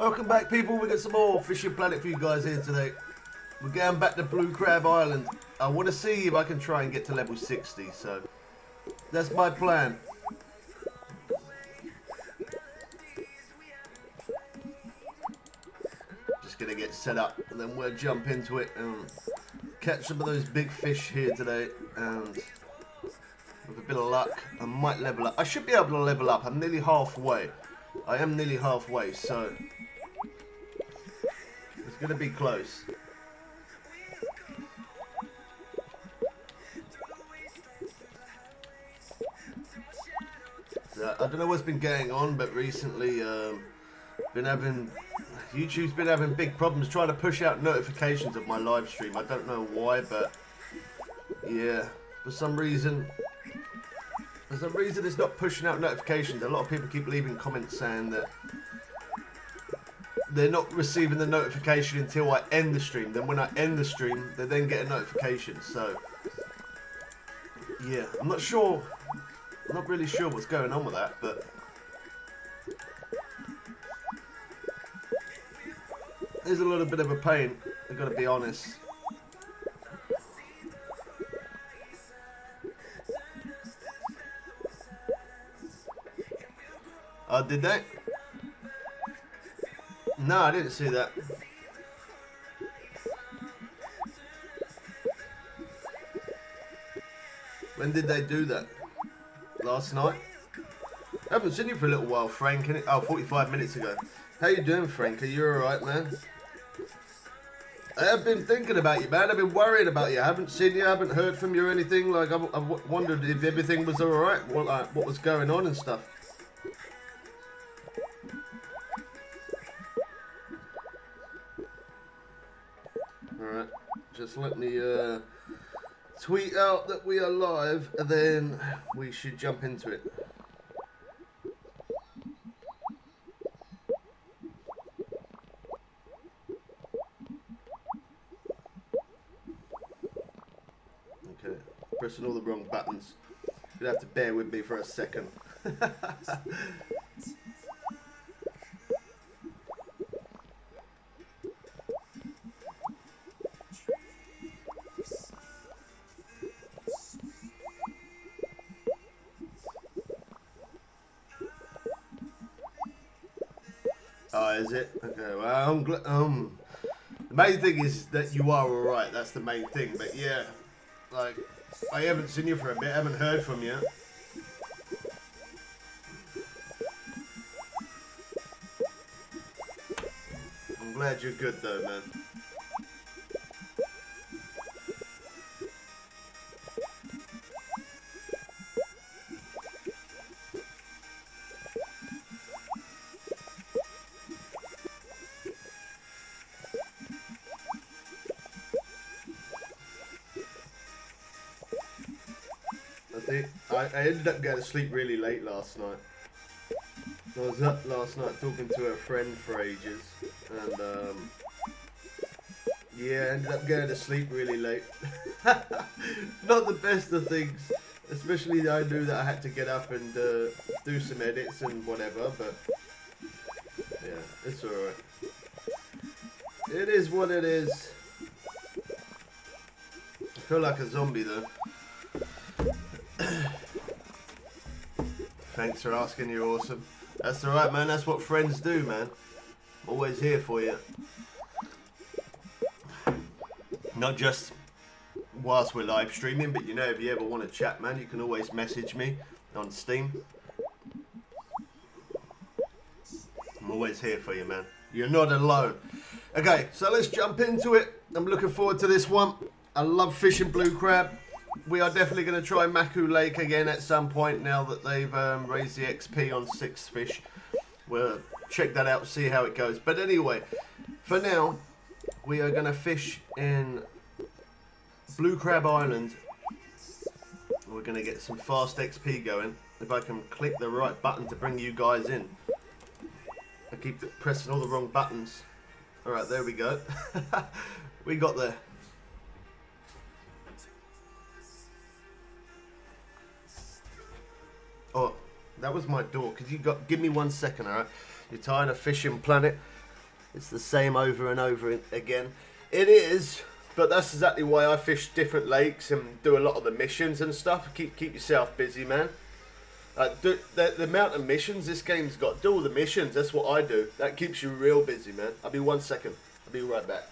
Welcome back, people. We got some more Fishing Planet for you guys here today. We're going back to Blue Crab Island. I want to see if I can try and get to level 60, so that's my plan. Just gonna get set up and then we'll jump into it and catch some of those big fish here today, and with a bit of luck I might level up. I should be able to level up. I'm nearly halfway. I am nearly halfway, so it's gonna be close. So, I don't know what's been going on, but recently YouTube's been having big problems trying to push out notifications of my live stream. I don't know why, but yeah, for some reason it's not pushing out notifications. A lot of people keep leaving comments saying that they're not receiving the notification until I end the stream. Then when I end the stream, they then get a notification. So yeah, I'm not really sure what's going on with that, but there's a little bit of a pain, I've got to be honest. Did they? No, I didn't see that. When did they do that? Last night? I haven't seen you for a little while, Frank. Oh, 45 minutes ago. How you doing, Frank? Are you alright, man? I have been thinking about you, man. I've been worried about you. I haven't seen you, I haven't heard from you or anything. Like, I've wondered if everything was alright, what was going on and stuff. Alright, just let me tweet out that we are live, and then we should jump into it. Okay, pressing all the wrong buttons. You'll have to bear with me for a second. Oh, is it? Okay, well, I'm glad. The main thing is that you are alright. That's the main thing. But yeah, like, I haven't seen you for a bit. I haven't heard from you. I'm glad you're good, though, man. I ended up going to sleep really late last night. I was up last night talking to a friend for ages, and yeah, I ended up going to sleep really late. Not the best of things, especially I knew that I had to get up and do some edits and whatever, but yeah, it's alright. It is what it is. I feel like a zombie though. Thanks for asking, you're awesome. That's alright, man, that's what friends do, man. Always here for you. Not just whilst we're live streaming, but you know, if you ever want to chat, man, you can always message me on Steam. I'm always here for you, man. You're not alone. Okay, so let's jump into it. I'm looking forward to this one. I love fishing blue crab. We are definitely going to try Maku Lake again at some point now that they've raised the XP on 6 fish. We'll check that out, see how it goes. But anyway, for now, we are going to fish in Blue Crab Island. We're going to get some fast XP going. If I can click the right button to bring you guys in. I keep pressing all the wrong buttons. Alright, there we go. We got there. Oh, that was my door. Could you give me 1 second, alright? You're tired of Fishing Planet. It's the same over and over again. It is, but that's exactly why I fish different lakes and do a lot of the missions and stuff. Keep yourself busy, man. The amount of missions this game's got, do all the missions, that's what I do. That keeps you real busy, man. I'll be 1 second. I'll be right back.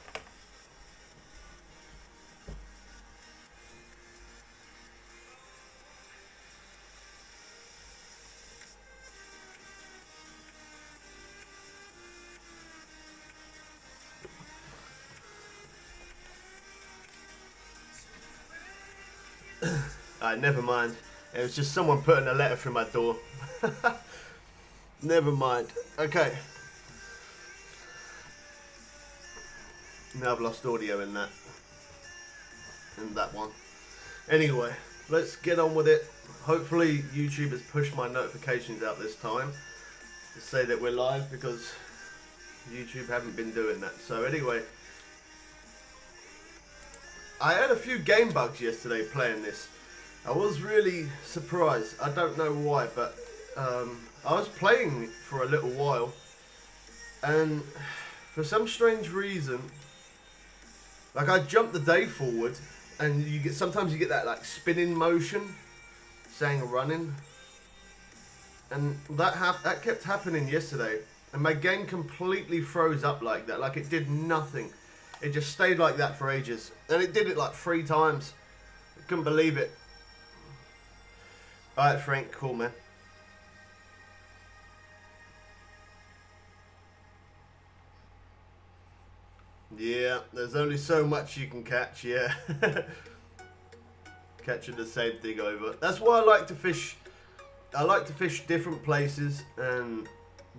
Never mind. It was just someone putting a letter through my door. Never mind. Okay. Now I've lost audio in that. In that one. Anyway, let's get on with it. Hopefully YouTube has pushed my notifications out this time to say that we're live, because YouTube haven't been doing that. So anyway, I had a few game bugs yesterday playing this. I was really surprised. I don't know why, but I was playing for a little while, and for some strange reason, like, I jumped the day forward, and sometimes you get that like spinning motion, saying running, and that kept happening yesterday, and my game completely froze up like that. Like, it did nothing. It just stayed like that for ages, and it did it like 3 times. I couldn't believe it. Alright, Frank, cool, man. Yeah, there's only so much you can catch, yeah. Catching the same thing over. That's why I like to fish. I like to fish different places, and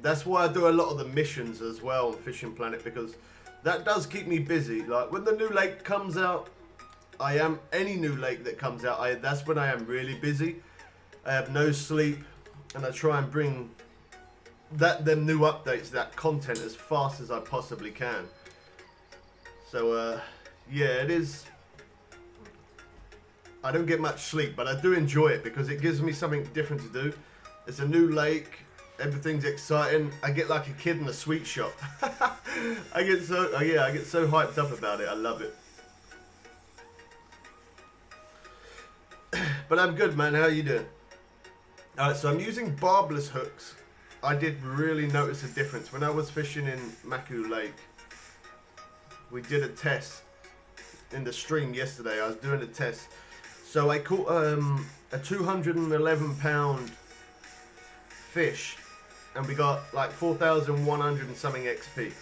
that's why I do a lot of the missions as well on Fishing Planet, because that does keep me busy. Like, when the new lake comes out, any new lake that comes out, that's when I am really busy. I have no sleep, and I try and bring them new updates, that content, as fast as I possibly can. So yeah, it is. I don't get much sleep, but I do enjoy it because it gives me something different to do. It's a new lake, everything's exciting. I get like a kid in a sweet shop. I get so hyped up about it. I love it. But I'm good, man. How you doing? Alright, so I'm using barbless hooks. I did really notice a difference. When I was fishing in Maku Lake, we did a test in the stream yesterday. I was doing a test. So I caught a 211 pound fish, and we got like 4,100 and something XP.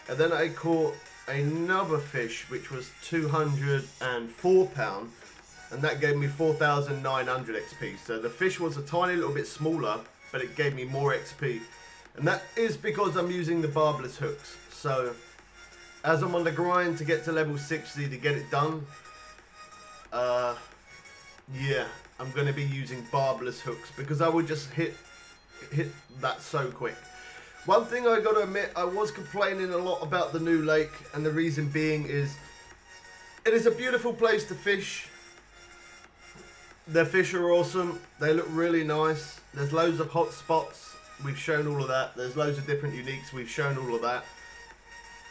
And then I caught another fish which was 204 pound, and that gave me 4,900 XP. So the fish was a tiny little bit smaller, but it gave me more XP. And that is because I'm using the barbless hooks. So as I'm on the grind to get to level 60 to get it done, yeah, I'm going to be using barbless hooks because I would just hit that so quick. One thing I got to admit, I was complaining a lot about the new lake, and the reason being is it is a beautiful place to fish. The fish are awesome. They look really nice. There's loads of hot spots. We've shown all of that. There's loads of different uniques. We've shown all of that.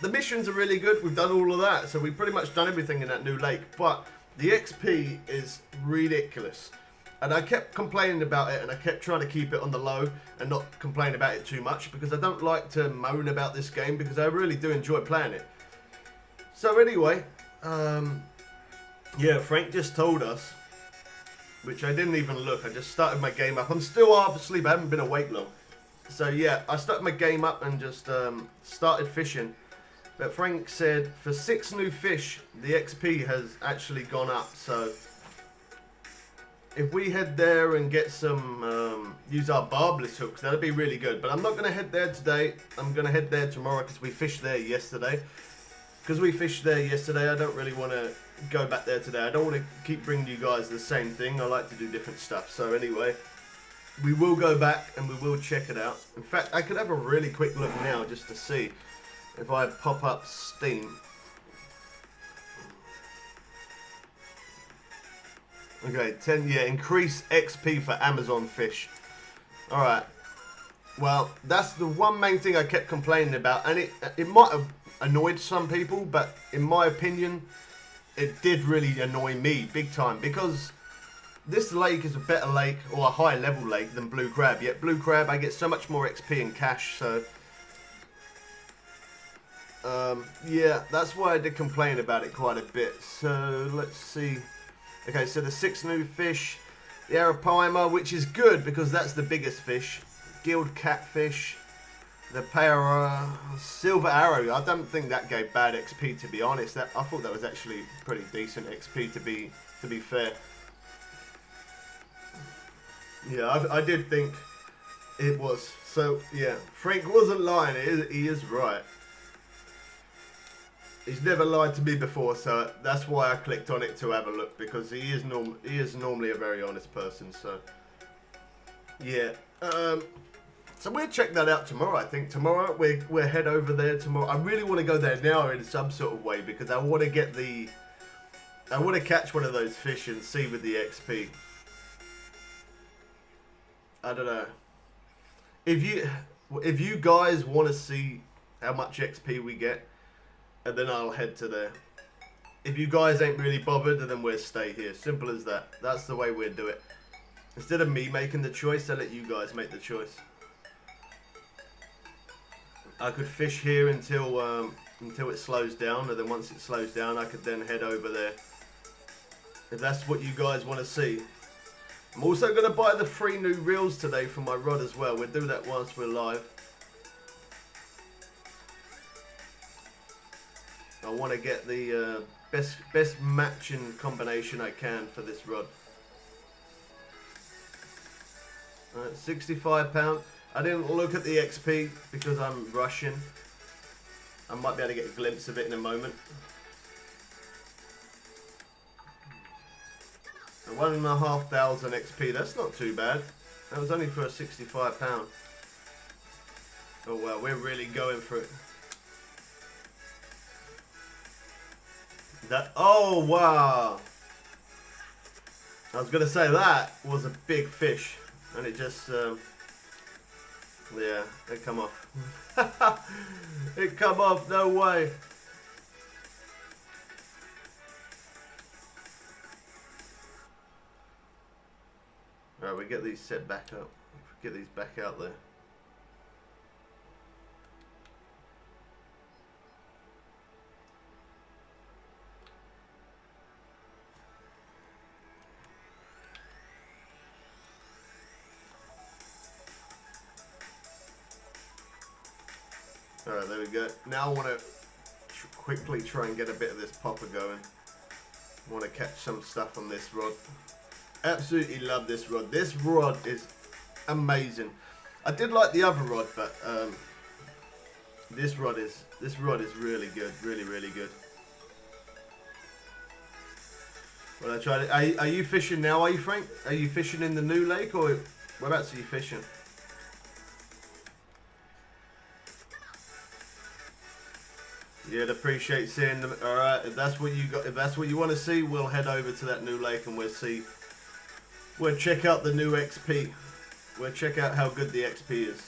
The missions are really good. We've done all of that. So we've pretty much done everything in that new lake. But the XP is ridiculous. And I kept complaining about it, and I kept trying to keep it on the low and not complain about it too much, because I don't like to moan about this game, because I really do enjoy playing it. So anyway, yeah, Frank just told us, which I didn't even look. I just started my game up. I'm still half asleep. I haven't been awake long. So yeah, I started my game up and just started fishing. But Frank said for 6 new fish, the XP has actually gone up. So if we head there and get some, use our barbless hooks, that'd be really good. But I'm not going to head there today. I'm going to head there tomorrow because we fished there yesterday. I don't really want to go back there today. I don't want to keep bringing you guys the same thing. I like to do different stuff. So anyway, we will go back and we will check it out. In fact, I could have a really quick look now just to see if I pop up Steam. Okay, 10, yeah, increase XP for Amazon fish. Alright, Well, that's the one main thing I kept complaining about, and it might have annoyed some people, but in my opinion, it did really annoy me big time, because this lake is a better lake, or a higher level lake, than Blue Crab. Yet Blue Crab, I get so much more XP and cash, so yeah, that's why I did complain about it quite a bit. So let's see. Okay, so the 6 new fish, the Arapaima, which is good because that's the biggest fish. Gilled catfish, the silver arrow. I don't think that gave bad XP, to be honest. I thought that was actually pretty decent XP, to be fair. Yeah, I did think it was. So yeah, Frank wasn't lying. He is right. He's never lied to me before, so that's why I clicked on it to have a look, because he is normally a very honest person. So yeah. So we'll check that out tomorrow. I think tomorrow we'll head over there tomorrow. I really want to go there now in some sort of way, because I want to catch one of those fish and see with the XP. I don't know. If you guys want to see how much XP we get, and then I'll head to there. If you guys ain't really bothered, then we'll stay here. Simple as that. That's the way we'll do it. Instead of me making the choice, I'll let you guys make the choice. I could fish here until it slows down, and then once it slows down, I could then head over there. If that's what you guys want to see. I'm also going to buy the 3 new reels today for my rod as well. We'll do that whilst we're live. I want to get the best matching combination I can for this rod. Alright, £65. I didn't look at the XP because I'm rushing. I might be able to get a glimpse of it in a moment. 1,500 XP, that's not too bad. That was only for a £65. Oh well, we're really going for it. Oh wow! I was gonna say that was a big fish, and it just yeah, it come off. It come off, no way. Alright, we get these set back up. Get these back out there. Alright, there we go. Now I want to quickly try and get a bit of this popper going. I want to catch some stuff on this rod. Absolutely love this rod. This rod is amazing. I did like the other rod, but this rod is really good. Really good. Well, I tried it. Are you fishing now? Are you, Frank? Are you fishing in the new lake, or whereabouts are you fishing? Yeah, I'd appreciate seeing them. All right, if that's what you got, if that's what you want to see, we'll head over to that new lake and we'll see. We'll check out the new XP. We'll check out how good the XP is.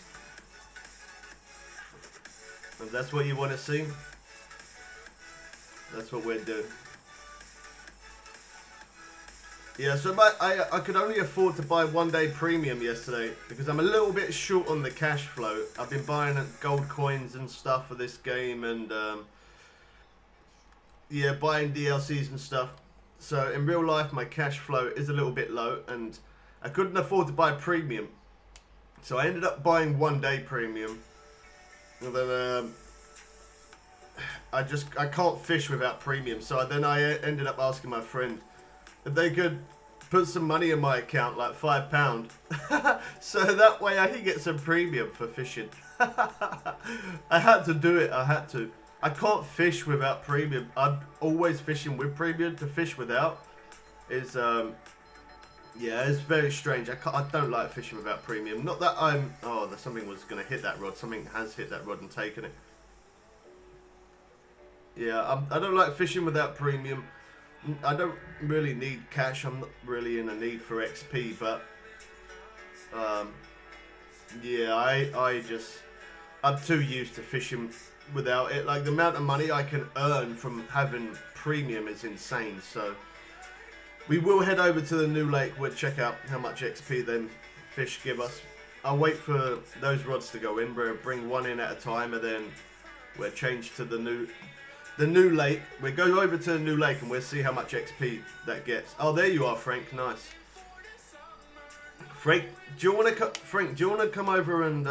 If that's what you want to see, that's what we'll do. Yeah, so I could only afford to buy 1 day premium yesterday because I'm a little bit short on the cash flow. I've been buying gold coins and stuff for this game, and yeah, buying DLCs and stuff. So in real life, my cash flow is a little bit low, and I couldn't afford to buy premium. So I ended up buying 1 day premium. And then I can't fish without premium. So then I ended up asking my friend if they could put some money in my account, like £5, so that way I can get some premium for fishing. I had to do it. I had to. I can't fish without premium. I'm always fishing with premium. To fish without is yeah, it's very strange. I don't like fishing without premium. Not that I'm. Oh, something was going to hit that rod. Something has hit that rod and taken it. Yeah, I don't like fishing without premium. I don't really need cash. I'm not really in a need for XP, but Yeah, I'm too used to fishing without it. Like, the amount of money I can earn from having premium is insane. So we will head over to the new lake. We'll check out how much XP them fish give us. I'll wait for those rods to go in. We'll bring one in at a time, and then we'll change to the new lake. We'll go over to the new lake and we'll see how much XP that gets. Oh, there you are, Frank. Nice. Frank, do you want to come over and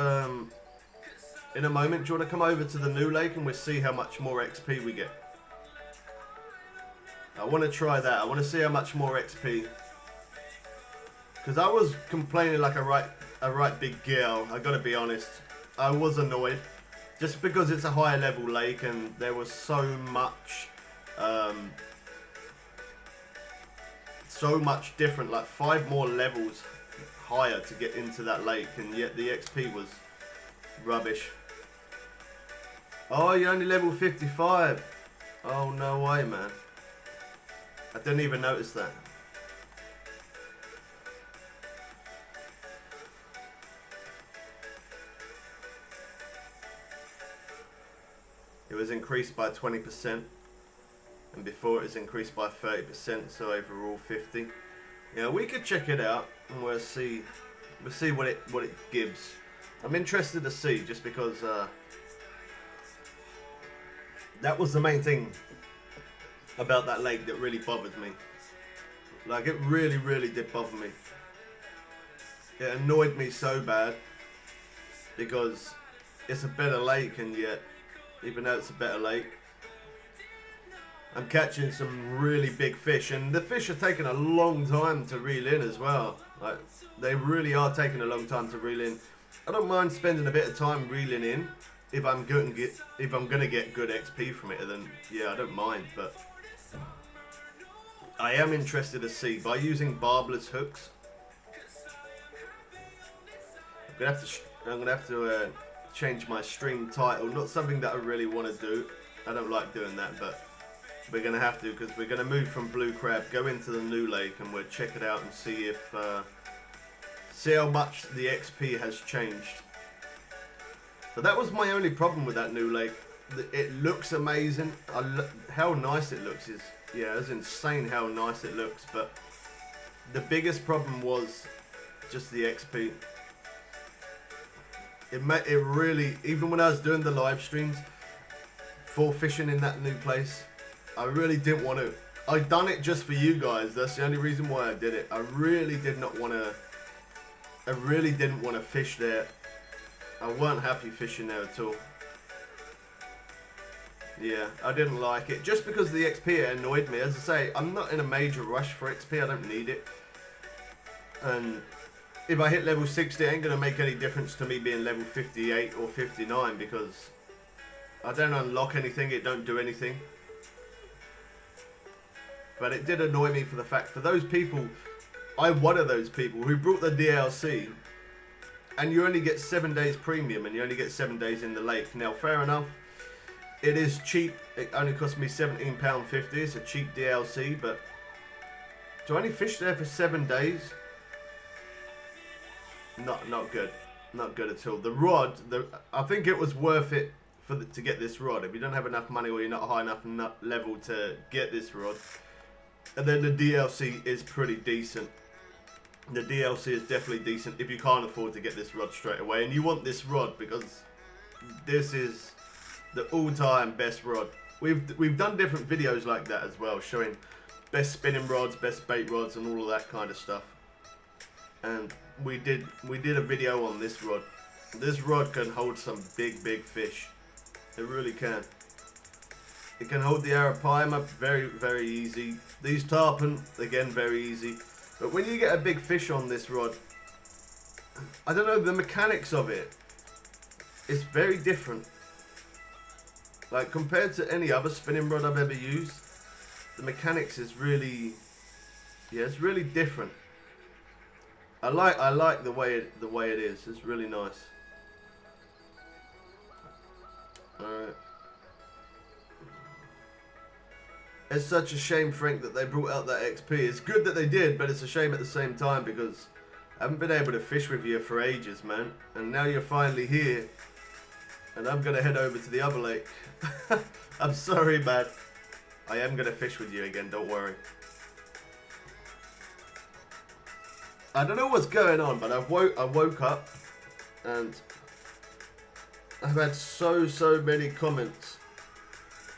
in a moment? Do you want to come over to the new lake and we'll see how much more XP we get? I want to try that. I want to see how much more XP. Because I was complaining like a right big girl. I got to be honest. I was annoyed. Just because it's a higher level lake and there was so much different, like 5 more levels higher to get into that lake, and yet the XP was rubbish. Oh, you're only level 55. Oh, no way, man. I didn't even notice that. It was increased by 20%, and before it was increased by 30%, so overall 50. Yeah, we could check it out and we'll see what it gives. I'm interested to see, just because that was the main thing about that lake that really bothered me. Like, it really did bother me. It annoyed me so bad because it's a better lake, and yet even though it's a better lake, I'm catching some really big fish, and the fish are taking a long time to reel in as well. Like, they really are taking a long time to reel in. I don't mind spending a bit of time reeling in if I'm gonna get good XP from it. Then yeah, I don't mind. But I am interested to see, by using barbless hooks. I'm gonna have to change my stream title. Not something that I really want to do. I don't like doing that, but we're going to have to, because we're going to move from blue crab, go into the new lake, and we'll check it out and see if see how much the XP has changed. But that was my only problem with that new lake. It looks amazing. How nice it looks is, yeah, it's insane how nice it looks. But the biggest problem was just the XP. It really, even when I was doing the live streams for fishing in that new place, I really didn't want to. I'd done it just for you guys. That's the only reason why I did it. I really didn't want to fish there. I weren't happy fishing there at all. Yeah, I didn't like it. Just because of the XP, annoyed me. As I say, I'm not in a major rush for XP. I don't need it. And if I hit level 60, it ain't going to make any difference to me being level 58 or 59, because I don't unlock anything. It don't do anything. But it did annoy me for the fact, for those people, I'm one of those people who brought the DLC, and you only get 7 days premium, and you only get 7 days in the lake. Now, fair enough, it is cheap. It only cost me £17.50. It's a cheap DLC, but to only fish there for 7 days, not good. Not good at all. The rod, I think it was worth it to get this rod. If you don't have enough money, or you're not high enough level to get this rod. And then the DLC is pretty decent. The DLC is definitely decent if you can't afford to get this rod straight away. And you want this rod because this is the all-time best rod. We've done different videos like that as well, showing best spinning rods, best bait rods, and all of that kind of stuff. And we did a video on this rod. This rod can hold some big fish. It really can. It can hold the arapaima very easy. These tarpon, again, very easy. But when you get a big fish on this rod, I don't know, the mechanics of it, it's very different. Like, compared to any other spinning rod I've ever used, the mechanics is really, yeah, it's really different. I like the way it is. It's really nice. Alright. It's such a shame, Frank, that they brought out that XP. It's good that they did, but it's a shame at the same time, because I haven't been able to fish with you for ages, man. And now you're finally here. And I'm going to head over to the other lake. I'm sorry, man. I am going to fish with you again, don't worry. I don't know what's going on, but I woke up and I've had so many comments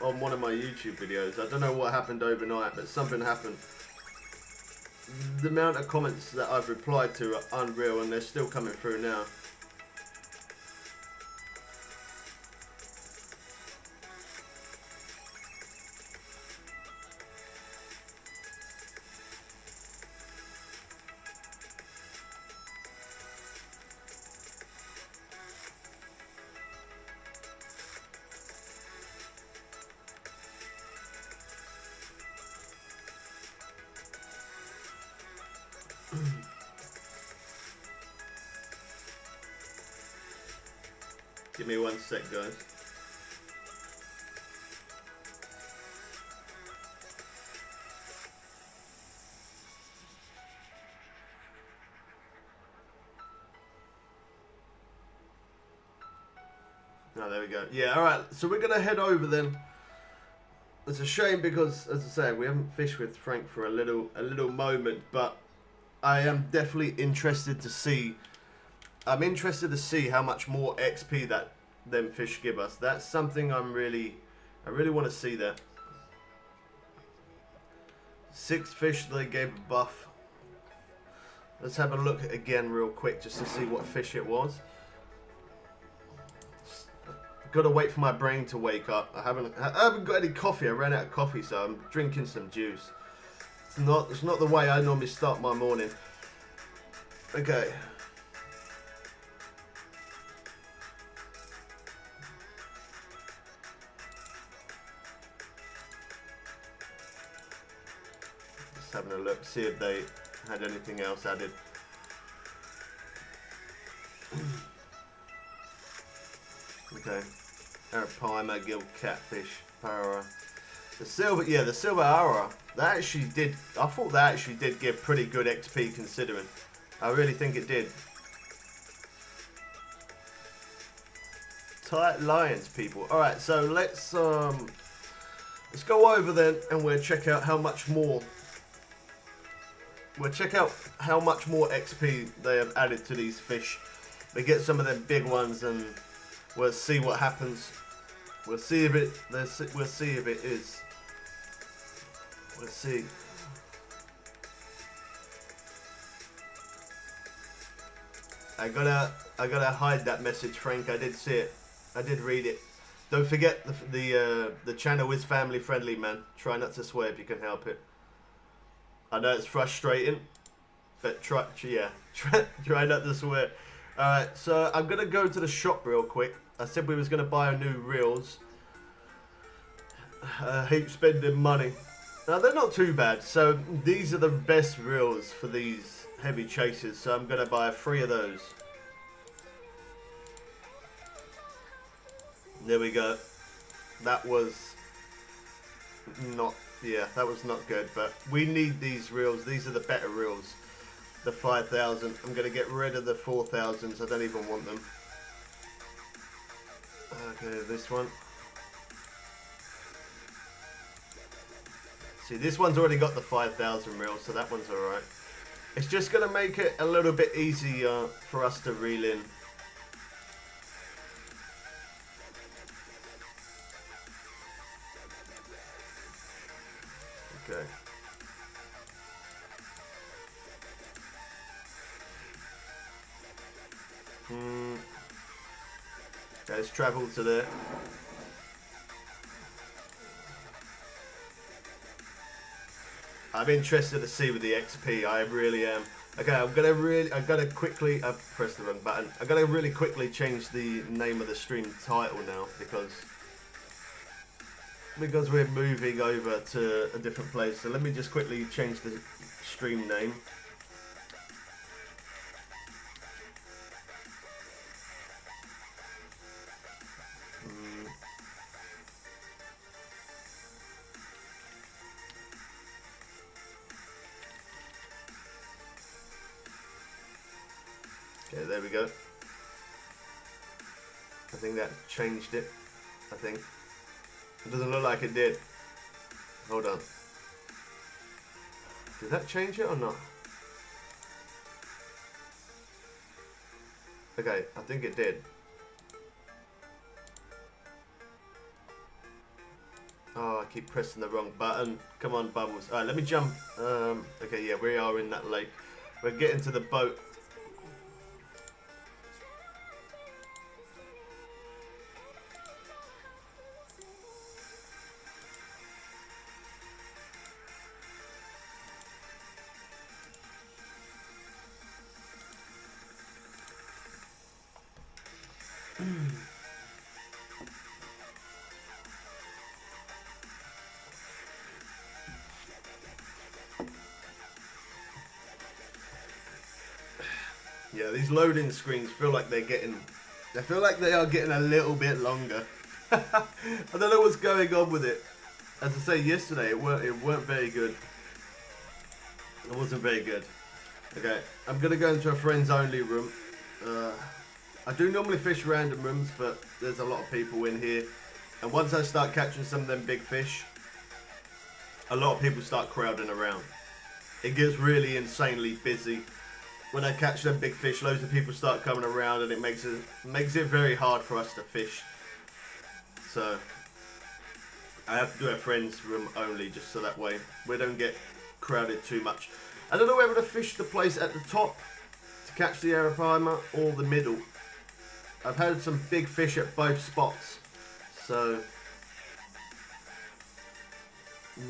on one of my YouTube videos. I don't know what happened overnight, but something happened. The amount of comments that I've replied to are unreal, and they're still coming through now. Give me 1 sec, guys. Oh, there we go. Yeah, alright, so we're going to head over then. It's a shame because, as I say, we haven't fished with Frank for a little moment, but I am definitely interested to see. I'm interested to see how much more XP that them fish give us. That's something I really want to see that. 6 fish they gave a buff. Let's have a look again real quick just to see what fish it was. Got to wait for my brain to wake up. I haven't got any coffee. I ran out of coffee, so I'm drinking some juice. It's not the way I normally start my morning. Okay. Just having a look, see if they had anything else added. Okay. Arapaima, gill catfish, para. The silver, yeah, the silver aura. That actually did. I thought that actually did give pretty good XP considering. I really think it did. Tight lions, people. All right, so let's go over then, and we'll check out how much more. We'll check out how much more XP they have added to these fish. They get some of them big ones, and we'll see what happens. We'll see if it. We'll see if it is. We'll see. I gotta hide that message, Frank. I did see it. I did read it. Don't forget the channel is family friendly, man. Try not to swear if you can help it. I know it's frustrating, but try not to swear. All right, so I'm gonna go to the shop real quick. I said we was gonna buy new reels. I hate spending money. Now they're not too bad. So these are the best reels for these heavy chasers. So I'm gonna buy 3 of those. There we go. That was not. Yeah, that was not good. But we need these reels. These are the better reels. The 5,000. I'm gonna get rid of the 4,000s. I don't even want them. Okay, this one. See, this one's already got the 5,000 reels, so that one's alright. It's just going to make it a little bit easier for us to reel in. Okay. Okay, let's travel to there. I'm interested to see with the XP. I really am. Okay, I gotta quickly. I pressed the wrong button. I gotta really quickly change the name of the stream title now because we're moving over to a different place. So let me just quickly change the stream name. Okay, there we go. I think that changed it. I think. It doesn't look like it did. Hold on. Did that change it or not? Okay, I think it did. Oh, I keep pressing the wrong button. Come on, Bubbles. Alright, let me jump. Okay, yeah, we are in that lake. We're getting to the boat. Yeah, these loading screens feel like they feel like they are getting a little bit longer. I don't know what's going on with it. As I say, yesterday it weren't very good. It wasn't very good. Okay, I'm gonna go into a friends only room. I do normally fish random rooms, but there's a lot of people in here. And once I start catching some of them big fish, a lot of people start crowding around. It gets really insanely busy. When I catch them big fish, loads of people start coming around, and it makes it very hard for us to fish. So I have to do a friends room only, just so that way we don't get crowded too much. I don't know whether to fish the place at the top to catch the arapaima or the middle. I've had some big fish at both spots, so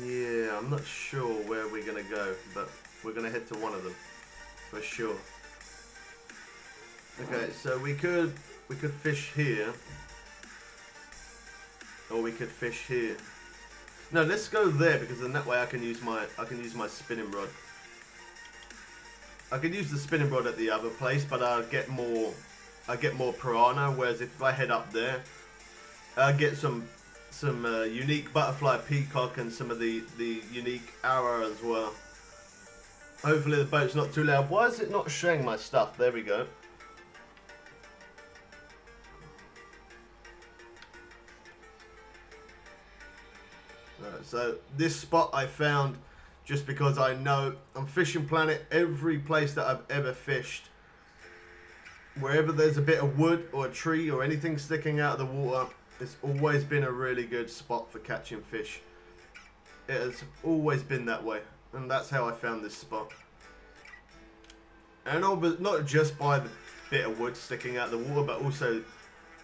yeah, I'm not sure where we're gonna go, but we're gonna head to one of them for sure. Okay, so we could fish here, or we could fish here. No, let's go there, because then that way I can use my spinning rod. I could use the spinning rod at the other place, but I get more piranha. Whereas if I head up there, I get some unique butterfly peacock and some of the unique arrow as well. Hopefully the boat's not too loud. Why is it not showing my stuff? There we go. Right, so this spot I found just because I know on Fishing Planet, every place that I've ever fished, wherever there's a bit of wood or a tree or anything sticking out of the water, it's always been a really good spot for catching fish. It has always been that way, and that's how I found this spot. And not just by the bit of wood sticking out of the water, but also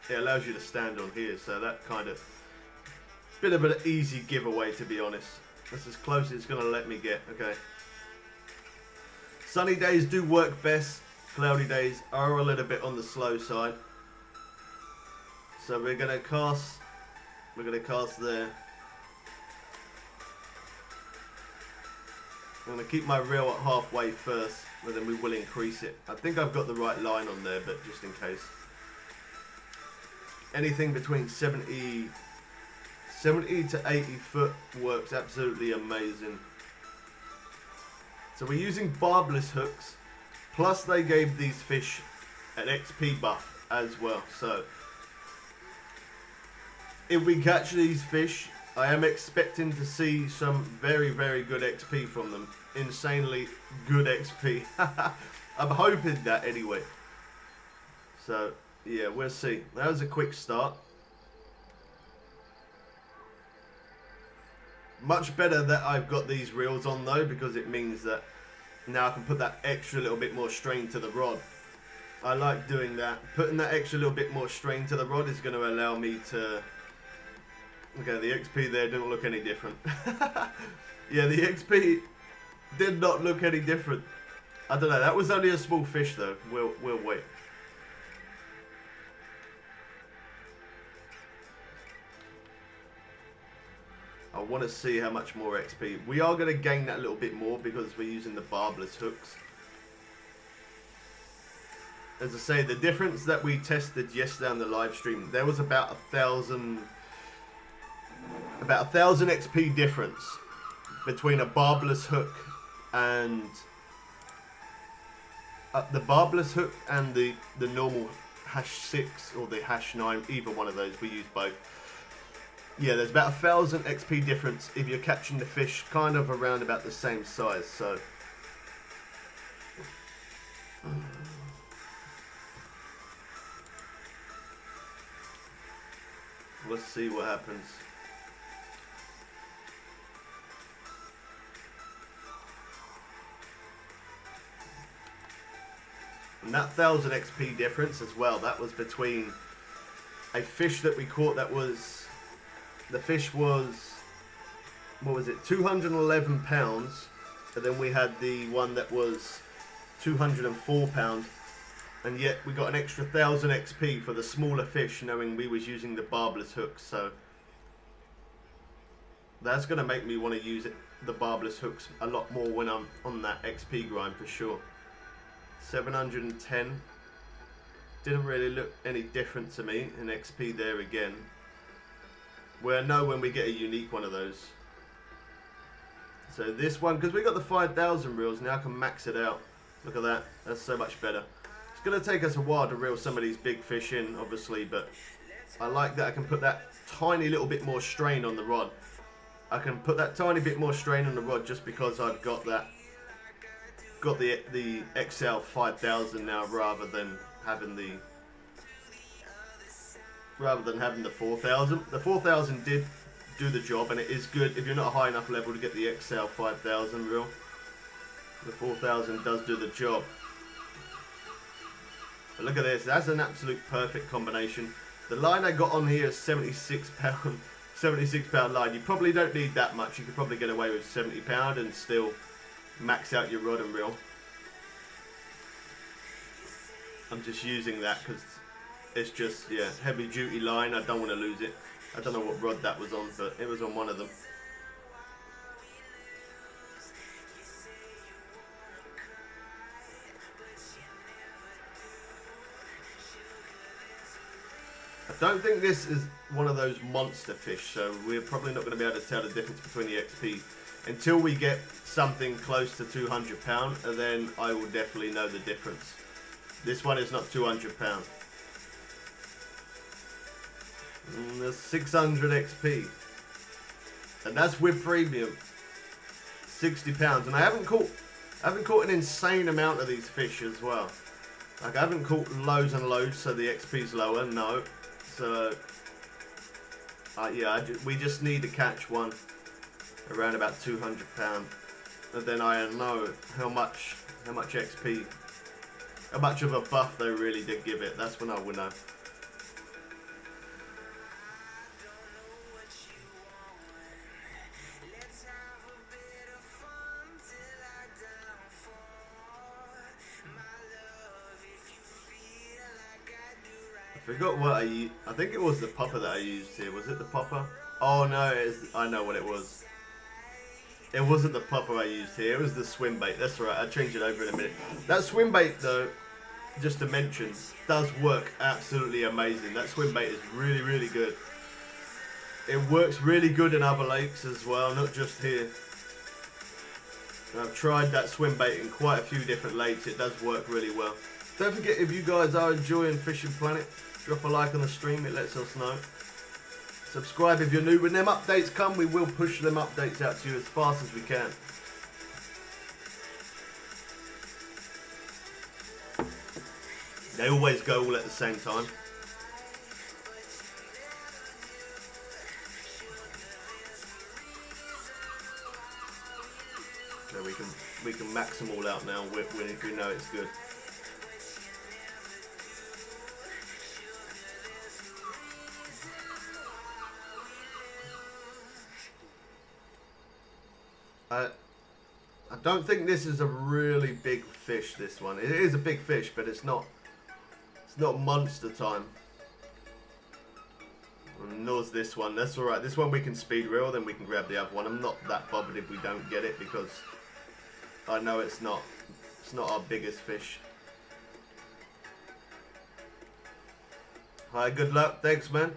it allows you to stand on here, so that kind of bit of an easy giveaway, to be honest. That's as close as it's going to let me get. Okay. Sunny days do work best. Cloudy days are a little bit on the slow side. So we're going to cast there. I'm going to keep my reel at halfway first, but then we will increase it. I think I've got the right line on there, but just in case. Anything between 70 to 80 foot works absolutely amazing. So we're using barbless hooks, plus they gave these fish an XP buff as well. So if we catch these fish, I am expecting to see some very, very good XP from them. Insanely good XP. I'm hoping that anyway. So yeah, we'll see. That was a quick start. Much better that I've got these reels on though, because it means that now I can put that extra little bit more strain to the rod. I like doing that. Putting that extra little bit more strain to the rod is going to allow me to... Okay, the XP there didn't look any different. Yeah, the XP did not look any different. I don't know, that was only a small fish though. We'll wait. I want to see how much more XP. We are going to gain that a little bit more because we're using the barbless hooks. As I say, the difference that we tested yesterday on the live stream, there was about 1,000 XP difference between a barbless hook and the barbless hook and the normal #6 or the #9, either one of those, we use both. Yeah, there's about 1,000 XP difference if you're catching the fish kind of around about the same size. So let's see what happens. And that 1,000 XP difference as well, that was between a fish that we caught that was, the fish was, what was it, 211 pounds, and then we had the one that was 204 pounds, and yet we got an extra 1,000 XP for the smaller fish, knowing we was using the barbless hooks. So that's going to make me want to use the barbless hooks a lot more when I'm on that XP grind for sure. 710 didn't really look any different to me in XP there again. Where I know when we get a unique one of those. So this one, because we got the 5,000 reels, now I can max it out. Look at that, that's so much better. It's going to take us a while to reel some of these big fish in, obviously, but I like that I can put that tiny little bit more strain on the rod. I can put that tiny bit more strain on the rod just because I've got that, got the XL 5000 now rather than having the 4000. The 4000 did do the job, and it is good if you're not a high enough level to get the XL 5000 reel. The 4000 does do the job. But look at this, that's an absolute perfect combination. The line I got on here is 76 pound line. You probably don't need that much. You could probably get away with 70 pound and still max out your rod and reel. I'm just using that because it's just, yeah, heavy duty line. I don't want to lose it. I don't know what rod that was on, but it was on one of them. I don't think this is one of those monster fish, so we're probably not going to be able to tell the difference between the XP until we get something close to 200 pound, and then I will definitely know the difference. This one is not 200 pound. There's 600 XP, and that's with premium. 60 pounds, and I haven't caught an insane amount of these fish as well. Like, I haven't caught loads and loads, so the XP's lower. No, so yeah, we just need to catch one around about 200 pound, and then I know how much XP, how much of a buff they really did give it. That's when I will know. I forgot what I think it was the popper that I used here. Was it the popper? Oh no, I know what it was. It wasn't the popper I used here, it was the swim bait. That's right, I'll change it over in a minute. That swim bait though, just to mention, does work absolutely amazing. That swim bait is really, really good. It works really good in other lakes as well, not just here. And I've tried that swim bait in quite a few different lakes. It does work really well. Don't forget, if you guys are enjoying Fishing Planet, drop a like on the stream, it lets us know. Subscribe if you're new. When them updates come, we will push them updates out to you as fast as we can. They always go all at the same time. So we can max them all out now if we know it's good. I don't think this is a really big fish, this one. It is a big fish, but it's not monster time. And nor's this one. That's alright. This one we can speed reel, then we can grab the other one. I'm not that bothered if we don't get it, because I know it's not our biggest fish. Hi, good luck. Thanks, man.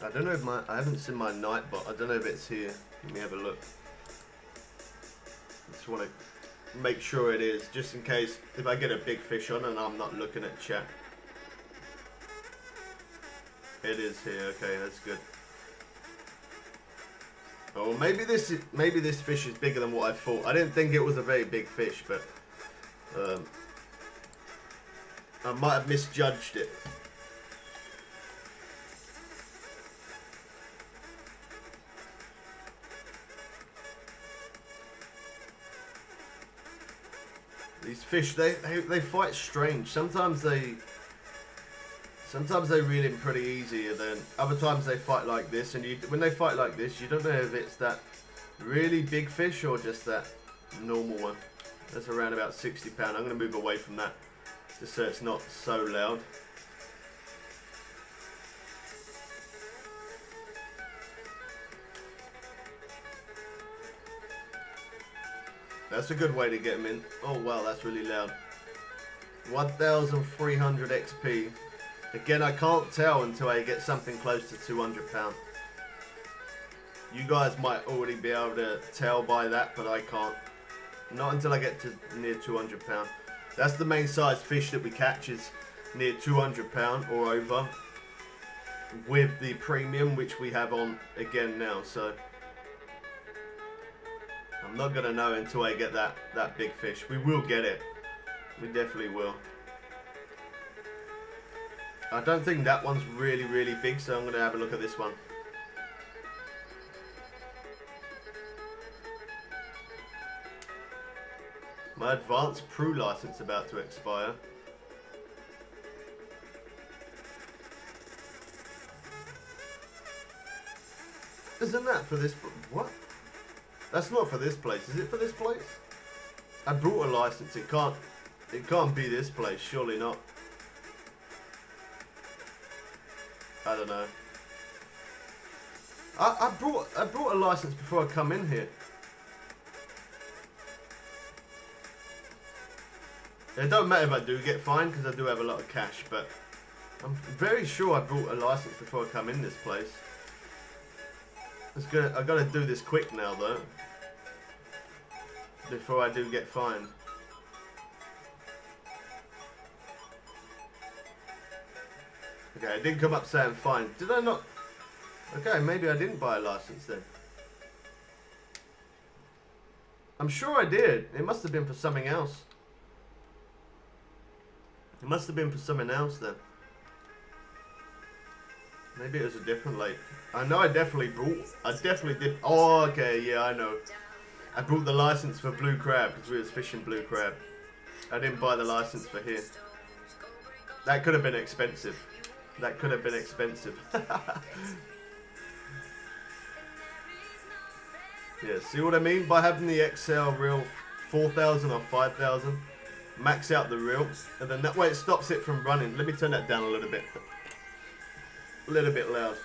I don't know if I haven't seen my Nightbot. I don't know if it's here. Let me have a look. Just want to make sure it is, just in case if I get a big fish on and I'm not looking at chat. It is here. Okay, that's good. Oh, maybe this fish is bigger than what I thought. I didn't think it was a very big fish, but I might have misjudged it. These fish, they fight strange. Sometimes they reel in pretty easy, and then other times they fight like this. And when they fight like this, you don't know if it's that really big fish or just that normal one. That's around about 60 pounds. I'm going to move away from that just so it's not so loud. That's a good way to get them in. Oh wow, that's really loud. 1,300 XP. Again, I can't tell until I get something close to 200 pounds. You guys might already be able to tell by that, but I can't. Not until I get to near 200 pounds. That's the main size fish that we catch, is near 200 pounds or over, with the premium, which we have on again now. So I'm not gonna know until I get that big fish. We will get it. We definitely will. I don't think that one's really, really big, so I'm gonna have a look at this one. My advanced Pro license about to expire. Isn't that for this? What? That's not for this place. Is it for this place? I brought a license. It can't be this place. Surely not. I don't know. I brought a license before I come in here. It don't matter if I do get fined, because I do have a lot of cash, but I'm very sure I brought a license before I come in this place. I gotta do this quick now though, before I do get fined. Okay, it didn't come up saying fine. Did I not? Okay, maybe I didn't buy a license then. I'm sure I did. It must have been for something else. It must have been for something else then. Maybe it was a different lake. I know I definitely did. Oh, okay, yeah, I know. I brought the license for blue crab because we was fishing blue crab. I didn't buy the license for here. That could have been expensive. That could have been expensive. Yeah, see what I mean? By having the XL reel 4,000 or 5,000, max out the reel, and then that way it stops it from running. Let me turn that down a little bit. A little bit loud.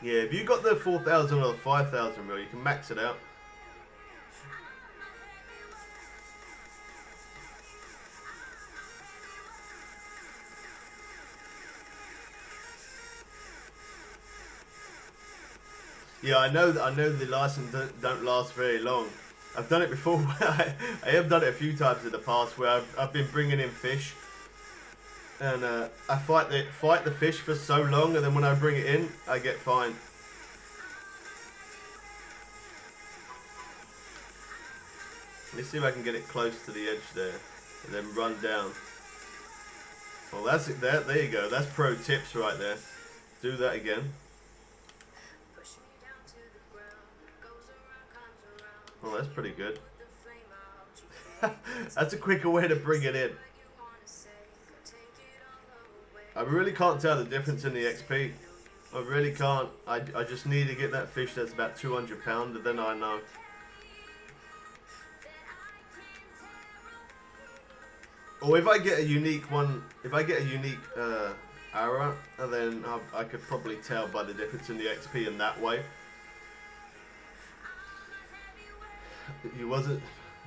Yeah, if you got the 4,000 or the 5,000 reel, you can max it out. Yeah, I know the license don't last very long. I've done it before. I have done it a few times in the past where I've been bringing in fish, and I fight the fish for so long, and then when I bring it in, I get fined. Let me see if I can get it close to the edge there, and then run down. Well, that's it. There you go. That's pro tips right there. Do that again. Well, that's pretty good. That's a quicker way to bring it in. I really can't tell the difference in the XP. I really can't. I just need to get that fish that's about 200 pounds, and then I know. Or if I get a unique one, if I get a unique arrow, and then I could probably tell by the difference in the XP in that way. You wasn't.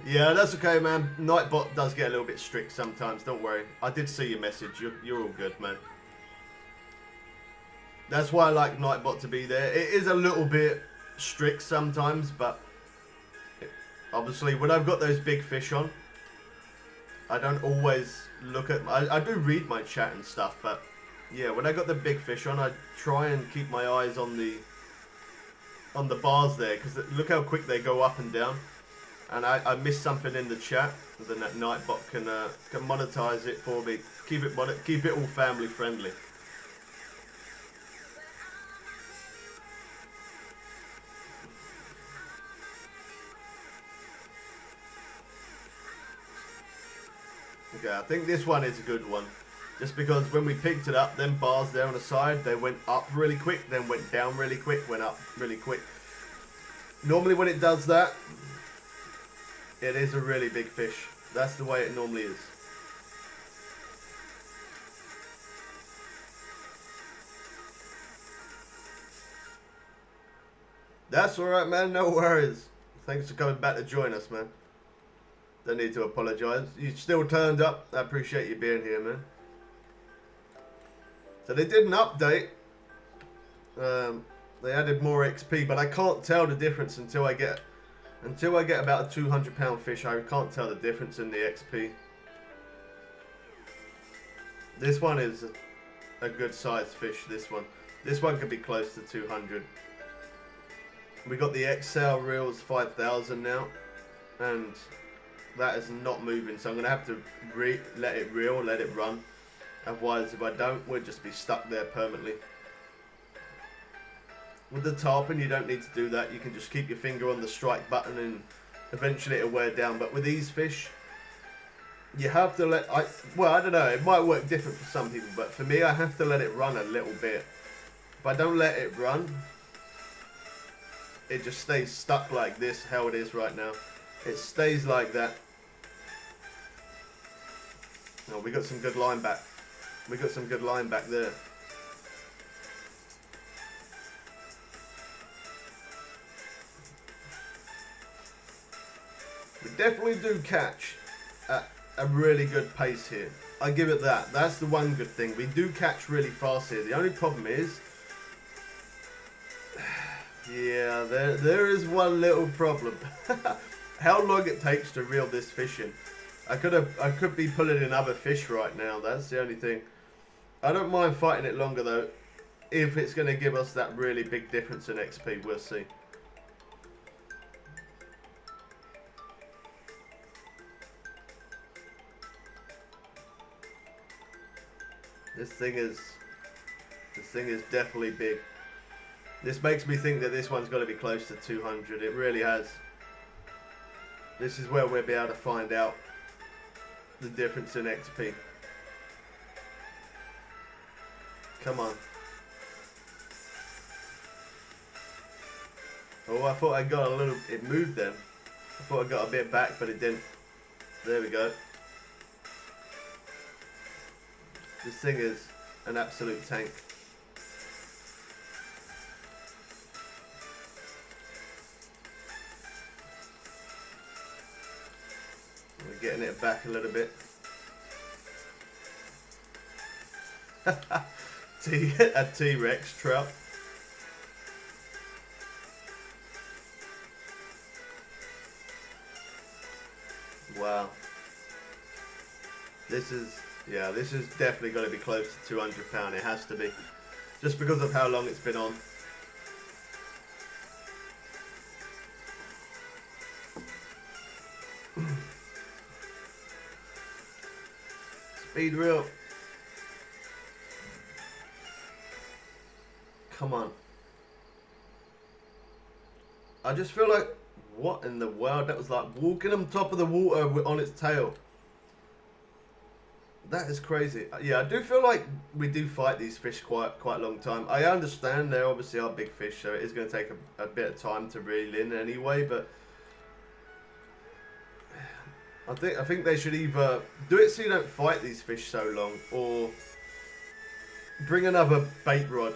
Yeah, that's okay, man. Nightbot does get a little bit strict sometimes. Don't worry. I did see your message. You're all good, man. That's why I like Nightbot to be there. It is a little bit strict sometimes, but obviously when I've got those big fish on, I don't always look at... I do read my chat and stuff, but yeah, when I got the big fish on, I try and keep my eyes on the bars there, because look how quick they go up and down. And I missed something in the chat, and then that Nightbot can monetize it for me. Keep it all family friendly. Okay, I think this one is a good one. Just because when we picked it up, them bars there on the side, they went up really quick, then went down really quick, went up really quick. Normally when it does that, it is a really big fish. That's the way it normally is. That's alright, man, no worries. Thanks for coming back to join us, man. Don't need to apologise. You still turned up. I appreciate you being here, man. So they did an update. They added more XP, but I can't tell the difference until I get about a £200 fish. I can't tell the difference in the XP. This one is a good sized fish. This one could be close to 200. We got the XL reels 5000 now, and that is not moving, so I'm gonna have to let it reel, let it run. Otherwise, if I don't, we'll just be stuck there permanently. With the tarpon, you don't need to do that. You can just keep your finger on the strike button and eventually it'll wear down. But with these fish, you have to well, I don't know, it might work different for some people, but for me, I have to let it run a little bit. If I don't let it run, it just stays stuck like this, how it is right now. It stays like that. Oh, we got some good line back. We got some good line back there. We definitely do catch at a really good pace here. I give it that. That's the one good thing. We do catch really fast here. The only problem is, yeah, there is one little problem. How long it takes to reel this fish in. I could be pulling in other fish right now. That's the only thing. I don't mind fighting it longer though, if it's going to give us that really big difference in XP. We'll see. This thing is definitely big. This makes me think that this one's got to be close to 200. It really has. This is where we'll be able to find out the difference in XP. Come on. Oh, I thought I got a little... It moved then. I thought I got a bit back, but it didn't. There we go. This thing is an absolute tank. We're getting it back a little bit. A T-Rex trout. Wow. This is definitely got to be close to £200. It has to be. Just because of how long it's been on. Speed reel. Come on. I just feel like, what in the world? That was like walking on top of the water on its tail. That is crazy. Yeah, I do feel like we do fight these fish quite a long time. I understand they obviously are big fish, so it is going to take a bit of time to reel in anyway, but I think they should either do it so you don't fight these fish so long, or bring another bait rod.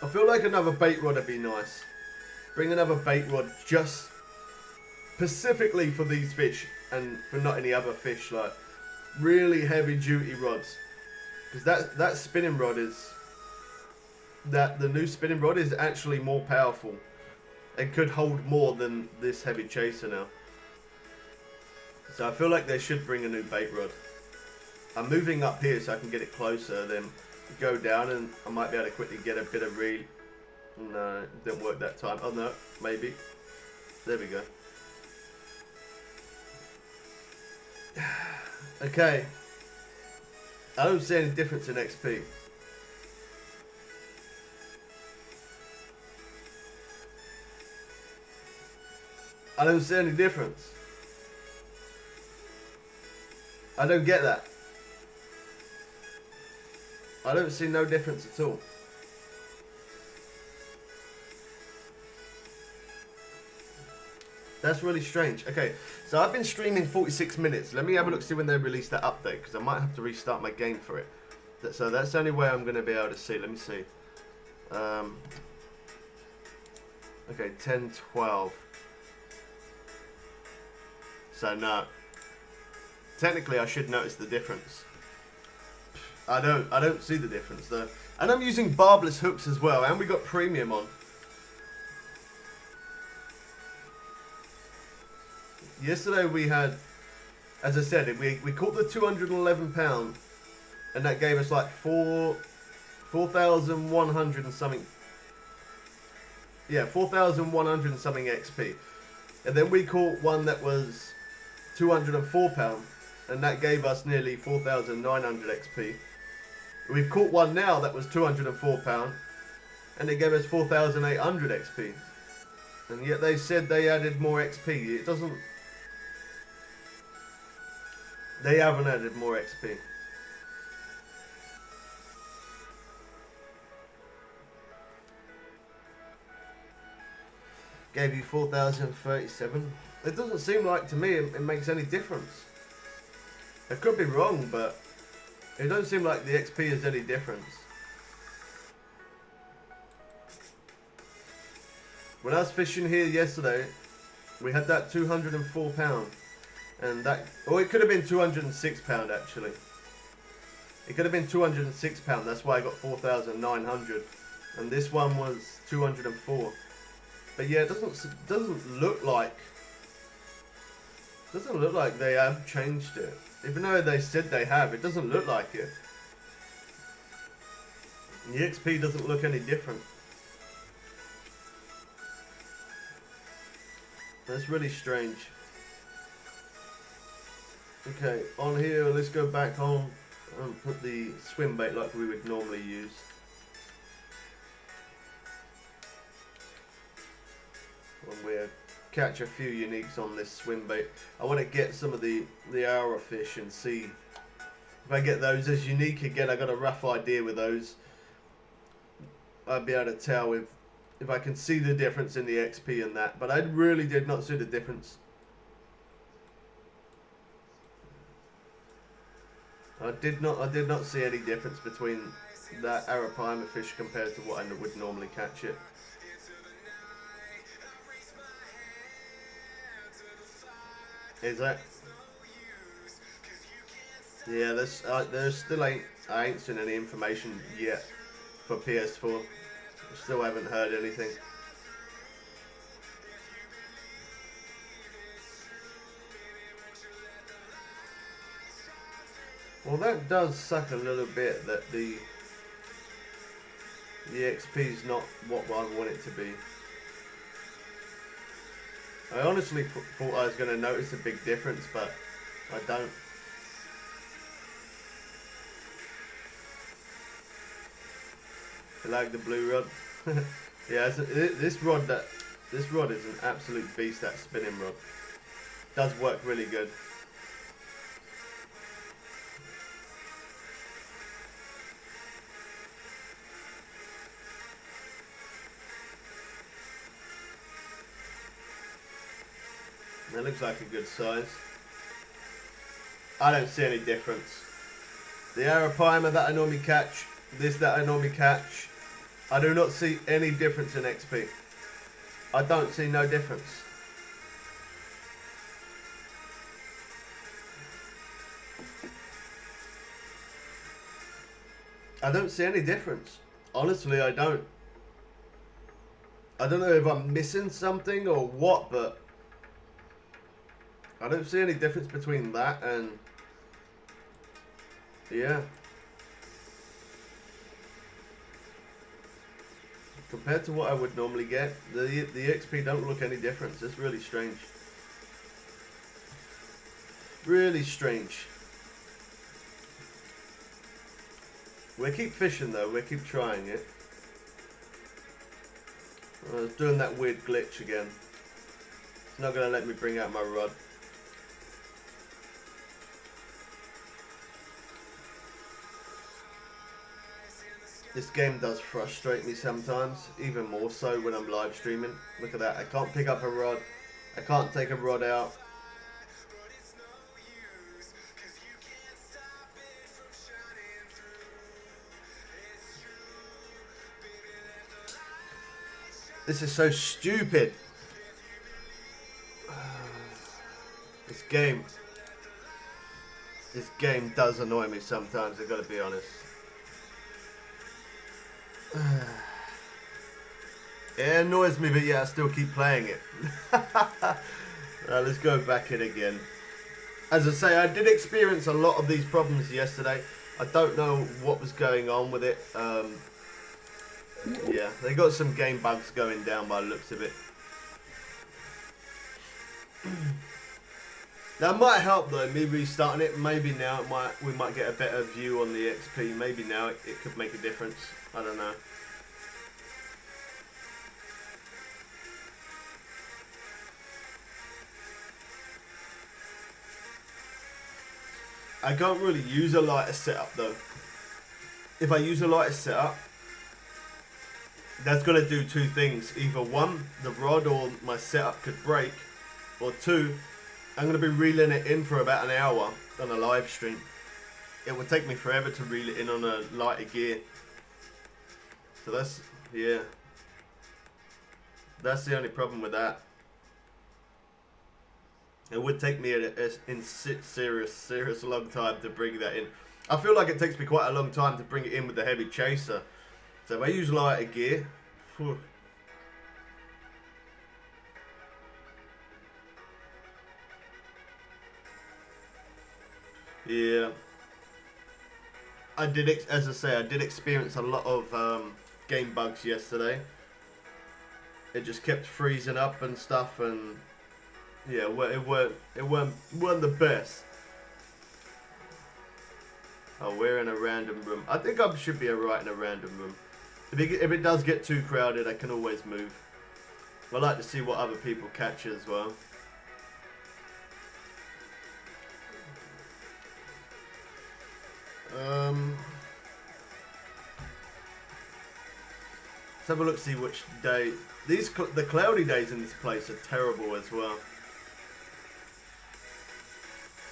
I feel like another bait rod would be nice. Bring another bait rod just specifically for these fish and for not any other fish, like really heavy duty rods. Because that spinning rod is that the new spinning rod is actually more powerful and could hold more than this heavy chaser now. So I feel like they should bring a new bait rod. I'm moving up here so I can get it closer, then go down, and I might be able to quickly get a bit of reel. No, it didn't work that time. Oh no, maybe. There we go. Okay. I don't see any difference in XP. I don't see any difference. I don't get that. I don't see no difference at all. That's really strange. Okay, so I've been streaming 46 minutes. Let me have a look, see when they release that update, because I might have to restart my game for it. So that's the only way I'm going to be able to see. Let me see. Okay, 10, 12. So no. Technically, I should notice the difference. I don't see the difference though. And I'm using barbless hooks as well, and we got premium on. Yesterday we had, as I said, we caught the 211 pound, and that gave us like 4,100 and something. Yeah, 4,100 and something XP. And then we caught one that was 204 pound, and that gave us nearly 4,900 XP. We've caught one now that was 204 pound, and it gave us 4,800 XP. And yet they said they added more XP. It doesn't. They haven't added more XP. Gave you 4,037. It doesn't seem like to me it makes any difference. I could be wrong, but it don't seem like the XP is any difference. When I was fishing here yesterday, we had that 204 pound. And that, or it could have been 206 pound actually. It could have been 206 pound. That's why I got 4,900. And this one was 204. But yeah, it doesn't look like they have changed it. Even though they said they have, it doesn't look like it. The XP doesn't look any different. That's really strange. Okay, on here, let's go back on and put the swim bait like we would normally use. When we catch a few uniques on this swim bait. I want to get some of the hour fish and see if I get those as unique again. I got a rough idea with those. I'll be able to tell if I can see the difference in the XP and that, but I really did not see the difference. I did not see any difference between that arapaima fish compared to what I would normally catch it. Is that? Yeah, there's still I ain't seen any information yet for PS4. Still haven't heard anything. Well, that does suck a little bit that the XP is not what I want it to be. I honestly thought I was going to notice a big difference, but I don't. You like the blue rod? Yeah, this rod is an absolute beast. That spinning rod does work really good. That looks like a good size. I don't see any difference. The arapaima that I normally catch, this that I normally catch, I do not see any difference in XP. I don't see no difference. I don't see any difference. Honestly, I don't. I don't know if I'm missing something or what, but I don't see any difference between that and, yeah. Compared to what I would normally get, the XP don't look any different. It's really strange. Really strange. We keep fishing though, we keep trying it. I was doing that weird glitch again. It's not going to let me bring out my rod. This game does frustrate me sometimes, even more so when I'm live streaming. Look at that, I can't pick up a rod. I can't take a rod out. This is so stupid. This game does annoy me sometimes, I've got to be honest. It annoys me, but yeah, I still keep playing it. Let's go back in again. As I say, I did experience a lot of these problems yesterday. I don't know what was going on with it. Yeah, they got some game bugs going down by the looks of it. That might help though, me restarting it. Maybe now we might get a better view on the XP. Maybe now it could make a difference. I don't know. I can't really use a lighter setup though. If I use a lighter setup, that's going to do two things. Either one, the rod or my setup could break, or two, I'm going to be reeling it in for about an hour on a live stream. It would take me forever to reel it in on a lighter gear. So that's, yeah. That's the only problem with that. It would take me a serious long time to bring that in. I feel like it takes me quite a long time to bring it in with the heavy chaser. So if I use lighter gear, whew. Yeah, I did. As I say, I did experience a lot of game bugs yesterday. It just kept freezing up and stuff, and yeah, it weren't the best. Oh, we're in a random room. I think I should be alright in a random room. If it does get too crowded, I can always move. I like to see what other people catch as well. Let's have a look, see which day. The cloudy days in this place are terrible as well.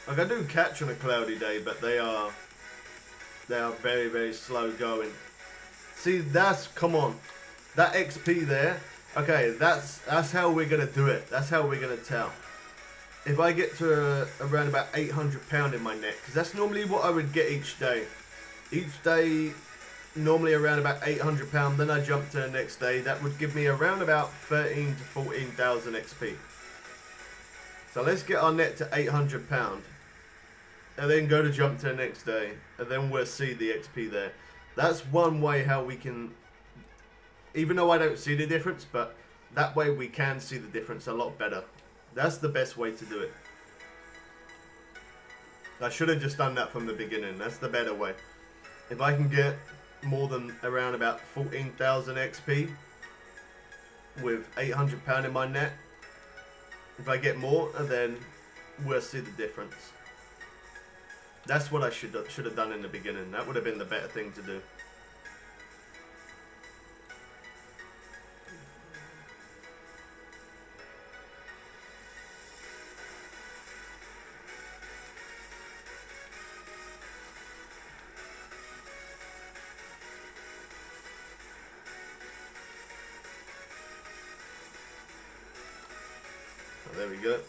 Like I do catch on a cloudy day, but they are very, very slow going. See, come on, that XP there. Okay, that's how we're gonna do it. That's how we're gonna tell. If I get to around about 800 pound in my net, because that's normally what I would get each day. Each day, normally around about 800 pound. Then I jump to the next day. That would give me around about 13 to 14,000 XP. So let's get our net to 800 pound, and then go to jump to the next day, and then we'll see the XP there. That's one way how we can, even though I don't see the difference, but that way we can see the difference a lot better. That's the best way to do it. I should have just done that from the beginning. That's the better way. If I can get more than around about 14,000 XP with 800 pound in my net, if I get more, then we'll see the difference. That's what I should have done in the beginning. That would have been the better thing to do. Oh, there we go.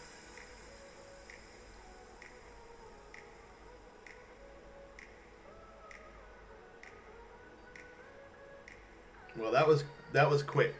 Well, that was quick.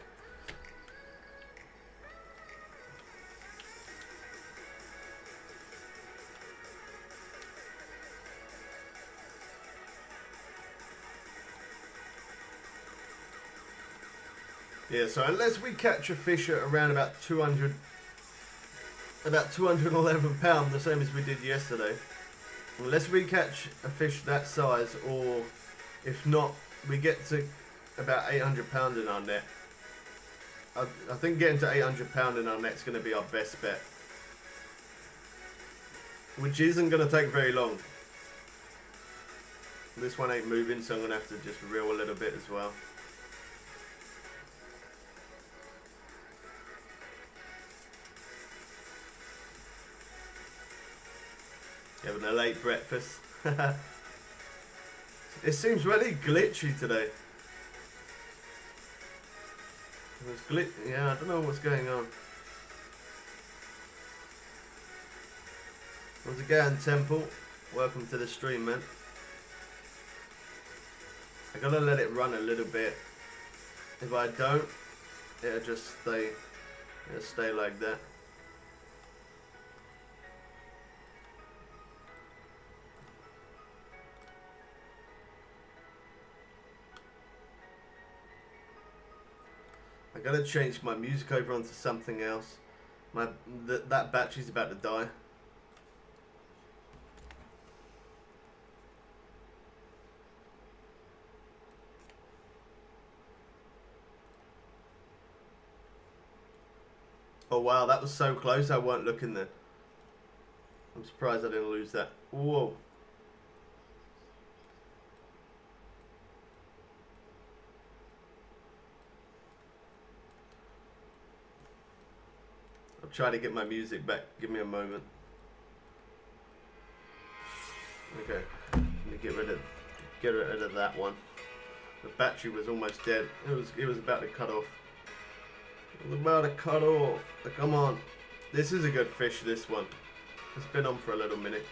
Yeah, so unless we catch a fish at around about 211 pounds, the same as we did yesterday, unless we catch a fish that size, or if not, we get to about 800 pounds in our net. I think getting to 800 pounds in our net is going to be our best bet, which isn't going to take very long. This one ain't moving, so I'm going to have to just reel a little bit as well. Having a late breakfast. It seems really glitchy today. Yeah, I don't know what's going on. Once again, Temple, welcome to the stream, man. I gotta let it run a little bit. If I don't, it'll just stay like that. I gotta change my music over onto something else. That battery's about to die. Oh wow, that was so close. I weren't looking there. I'm surprised I didn't lose that. Whoa. Try to get my music back. Give me a moment. Okay, let me get rid of that one. The battery was almost dead. It was about to cut off. It was about to cut off. But come on, this is a good fish. This one. It's been on for a little minute.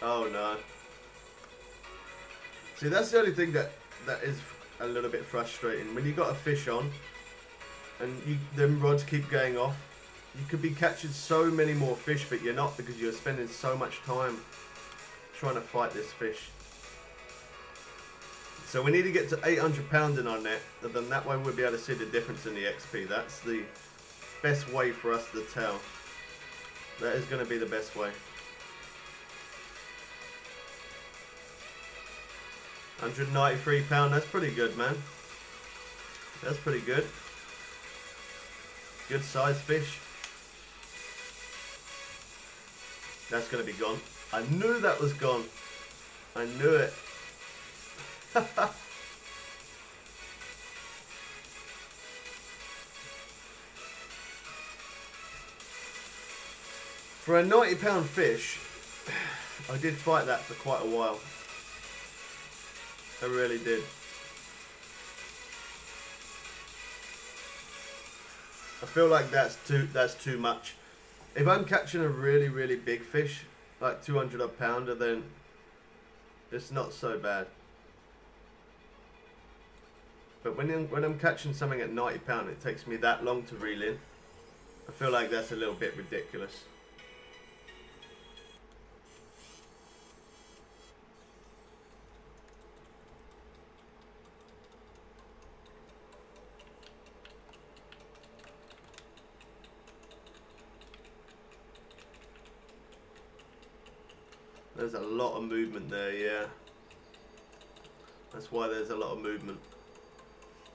Oh no. See, that's the only thing that is a little bit frustrating. When you got a fish on and them rods keep going off, you could be catching so many more fish, but you're not, because you're spending so much time trying to fight this fish. So we need to get to 800 pounds in our net, and then that way we'll be able to see the difference in the XP. That's the best way for us to tell. That is going to be the best way. 193 pounds, that's pretty good, man. That's pretty good. Good sized fish. That's going to be gone. I knew that was gone. I knew it. For a 90-pound fish, I did fight that for quite a while. I really did. I feel like that's too much. If I'm catching a really, really big fish, like 200 odd pounder, then it's not so bad. But when I'm catching something at 90 pound, it takes me that long to reel in. I feel like that's a little bit ridiculous. There's a lot of movement there, yeah. That's why there's a lot of movement.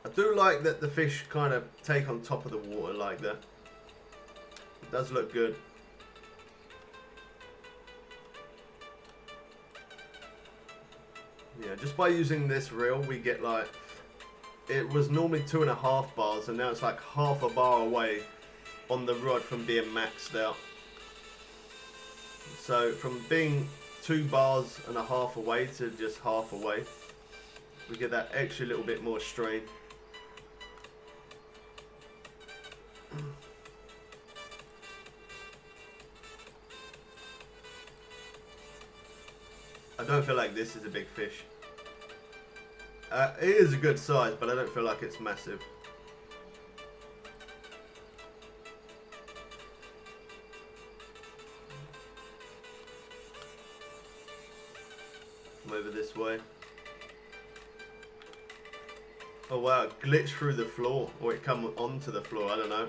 I do like that the fish kind of take on top of the water like that. It does look good. Yeah, just by using this reel, we get like, it was normally 2.5 bars, and now it's like half a bar away on the rod from being maxed out. So from being 2.5 bars away to just half away, we get that extra little bit more strain. I don't feel like this is a big fish. It is a good size, but I don't feel like it's massive. Over this way. Oh wow, it glitched through the floor, or it come onto the floor, I don't know.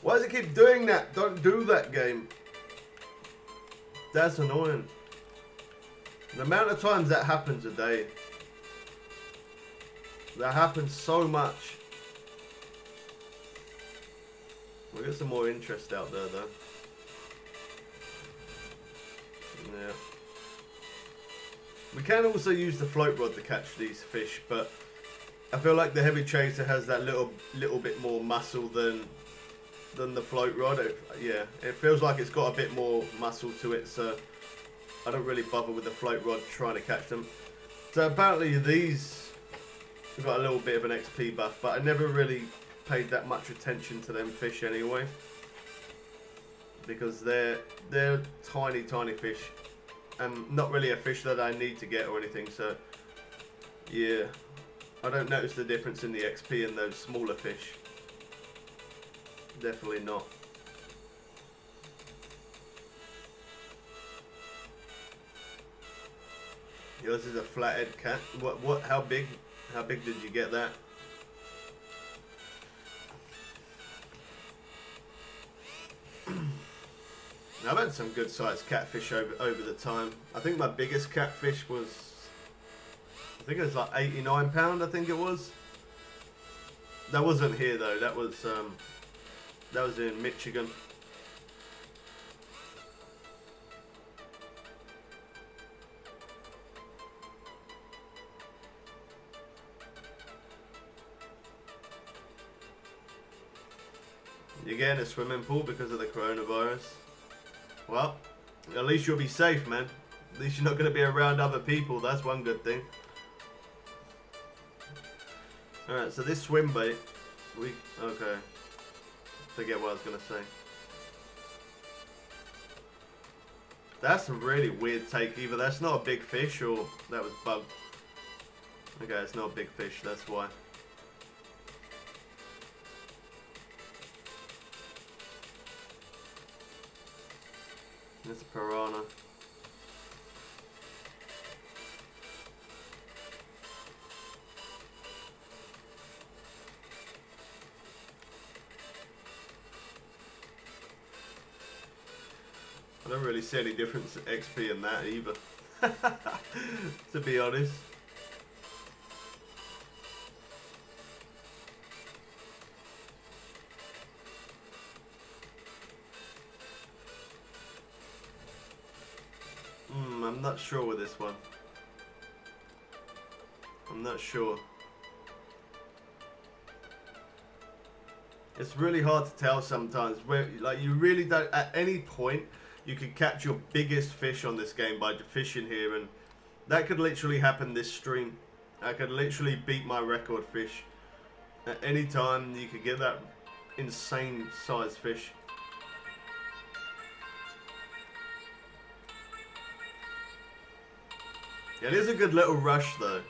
Why does it keep doing that? Don't do that, game. That's annoying. The amount of times that happens a day. That happens so much. We'll get some more interest out there though. Yeah. We can also use the float rod to catch these fish, but I feel like the heavy chaser has that little bit more muscle than the float rod. Yeah, it feels like it's got a bit more muscle to it, so I don't really bother with the float rod trying to catch them. So apparently these have got a little bit of an XP buff, but I never really paid that much attention to them fish anyway, because they're tiny fish and not really a fish that I need to get or anything, so yeah, I don't notice the difference in the XP in those smaller fish. Definitely not. Yours is a flathead cat. What how big did you get that? I've had some good sized catfish over the time. I think my biggest catfish was, I think it was like £89, I think it was. That wasn't here though, that was in Michigan. You're getting a swimming pool because of the coronavirus? Well, at least you'll be safe, man. At least you're not going to be around other people. That's one good thing. Alright, so this swim bait, okay. Forget what I was going to say. That's a really weird take. Either that's not a big fish or that was bugged. Okay, it's not a big fish, that's why. It's a piranha. I don't really see any difference XP in that either, to be honest. I'm not sure with this one. I'm not sure. It's really hard to tell sometimes. Where, like, you really don't. At any point, you can catch your biggest fish on this game by fishing here, and that could literally happen this stream. I could literally beat my record fish. At any time, you could get that insane sized fish. It is a good little rush though.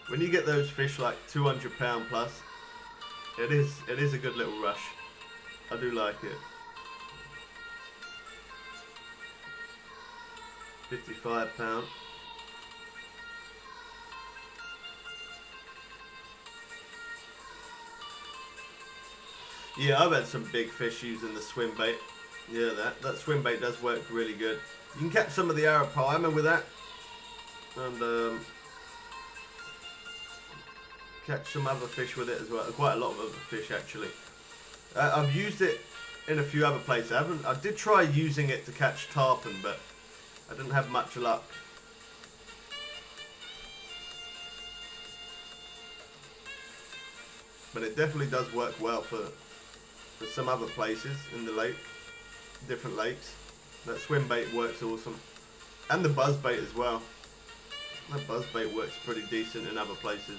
When you get those fish like 200 pound plus, it is a good little rush. I do like it. 55 pound. Yeah, I've had some big fish using the swim bait. Yeah, that swim bait does work really good. You can catch some of the arapaima with that. And catch some other fish with it as well. Quite a lot of other fish actually. I've used it in a few other places. I did try using it to catch tarpon, but I didn't have much luck. But it definitely does work well for some other places in the lake, different lakes. That swim bait works awesome, and the buzz bait as well. That buzz bait works pretty decent in other places.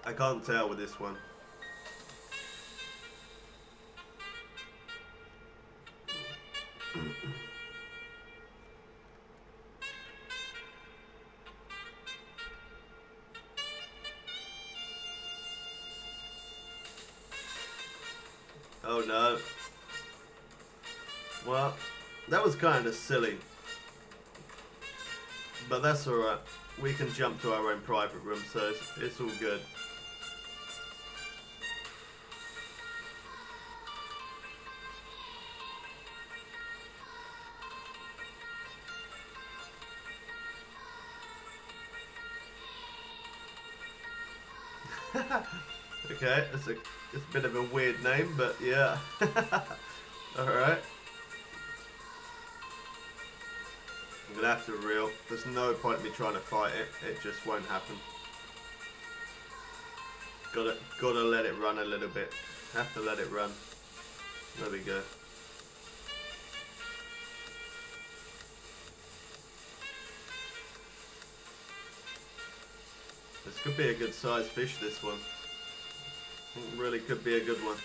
I can't tell with this one. Oh no. Well, that was kind of silly. But that's alright. We can jump to our own private room, so it's all good. Okay, it's a bit of a weird name, but yeah. Alright. I'm gonna have to reel. There's no point in me trying to fight it. It just won't happen. Gotta let it run a little bit. Have to let it run. There we go. This could be a good sized fish, this one. It really could be a good one.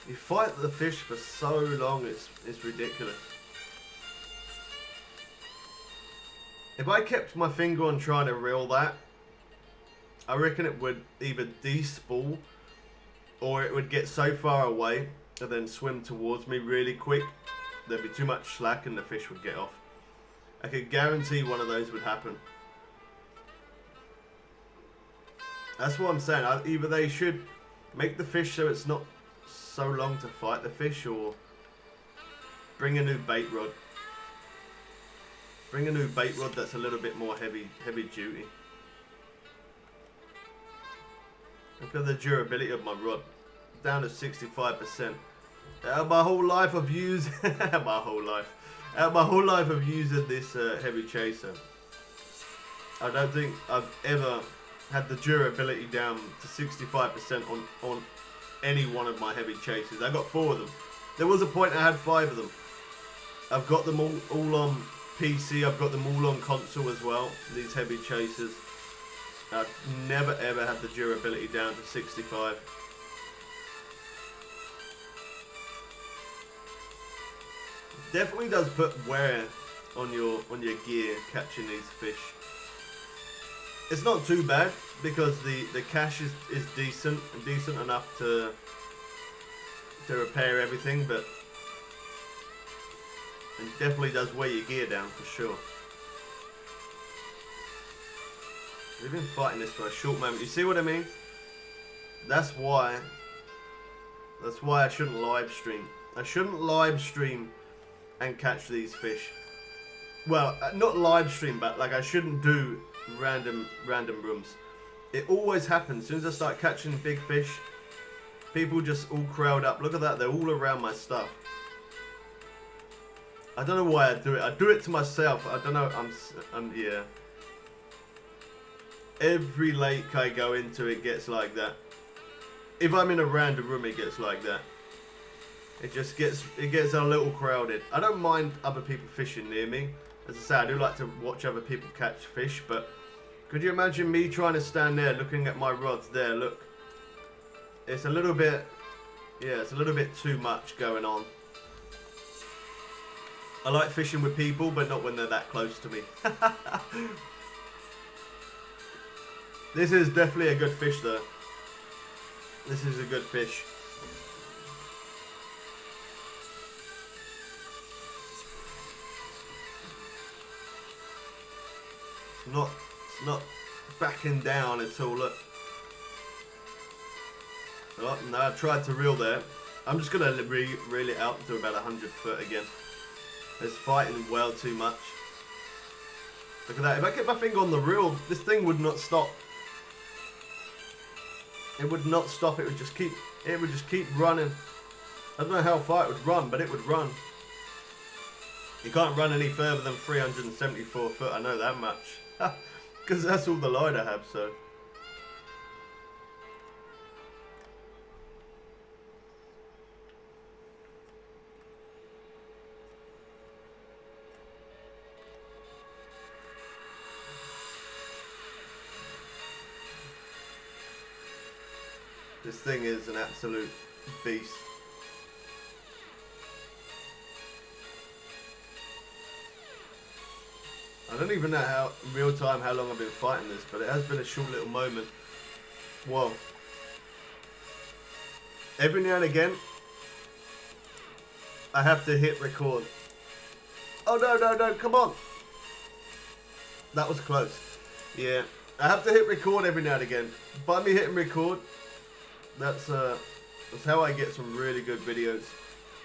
You fight the fish for so long, it's ridiculous. If I kept my finger on trying to reel that, I reckon it would either despool or it would get so far away and then swim towards me really quick. There'd be too much slack and the fish would get off. I could guarantee one of those would happen. That's what I'm saying. Either they should make the fish so it's not so long to fight the fish, or bring a new bait rod. Bring a new bait rod that's a little bit more heavy duty. Look at the durability of my rod, down to 65%. Out of my whole life of using my whole life of using this heavy chaser, I don't think I've ever had the durability down to 65% on any one of my heavy chasers. I got 4 of them. There was a point I had 5 of them. I've got them all on PC. I've got them all on console as well. These heavy chasers. I've never ever had the durability down to 65. Definitely does put wear on your gear catching these fish. It's not too bad because the cache is decent enough to repair everything, but it definitely does wear your gear down for sure. We've been fighting this for a short moment. You see what I mean? That's why I shouldn't live stream. I shouldn't live stream and catch these fish. Well, not live stream, but like I shouldn't do random rooms. It always happens. As soon as I start catching big fish, people just all crowd up. Look at that, they're all around my stuff. I don't know why I do it. I do it to myself. I don't know. Yeah. Every lake I go into, it gets like that. If I'm in a random room, it gets like that. It gets a little crowded. I don't mind other people fishing near me. As I say, I do like to watch other people catch fish, but could you imagine me trying to stand there looking at my rods there? Look, it's a little bit, yeah, it's a little bit too much going on. I like fishing with people, but not when they're that close to me. This is definitely a good fish though. This is a good fish. It's not backing down at all. Look. Oh, no, I tried to reel there. I'm just gonna reel it out to about 100 foot again. It's fighting well too much. Look at that. If I kept my finger on the reel, this thing would not stop. It would not stop. It would just keep running. I don't know how far it would run, but it would run. You can't run any further than 374 foot. I know that much. Because that's all the line I have, so. This thing is an absolute beast. I don't even know how, in real time, how long I've been fighting this, but it has been a short little moment. Whoa. Every now and again, I have to hit record. Oh no, no, no, come on. That was close. Yeah, I have to hit record every now and again. By me hitting record, that's how I get some really good videos.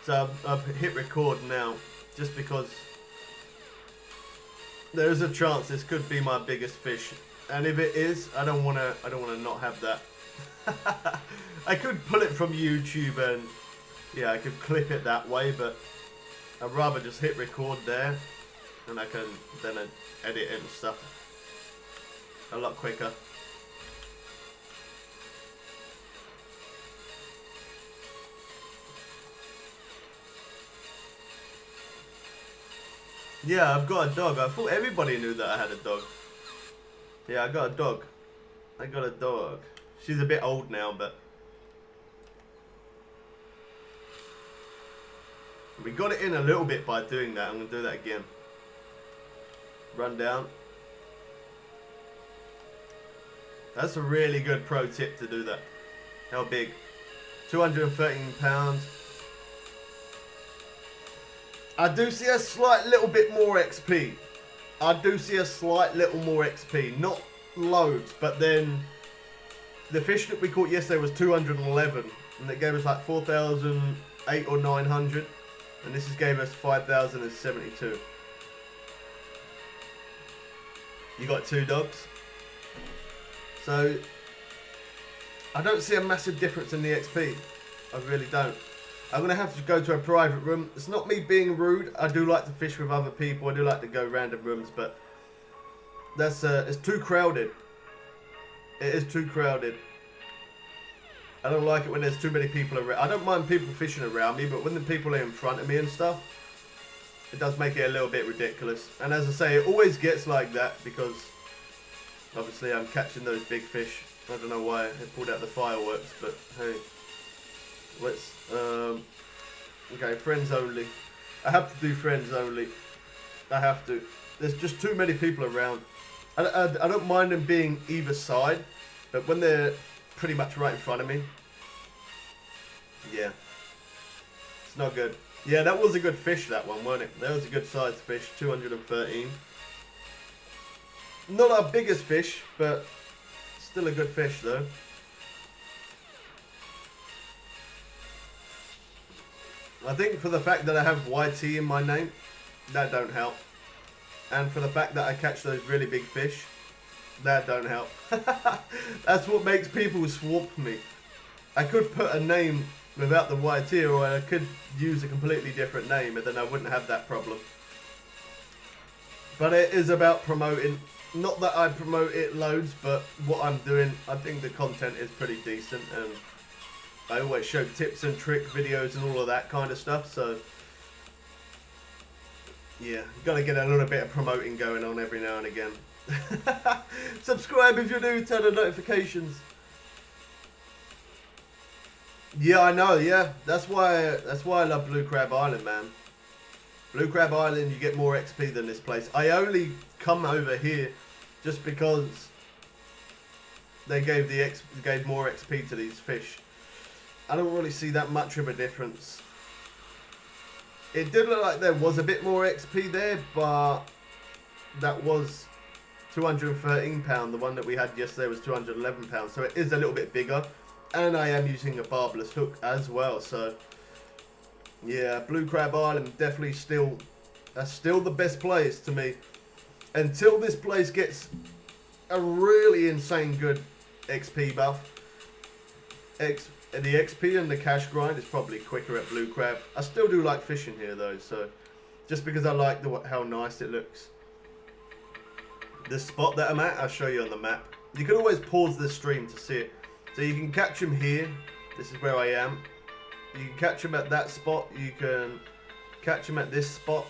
So I've hit record now, just because there is a chance this could be my biggest fish, and if it is, I don't wanna not have that. I could pull it from YouTube and yeah, I could clip it that way, but I'd rather just hit record there, and I can then edit it and stuff a lot quicker. Yeah, I've got a dog. I thought everybody knew that I had a dog. Yeah, I got a dog. I got a dog. She's a bit old now, but we got it in a little bit by doing that. I'm going to do that again. Run down. That's a really good pro tip to do that. How big? 213 pounds. I do see a slight little bit more XP. I do see a slight little more XP. Not loads, but then the fish that we caught yesterday was 211. And it gave us like 4,800 or 900. And this has gave us 5,072. You got 2 dogs. So I don't see a massive difference in the XP. I really don't. I'm going to have to go to a private room. It's not me being rude. I do like to fish with other people. I do like to go random rooms, but that's it's too crowded. It is too crowded. I don't like it when there's too many people around. I don't mind people fishing around me, but when the people are in front of me and stuff, it does make it a little bit ridiculous. And as I say, it always gets like that because obviously I'm catching those big fish. I don't know why I pulled out the fireworks, but hey. Let's, okay, friends only. I have to do friends only. I have to. There's just too many people around. I don't mind them being either side, but when they're pretty much right in front of me, yeah, it's not good. Yeah, that was a good fish, that one, wasn't it? That was a good sized fish, 213. Not our biggest fish, but still a good fish though. I think for the fact that I have YT in my name, that don't help. And for the fact that I catch those really big fish, that don't help. That's what makes people swap me. I could put a name without the YT, or I could use a completely different name, and then I wouldn't have that problem. But it is about promoting. Not that I promote it loads, but what I'm doing, I think the content is pretty decent, and I always show tips and trick videos and all of that kind of stuff, so yeah, gotta get a little bit of promoting going on every now and again. Subscribe if you're new, turn on notifications. Yeah, I know, yeah. That's why I love Blue Crab Island, man. Blue Crab Island, you get more XP than this place. I only come over here just because they gave more XP to these fish. I don't really see that much of a difference. It did look like there was a bit more XP there, but that was 213 pound. The one that we had yesterday was 211 pounds, so it is a little bit bigger. And I am using a barbless hook as well, so yeah, Blue Crab Island definitely still the best place to me. Until this place gets a really insane good XP buff. The XP and the cash grind is probably quicker at Blue Crab. I still do like fishing here though, so just because I like how nice it looks. The spot that I'm at, I'll show you on the map. You can always pause the stream to see it. So you can catch them here. This is where I am. You can catch them at that spot. You can catch them at this spot.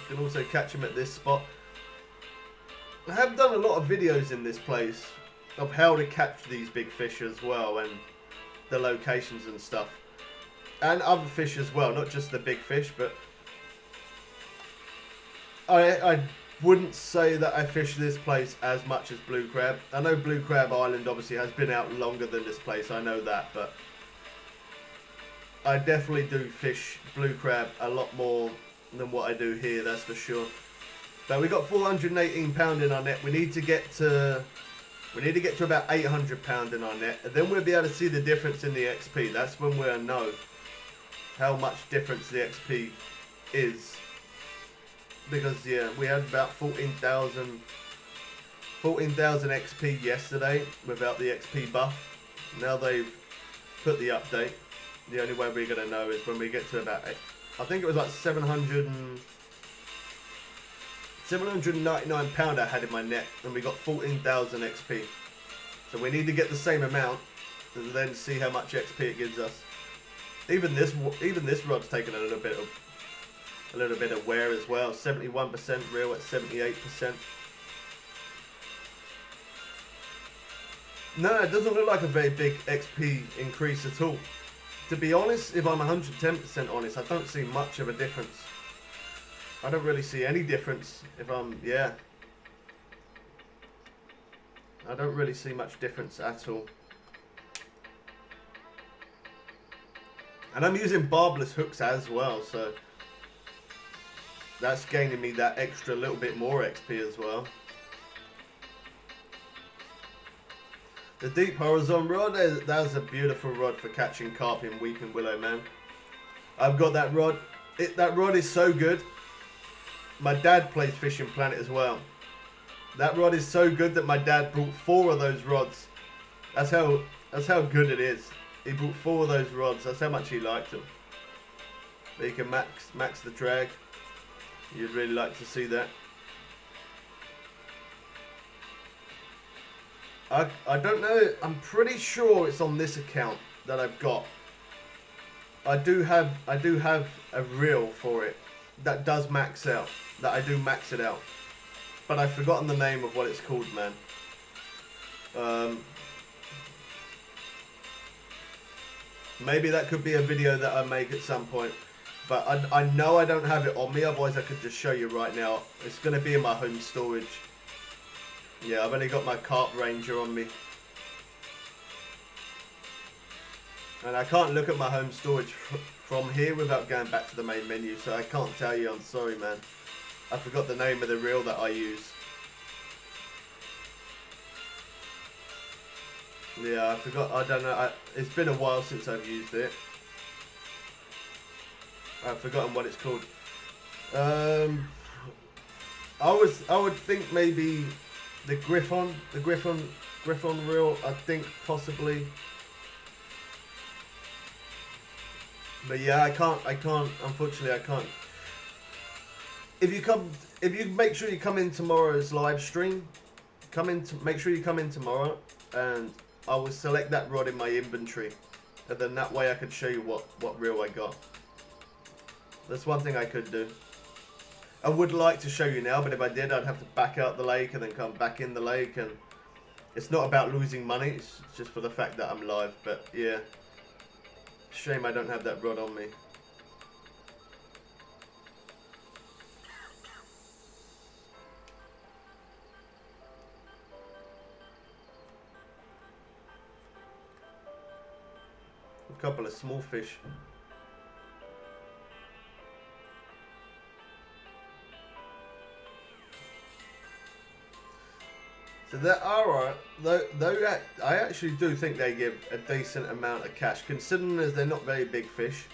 You can also catch them at this spot. I have done a lot of videos in this place of how to catch these big fish as well, and the locations and stuff. And other fish as well, not just the big fish, but I wouldn't say that I fish this place as much as Blue Crab. I know Blue Crab Island obviously has been out longer than this place, I know that, but I definitely do fish Blue Crab a lot more than what I do here, that's for sure. But we got 418 pound in our net. We need to get to about 800 pound in our net, and then we'll be able to see the difference in the XP. That's when we'll know how much difference the XP is. Because yeah, we had about 14,000 XP yesterday without the XP buff. Now they've put the update. The only way we're gonna know is when we get to about I think it was like 799 pound I had in my net, and we got 14,000 XP. So we need to get the same amount and then see how much XP it gives us. Even this rod's taken a little bit of wear as well. 71% reel at 78%. No, it doesn't look like a very big XP increase at all. To be honest, if I'm 110% honest, I don't see much of a difference. I don't really see any difference if I'm, yeah. I don't really see much difference at all. And I'm using barbless hooks as well, so that's gaining me that extra little bit more XP as well. The deep horizon rod, that's a beautiful rod for catching carp in weeping willow, man. I've got that rod. That rod is so good. My dad plays Fishing Planet as well. That rod is so good that my dad brought 4 of those rods. That's how good it is. He brought 4 of those rods. That's how much he liked them. But you can max the drag. You'd really like to see that. I don't know. I'm pretty sure it's on this account that I've got. I do have a reel for it that does max out. That I do max it out. But I've forgotten the name of what it's called, man. Maybe that could be a video that I make at some point. But I know I don't have it on me, otherwise I could just show you right now. It's going to be in my home storage. Yeah, I've only got my Carp Ranger on me. And I can't look at my home storage from here without going back to the main menu, so I can't tell you, I'm sorry, man. I forgot the name of the reel that I use. Yeah, I forgot, I don't know, it's been a while since I've used it. I've forgotten what it's called. I would think maybe the Griffon reel, I think possibly. But yeah, I can't, unfortunately I can't. If you make sure you come in tomorrow's live stream, make sure you come in tomorrow, and I will select that rod in my inventory, and then that way I could show you what reel I got. That's one thing I could do. I would like to show you now, but if I did, I'd have to back out the lake and then come back in the lake, and it's not about losing money, it's just for the fact that I'm live. But yeah, shame I don't have that rod on me. A couple of small fish. So they're alright, though I actually do think they give a decent amount of cash, considering as they're not very big fish.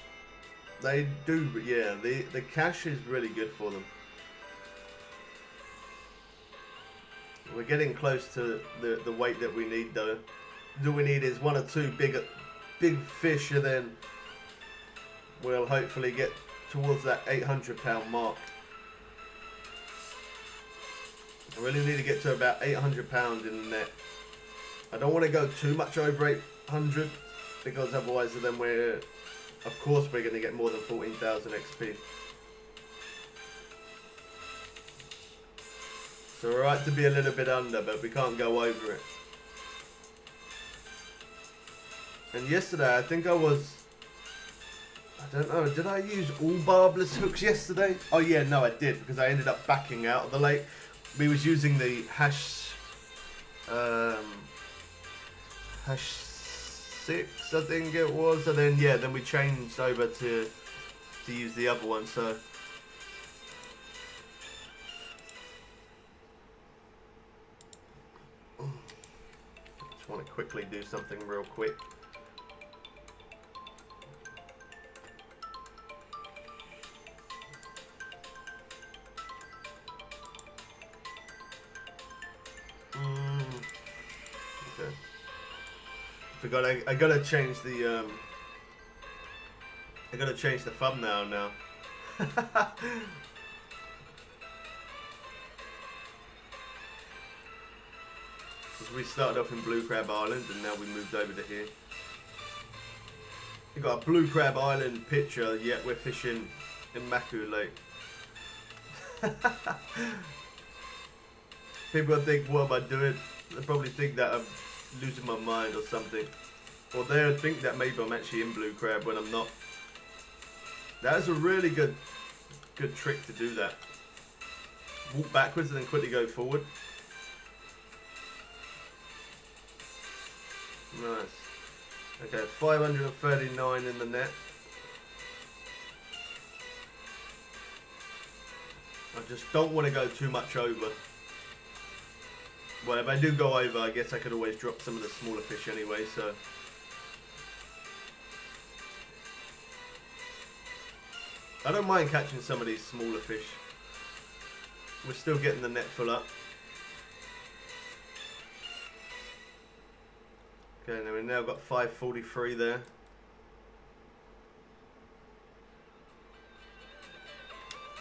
They do, yeah, the cash is really good for them. We're getting close to the weight that we need though. All we need is 1 or 2 big fish, and then we'll hopefully get towards that 800 pound mark. I really need to get to about 800 pounds in the net. I don't want to go too much over 800, because otherwise then of course we're going to get more than 14,000 XP. So we're right to be a little bit under, but we can't go over it. And yesterday, I think I don't know, did I use all barbless hooks yesterday? Oh yeah, no I did, because I ended up backing out of the lake. We was using the hash 6, I think it was, and then yeah, then we changed over to use the other one, so. Just want to quickly do something real quick. Okay. I gotta change the thumbnail now. Because we started off in Blue Crab Island and now we moved over to here. We got a Blue Crab Island picture, yet we're fishing in Maku Lake. People think, what am I doing? They probably think that I'm losing my mind or something. Or they'll think that maybe I'm actually in Blue Crab when I'm not. That is a really good trick to do that. Walk backwards and then quickly go forward. Nice. Okay, 539 in the net. I just don't want to go too much over. Well, if I do go over, I guess I could always drop some of the smaller fish anyway, so. I don't mind catching some of these smaller fish. We're still getting the net full up. Okay, now we've now got 543 there.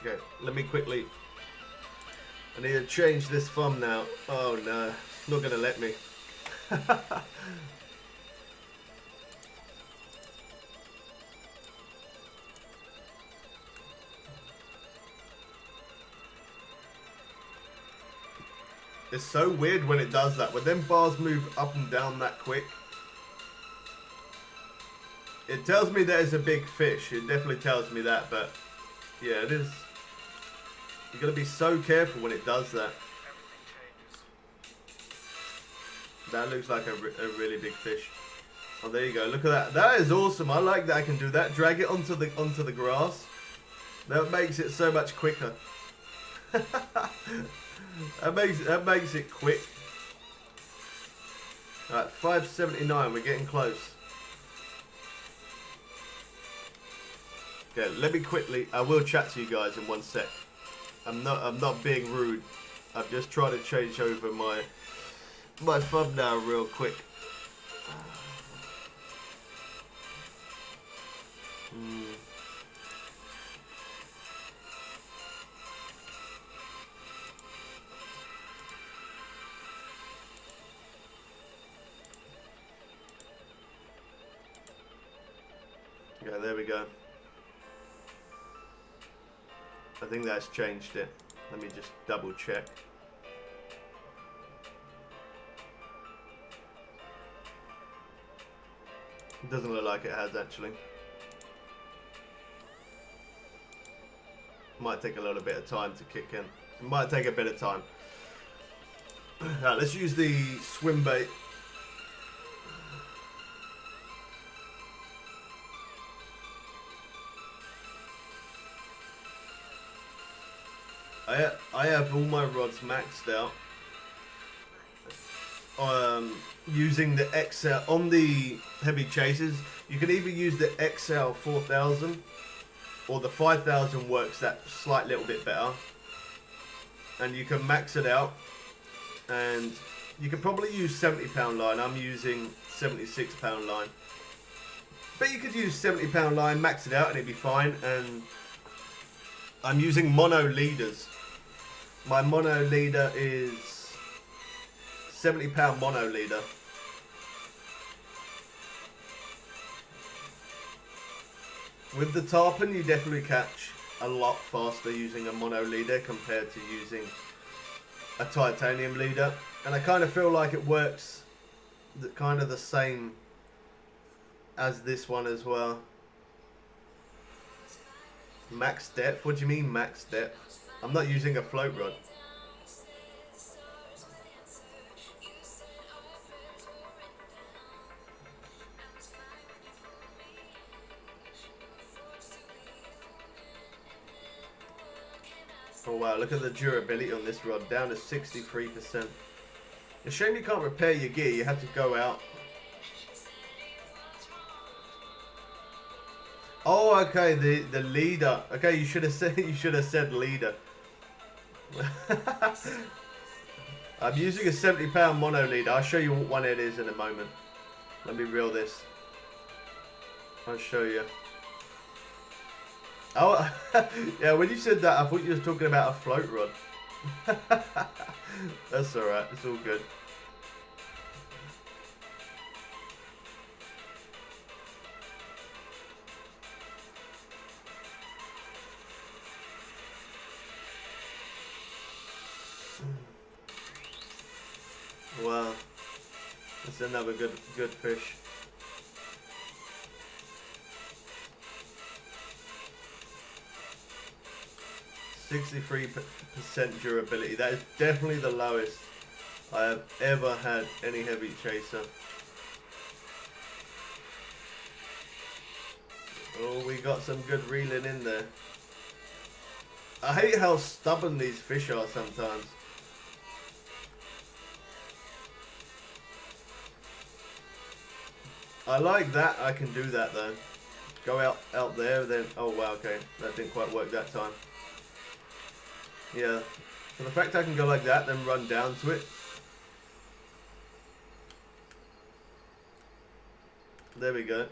Okay, let me quickly. I need to change this thumbnail. Oh no, it's not gonna let me. It's so weird when it does that. When them bars move up and down that quick, it tells me that it's a big fish. It definitely tells me that, but yeah, it is. You gotta be so careful when it does that. That looks like a really big fish. Oh, there you go. Look at that. That is awesome. I like that I can do that. Drag it onto the grass. That makes it so much quicker. That makes it quick. Alright, 579. We're getting close. Okay, let me quickly. I will chat to you guys in one sec. I'm not being rude. I'm just trying to change over my thumbnail real quick. Yeah, there we go. I think that's changed it. Let me just double check. It doesn't look like it has actually. Might take a little bit of time to kick in. It might take a bit of time. Right, let's use the swim bait. I have all my rods maxed out. Using the XL on the heavy chasers, you can either use the XL 4000 or the 5000 works that slight little bit better, and you can max it out. And you can probably use 70-pound line. I'm using 76-pound line, but you could use 70-pound line, max it out, and it'd be fine. And I'm using mono leaders. My mono leader is 70-pound mono leader. With the tarpon, you definitely catch a lot faster using a mono leader compared to using a titanium leader. And I kind of feel like it works kind of the same as this one as well. Max depth? What do you mean max depth? I'm not using a float rod. Oh wow, look at the durability on this rod, down to 63%. It's a shame you can't repair your gear, you have to go out. Oh, okay, the leader. Okay, you should have said leader. I'm using a 70-pound mono leader. I'll show you what one it is in a moment. Let me reel this. I'll show you. Oh, yeah, when you said that, I thought you were talking about a float rod. That's alright, it's all good. Wow, that's another good fish. %, durability. That is definitely the lowest I have ever had any heavy chaser. Oh, we got some good reeling in there. I hate how stubborn these fish are sometimes. I like that. I can do that though. Go out there, then. Oh wow, okay, that didn't quite work that time. Yeah, so the fact I can go like that, then run down to it. There we go.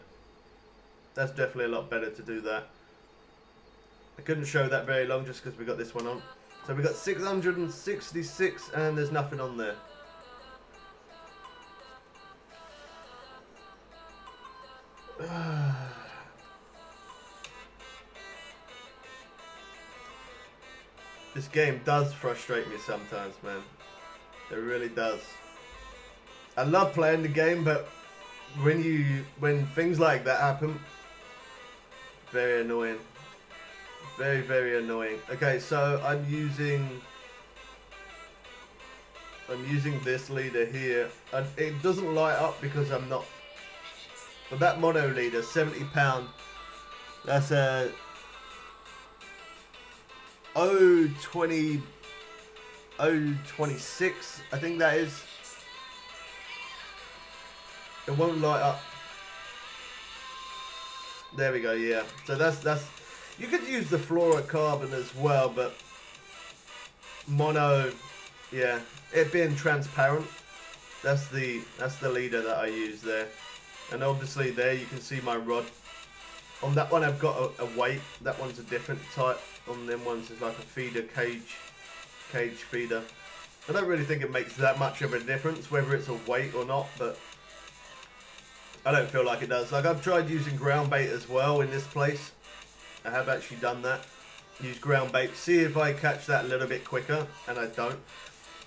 That's definitely a lot better to do that. I couldn't show that very long just because we got this one on. So we got 666 and there's nothing on there. This game does frustrate me sometimes, man. It really does. I love playing the game, but when things like that happen, very annoying. Very, very annoying. Okay, so I'm using this leader here. And it doesn't light up because I'm not. But that mono leader, 70-pound. That's a 026, I think that is. It won't light up. There we go, yeah. So that's you could use the fluorocarbon as well, but mono, yeah, it being transparent, that's the leader that I use there. And obviously there you can see my rod. On that one I've got a weight. That one's a different type. On them ones is like a feeder cage feeder. I don't really think it makes that much of a difference whether it's a weight or not, but I don't feel like it does. Like I've tried using ground bait as well in this place. I have actually done that. Use ground bait, see if I catch that a little bit quicker, and I don't.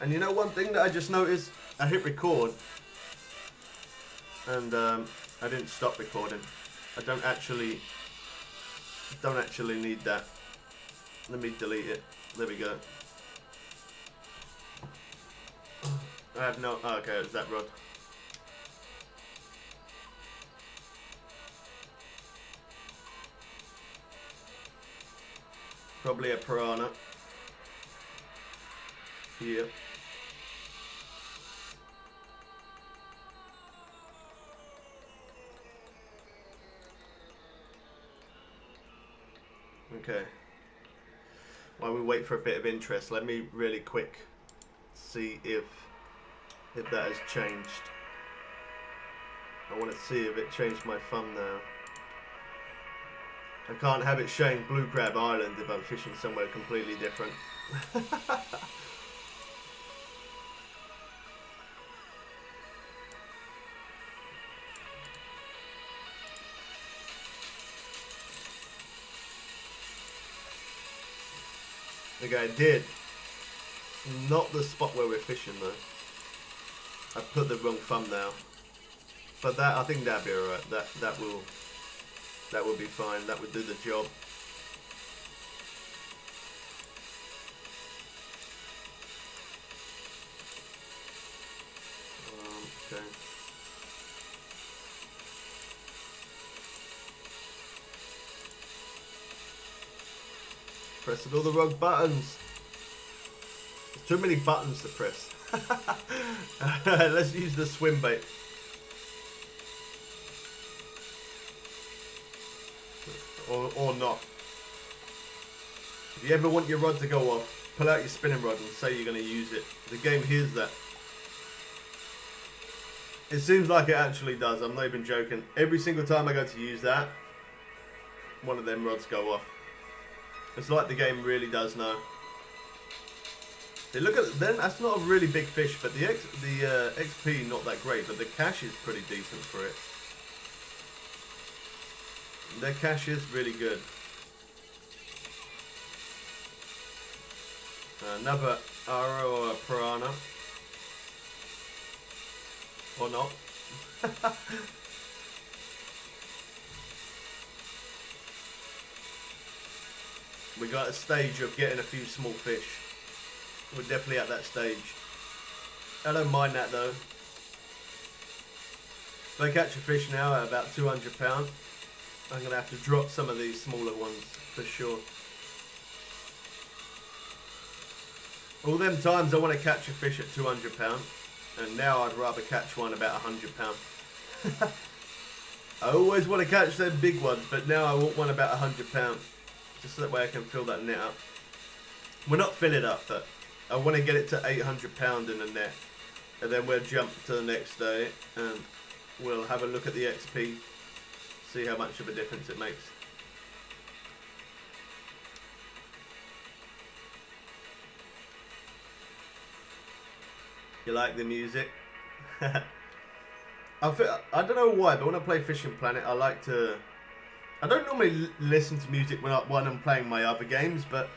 And you know one thing that I just noticed? I hit record and I didn't stop recording. I don't actually need that. Let me delete it. There we go. I have no. Oh, okay, it's that rod. Probably a piranha. Yeah. Okay. While we wait for a bit of interest, let me really quick see if that has changed. I want to see if it changed my thumbnail. I can't have it showing Blue Crab Island if I'm fishing somewhere completely different. Okay, I did. Not the spot where we're fishing though. I put the wrong thumbnail. But that, I think that'd be alright. That will be fine. That would do the job. Okay. Pressing all the wrong buttons. There's too many buttons to press. Let's use the swim bait. Or not. If you ever want your rod to go off, pull out your spinning rod and say you're going to use it. The game hears that. It seems like it actually does. I'm not even joking. Every single time I go to use that, one of them rods go off. It's like the game really does know. They look at them. That's not a really big fish, but the XP not that great, but the cash is pretty decent for it. Their cash is really good. Another arrow or a piranha. Or not. We got a stage of getting a few small fish. We're definitely at that stage. I don't mind that though. If I catch a fish now at about £200, I'm going to have to drop some of these smaller ones for sure. All them times I want to catch a fish at £200, and now I'd rather catch one about £100. I always want to catch them big ones, but now I want one about £100. Just so that way I can fill that net up. We're not fill it up, but I want to get it to £800 in the net. And then we'll jump to the next day and we'll have a look at the XP. See how much of a difference it makes. You like the music? I don't know why, but when I play Fishing Planet, I like to... I don't normally listen to music when I'm playing my other games, but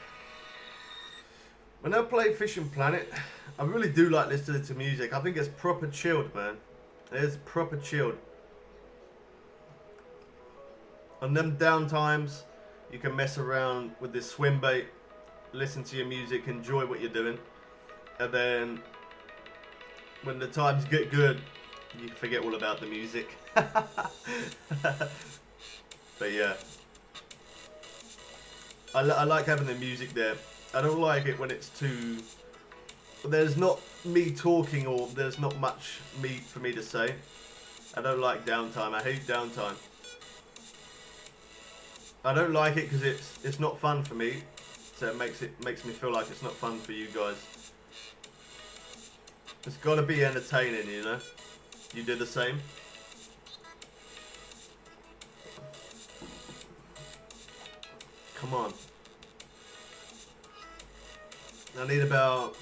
when I play Fishing Planet, I really do like listening to music. I think it's proper chilled, man. It's proper chilled. On them down times, you can mess around with this swim bait, listen to your music, enjoy what you're doing, and then when the times get good, you forget all about the music. But yeah, I like having the music there. I don't like it when it's too... There's not me talking or there's not much for me to say. I don't like downtime. I hate downtime. I don't like it because it's not fun for me. So it makes me feel like it's not fun for you guys. It's got to be entertaining, you know. You do the same. Come on. I need about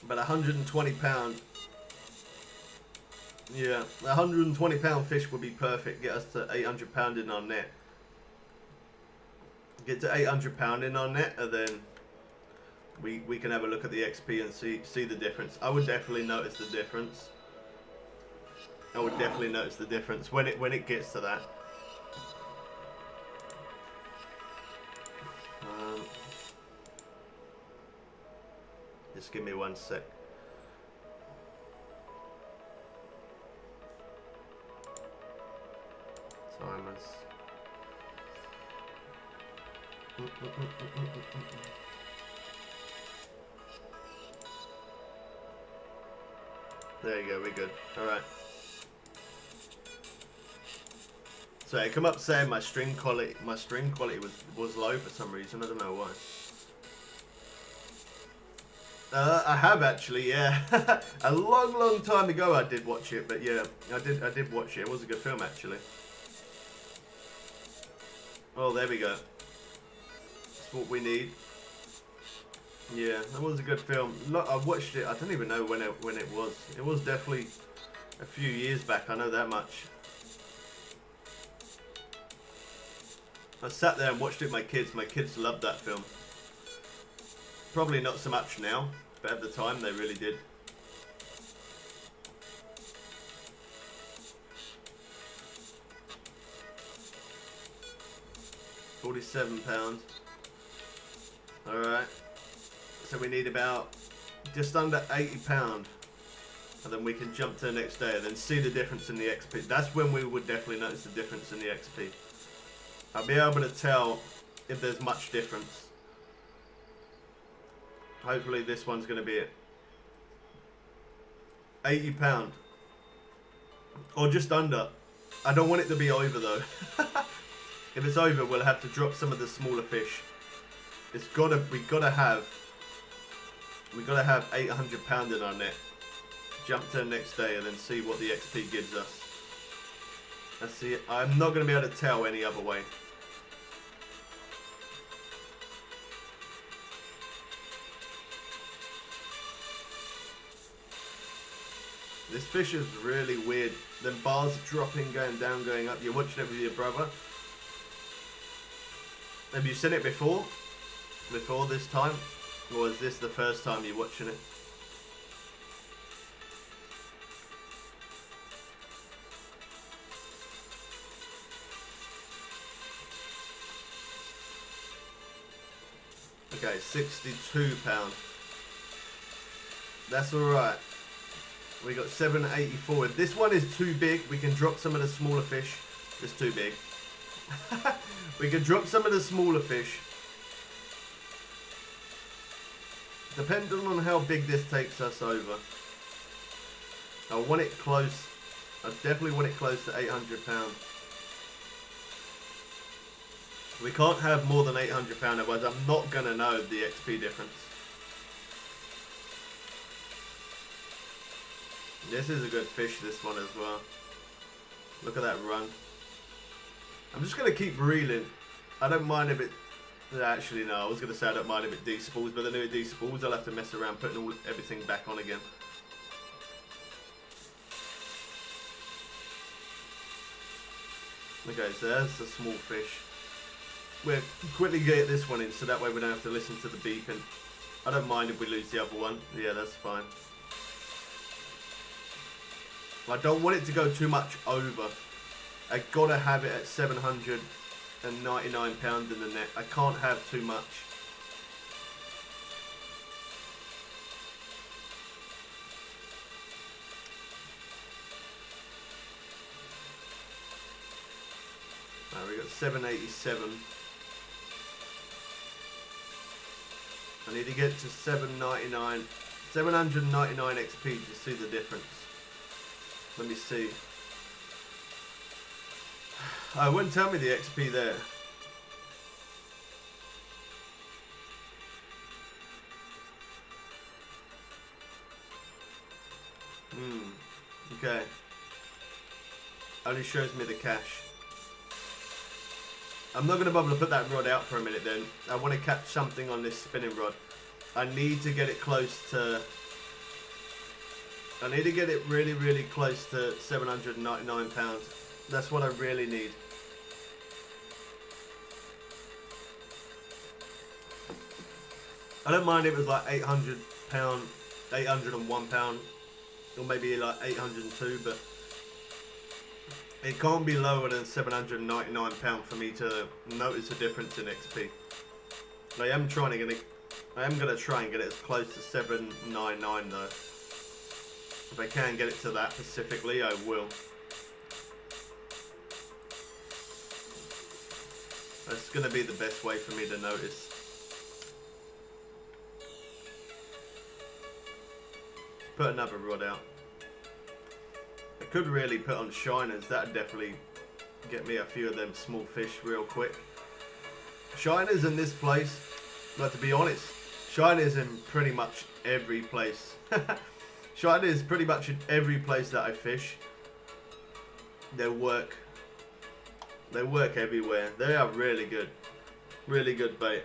£120. Yeah, £120 fish would be perfect. Get us to £800 in our net. Get to £800 in our net, and then we can have a look at the XP and see the difference. I would definitely notice the difference. I would definitely notice the difference when it gets to that. Just give me 1 sec. Timers. There you go, we're good. Alright. So it come up saying my string quality was low for some reason. I don't know why. I have actually, yeah. A long time ago I did watch it, but yeah, I did watch it. It was a good film actually. Oh, there we go. That's what we need. Yeah, that was a good film. Look, I watched it. I don't even know when it was. It was definitely a few years back. I know that much. I sat there and watched it with my kids. My kids loved that film. Probably not so much now, but at the time they really did. £47. Alright. So we need about just under £80. And then we can jump to the next day and then see the difference in the XP. That's when we would definitely notice the difference in the XP. I'll be able to tell if there's much difference. Hopefully this one's going to be it. £80. Or just under. I don't want it to be over though. If it's over, we'll have to drop some of the smaller fish. We gotta have £800 in our net. Jump to the next day and then see what the XP gives us. Let's see. I'm not going to be able to tell any other way. This fish is really weird. Then bars dropping, going down, going up. You're watching it with your brother. Have you seen it before? Before this time? Or is this the first time you're watching it? Okay, £62. That's alright. We got 784. If this one is too big, we can drop some of the smaller fish. It's too big. We can drop some of the smaller fish. Depending on how big this takes us over. I want it close. I definitely want it close to £800. We can't have more than £800, otherwise I'm not going to know the XP difference. This is a good fish, this one as well. Look at that run. I'm just going to keep reeling. I don't mind if it... Actually, no, I was going to say I don't mind if it despools, but then if it despools, I'll have to mess around putting everything back on again. Okay, so there's a small fish. We'll quickly get this one in, so that way we don't have to listen to the beeping. I don't mind if we lose the other one. Yeah, that's fine. I don't want it to go too much over. I gotta have it at £799 in the net. I can't have too much. We got 787. I need to get to 799 XP to see the difference. Let me see. Oh, it wouldn't tell me the XP there. Okay. Only shows me the cash. I'm not going to bother to put that rod out for a minute then. I want to catch something on this spinning rod. I need to get it close to... I need to get it really, really close to £799. That's what I really need. I don't mind if it was like £800, £801, or maybe like 802, but it can't be lower than £799 for me to notice a difference in XP. I am going to try and get it as close to 799 though. If I can get it to that specifically, I will. That's going to be the best way for me to notice. Put another rod out. I could really put on shiners. That'd definitely get me a few of them small fish real quick. Shiners in this place, but to be honest, shiners in pretty much every place. Shiners pretty much in every place that I fish. They work everywhere. They are really good. Really good bait.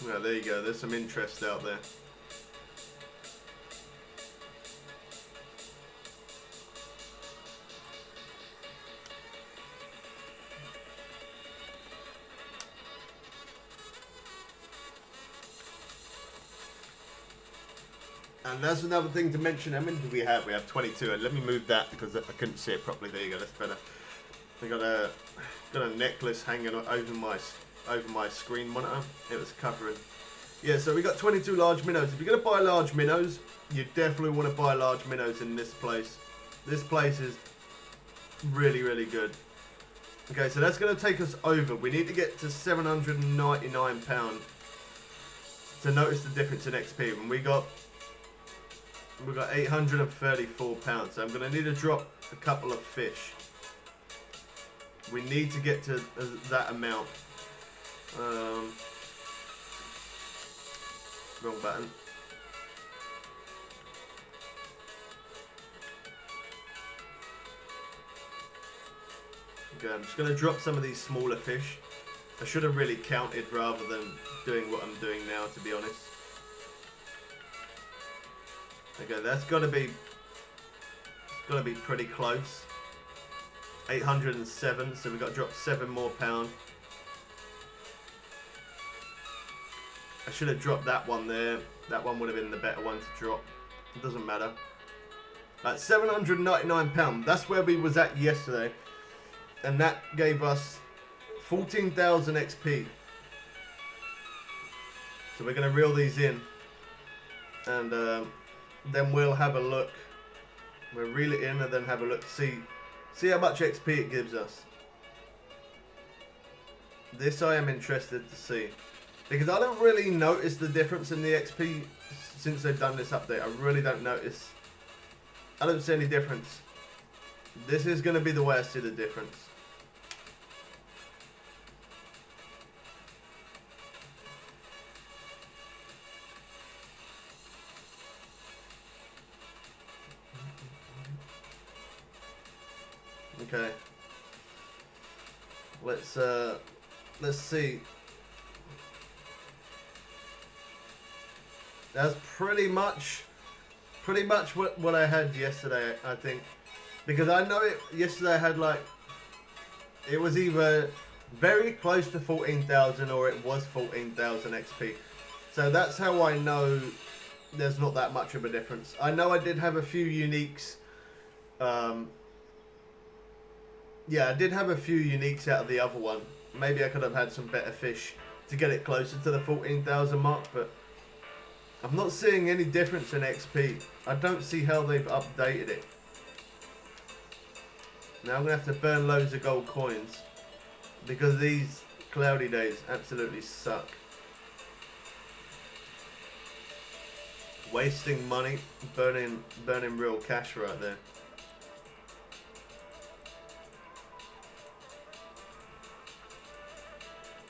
Well, there you go. There's some interest out there. And that's another thing to mention. How many do we have? We have 22. And let me move that because I couldn't see it properly. There you go. That's better. I got a necklace hanging over my screen monitor. It was covering. Yeah, so we got 22 large minnows. If you're gonna buy large minnows, you definitely want to buy large minnows in this place. This place is really, really good. Okay, so that's gonna take us over. We need to get to £799 to notice the difference in XP. When we've got £834, so I'm gonna need to drop a couple of fish. We need to get to that amount. Wrong button. Okay, I'm just gonna drop some of these smaller fish. I should have really counted rather than doing what I'm doing now, to be honest. Okay, that's gotta be pretty close. 807, so we've got to drop £7 more. I should have dropped that one there. That one would have been the better one to drop. It doesn't matter. At £799, that's where we was at yesterday. And that gave us 14,000 XP. So we're going to reel these in. And then we'll have a look. We'll reel it in and then have a look. See how much XP it gives us. This I am interested to see. Because I don't really notice the difference in the XP since they've done this update. I really don't notice. I don't see any difference. This is going to be the way I see the difference. Okay. Let's see. That's pretty much what I had yesterday, I think. Because I know yesterday I had it was either very close to 14,000 or it was 14,000 XP. So that's how I know there's not that much of a difference. I know I did have a few uniques. Yeah, I did have a few uniques out of the other one. Maybe I could have had some better fish to get it closer to the 14,000 mark, but I'm not seeing any difference in XP. I don't see how they've updated it. Now I'm going to have to burn loads of gold coins because these cloudy days absolutely suck. Wasting money, burning real cash right there.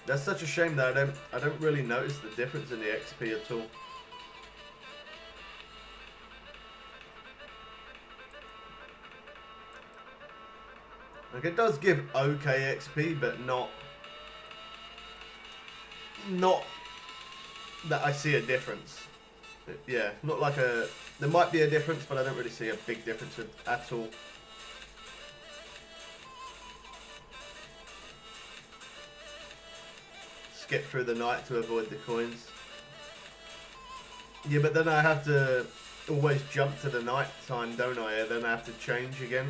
That's such a shame that I don't really notice the difference in the XP at all. Like, it does give okay XP, but not that I see a difference. Yeah, not like a... There might be a difference, but I don't really see a big difference at all. Skip through the night to avoid the coins. Yeah, but then I have to always jump to the night time, don't I? And then I have to change again.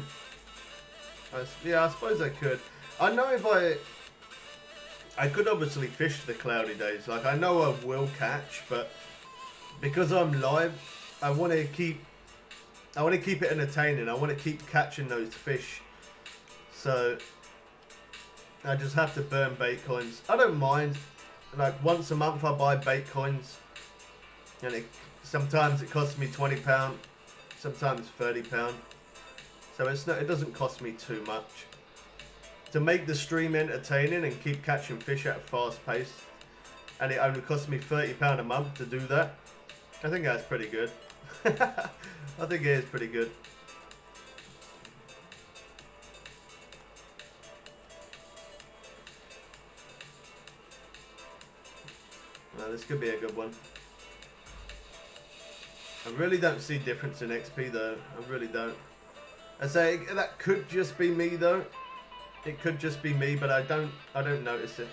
Yeah, I suppose I could. I know if I could obviously fish the cloudy days. Like, I know I will catch, but because I'm live, I want to keep it entertaining. I want to keep catching those fish. So I just have to burn bait coins. I don't mind. Like, once a month I buy bait coins, and sometimes it costs me £20, sometimes £30. So it doesn't cost me too much. To make the stream entertaining and keep catching fish at a fast pace, and it only costs me £30 a month to do that, I think that's pretty good. I think it is pretty good. This could be a good one. I really don't see difference in XP though. I really don't. I say that could just be me though. It could just be me, but I don't notice it.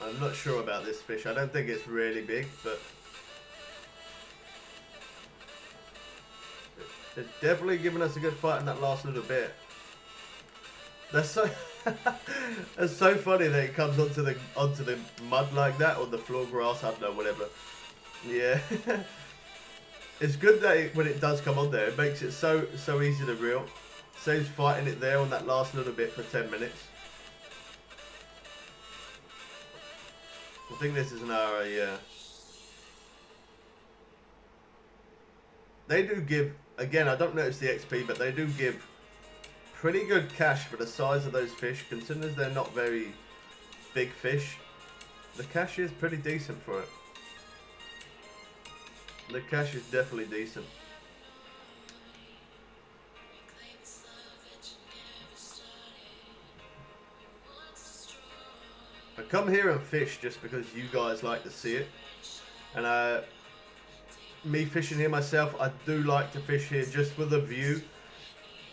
I'm not sure about this fish. I don't think it's really big, but it's definitely giving us a good fight in that last little bit. That's so that's so funny that it comes onto the mud like that, or the floor grass, I don't know, whatever. Yeah. It's good that when it does come on there, it makes it so easy to reel. Saves fighting it there on that last little bit for 10 minutes. I think this is an hour, yeah. They do give, again, I don't notice the XP, but they do give pretty good cash for the size of those fish, considering they're not very big fish. The cash is pretty decent for it. The cash is definitely decent. I come here and fish just because you guys like to see it. And me fishing here myself, I do like to fish here just for the view.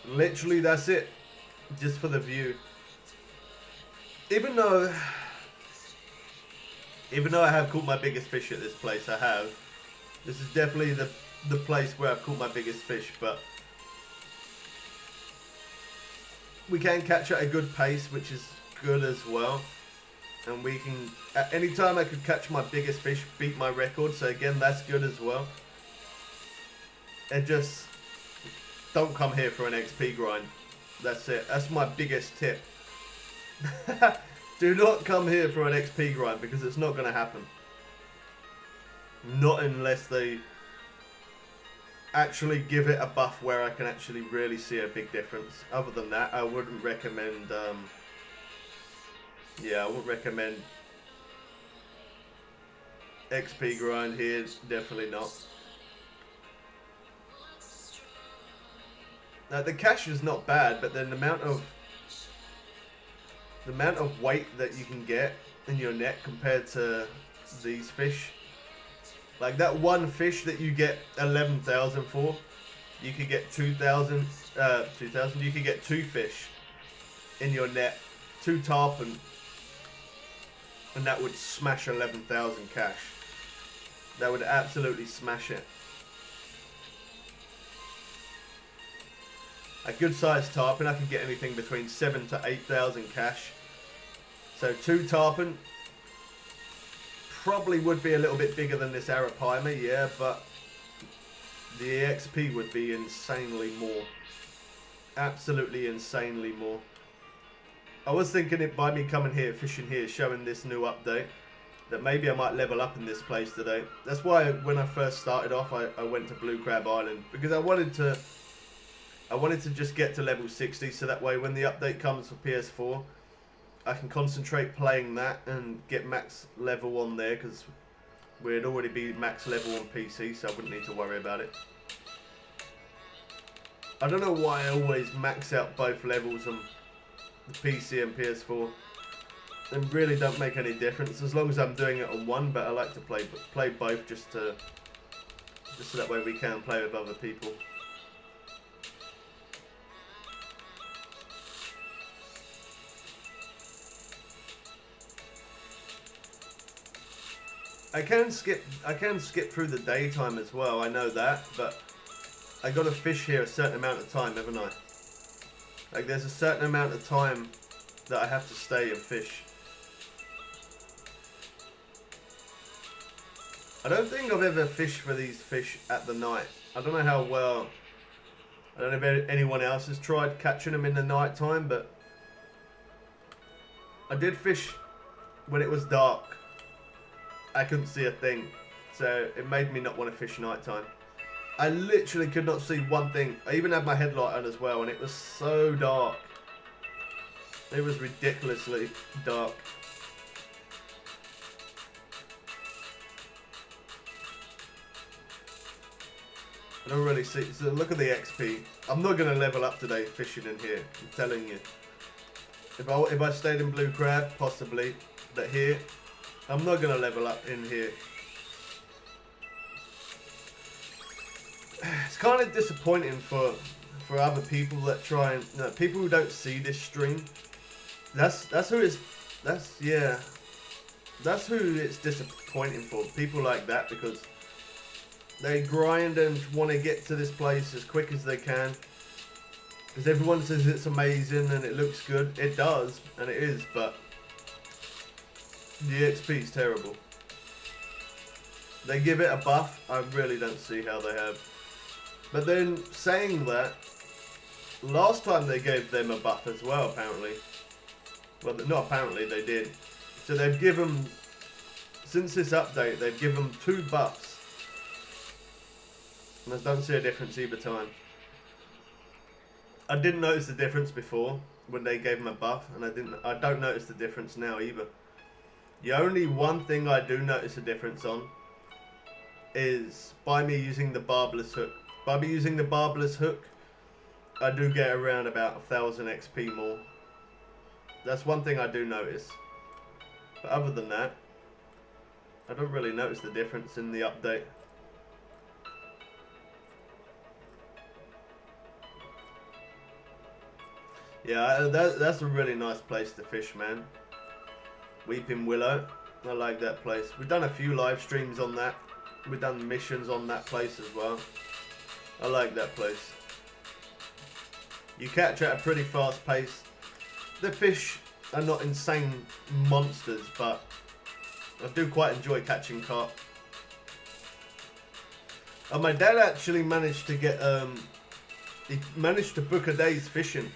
Literally, that's it. Just for the view. Even though I have caught my biggest fish at this place, I have. This is definitely the place where I've caught my biggest fish, but we can catch at a good pace, which is good as well. And we can, at any time I could catch my biggest fish, beat my record, so again, that's good as well. And just don't come here for an XP grind. That's it. That's my biggest tip. Do not come here for an XP grind, because it's not going to happen. Not unless they actually give it a buff where I can actually really see a big difference. Other than that, I wouldn't recommend, yeah, I wouldn't recommend XP grind here. Definitely not. Now, the cash is not bad, but then the amount of weight that you can get in your net compared to these fish. Like that one fish that you get 11,000 for, you could get 2,000. You could get 2 fish in your net, 2 tarpon, and that would smash 11,000 cash. That would absolutely smash it. A good sized tarpon, I could get anything between 7,000 to 8,000 cash. So 2 tarpon probably would be a little bit bigger than this arapaima, yeah, but the XP would be insanely more. Absolutely insanely more. I was thinking it by me coming here, fishing here, showing this new update, that maybe I might level up in this place today. That's why when I first started off, I went to Blue Crab Island, because I wanted to just get to level 60, so that way when the update comes for PS4, I can concentrate playing that and get max level on there, because we'd already be max level on PC, so I wouldn't need to worry about it. I don't know why I always max out both levels on the PC and PS4. It really don't make any difference as long as I'm doing it on one, but I like to play both just so that way we can play with other people. I can skip through the daytime as well, I know that, but I gotta fish here a certain amount of time, haven't I? Like there's a certain amount of time that I have to stay and fish. I don't think I've ever fished for these fish at the night. I don't know how well, I don't know if anyone else has tried catching them in the night time, but I did fish when it was dark. I couldn't see a thing, so it made me not want to fish nighttime. I literally could not see one thing. I even had my headlight on as well, and it was so dark. It was ridiculously dark. I don't really see. So look at the XP. I'm not going to level up today fishing in here. I'm telling you. If I stayed in Blue Crab, possibly, but here, I'm not going to level up in here. It's kind of disappointing for other people that try and people who don't see this stream. That's who it's. That's yeah. That's who it's disappointing for. People like that, because they grind and want to get to this place as quick as they can. Because everyone says it's amazing and it looks good. It does, and it is, but the XP is terrible. They give it a buff. I really don't see how they have. But then, saying that, last time they gave them a buff as well, apparently. Well, not apparently, they did. So they've given, since this update, they've given 2 buffs. And I don't see a difference either time. I didn't notice the difference before when they gave them a buff, and I don't notice the difference now either. The only one thing I do notice a difference on is by me using the barbless hook. By me using the barbless hook, I do get around about 1000 XP more. That's one thing I do notice. But other than that, I don't really notice the difference in the update. Yeah, that's a really nice place to fish, man. Weeping Willow. I like that place. We've done a few live streams on that. We've done missions on that place as well. I like that place. You catch at a pretty fast pace. The fish are not insane monsters, but I do quite enjoy catching carp. My dad actually managed to get, he managed to book a day's fishing.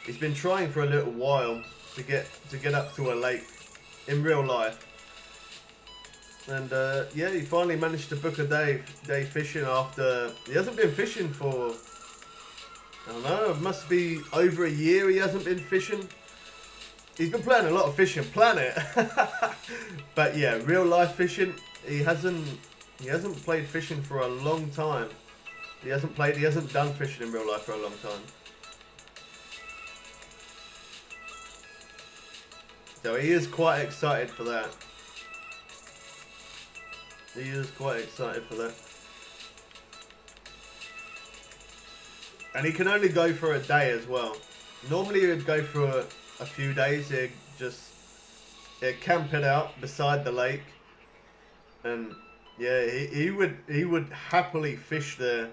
He's been trying for a little while to get up to a lake in real life. And yeah, he finally managed to book a day fishing after he hasn't been fishing for, I don't know, it must be over a year he hasn't been fishing. He's been playing a lot of Fishing Planet. But yeah, real life fishing, he hasn't played fishing for a long time. He hasn't done fishing in real life for a long time. So he is quite excited for that. He is quite excited for that. And he can only go for a day as well. Normally he would go for a few days. He'd just camp it out beside the lake. And yeah, he would happily fish there.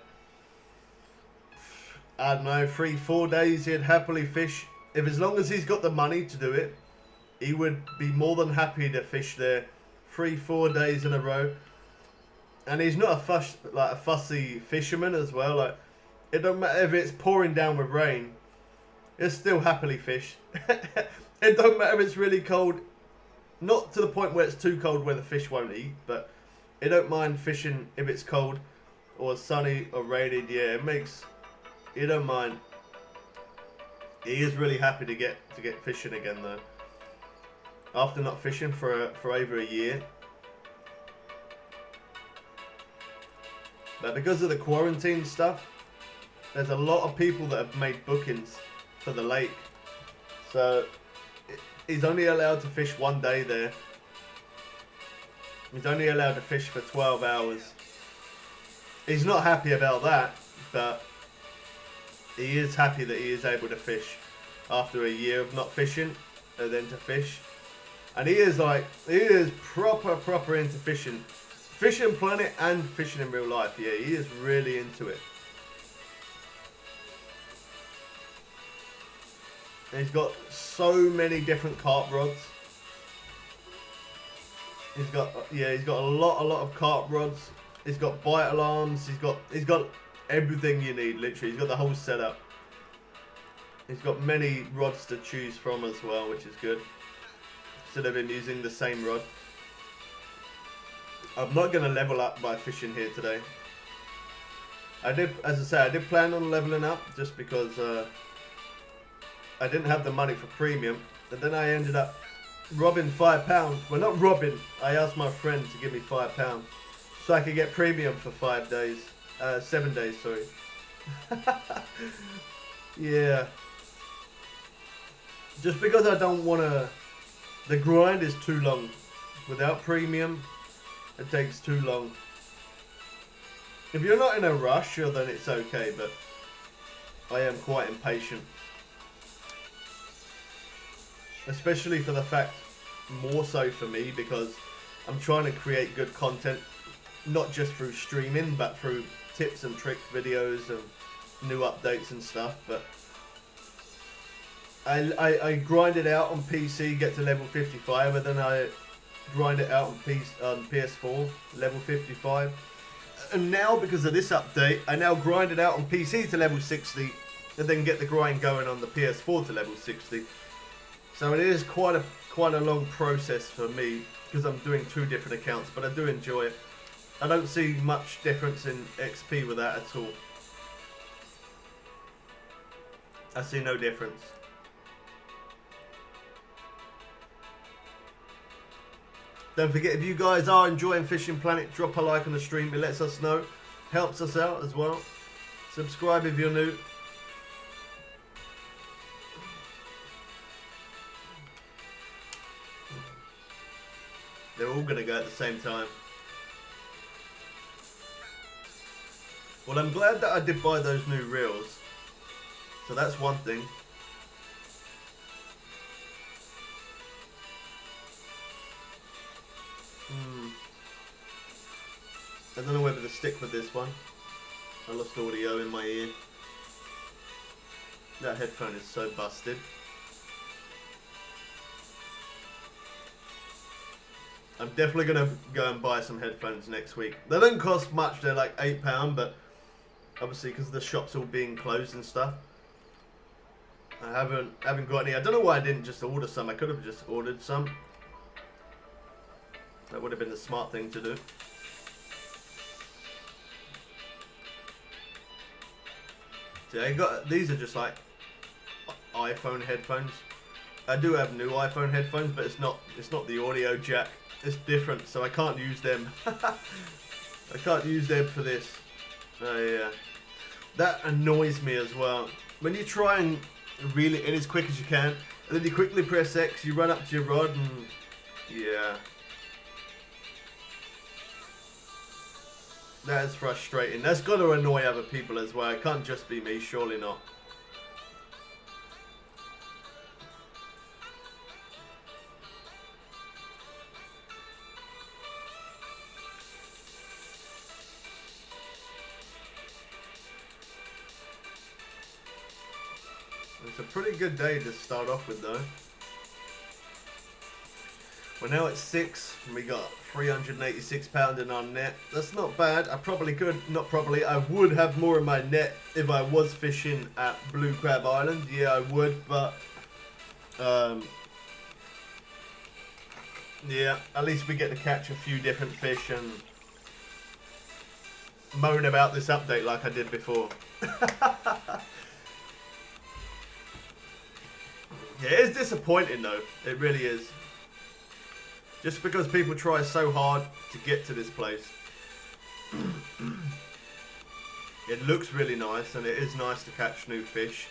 I don't know, 3-4 days he'd happily fish. If as long as he's got the money to do it, he would be more than happy to fish there 3-4 days in a row. And he's not a fussy fisherman as well. Like, it don't matter if it's pouring down with rain, he'll still happily fish. It don't matter if it's really cold. Not to the point where it's too cold where the fish won't eat, but he don't mind fishing if it's cold or sunny or rainy. Yeah, he don't mind. He is really happy to get fishing again though. After not fishing for over a year. But because of the quarantine stuff, there's a lot of people that have made bookings for the lake. So he's only allowed to fish one day there. He's only allowed to fish for 12 hours. He's not happy about that, but he is happy that he is able to fish after a year of not fishing, and then to fish. And he is proper into fishing. Fishing Planet and fishing in real life. Yeah, he is really into it. And he's got so many different carp rods. He's got a lot of carp rods. He's got bite alarms. He's got everything you need, literally. He's got the whole setup. He's got many rods to choose from as well, which is good. Instead of him using the same rod. I'm not going to level up by fishing here today. As I say, I did plan on leveling up just because I didn't have the money for premium. And then I ended up robbing £5. Well, not robbing. I asked my friend to give me £5 so I could get premium for 5 days. 7 days, sorry. Yeah. Just because I don't want to... The grind is too long. Without premium, it takes too long. If you're not in a rush, then it's okay, but I am quite impatient. Especially for the fact more so for me because I'm trying to create good content, not just through streaming, but through tips and tricks videos and new updates and stuff. But I grind it out on PC, get to level 55, and then I grind it out on PS4, level 55. And now, because of this update, I now grind it out on PC to level 60, and then get the grind going on the PS4 to level 60. So it is quite a long process for me, because I'm doing 2 different accounts, but I do enjoy it. I don't see much difference in XP with that at all. I see no difference. Don't forget, if you guys are enjoying Fishing Planet, drop a like on the stream. It lets us know. Helps us out as well. Subscribe if you're new. They're all going to go at the same time. Well, I'm glad that I did buy those new reels. So that's one thing. I don't know whether to stick with this one. I lost audio in my ear. That headphone is so busted. I'm definitely going to go and buy some headphones next week. They don't cost much, they're like £8, but obviously because the shop's all being closed and stuff, I haven't got any. I don't know why I didn't just order some. I could have just ordered some. That would have been the smart thing to do. Yeah, these are just like iPhone headphones. I do have new iPhone headphones, but it's not the audio jack. It's different, so I can't use them. I can't use them for this. Yeah. That annoys me as well. When you try and reel it in as quick as you can, and then you quickly press X, you run up to your rod, and yeah. That is frustrating. That's got to annoy other people as well. It can't just be me, surely not. It's a pretty good day to start off with though. We're now at 6 and we got £386 in our net. That's not bad. I would have more in my net if I was fishing at Blue Crab Island. Yeah, I would, but yeah, at least we get to catch a few different fish and moan about this update like I did before. Yeah, it is disappointing though. It really is. Just because people try so hard to get to this place. It looks really nice and it is nice to catch new fish.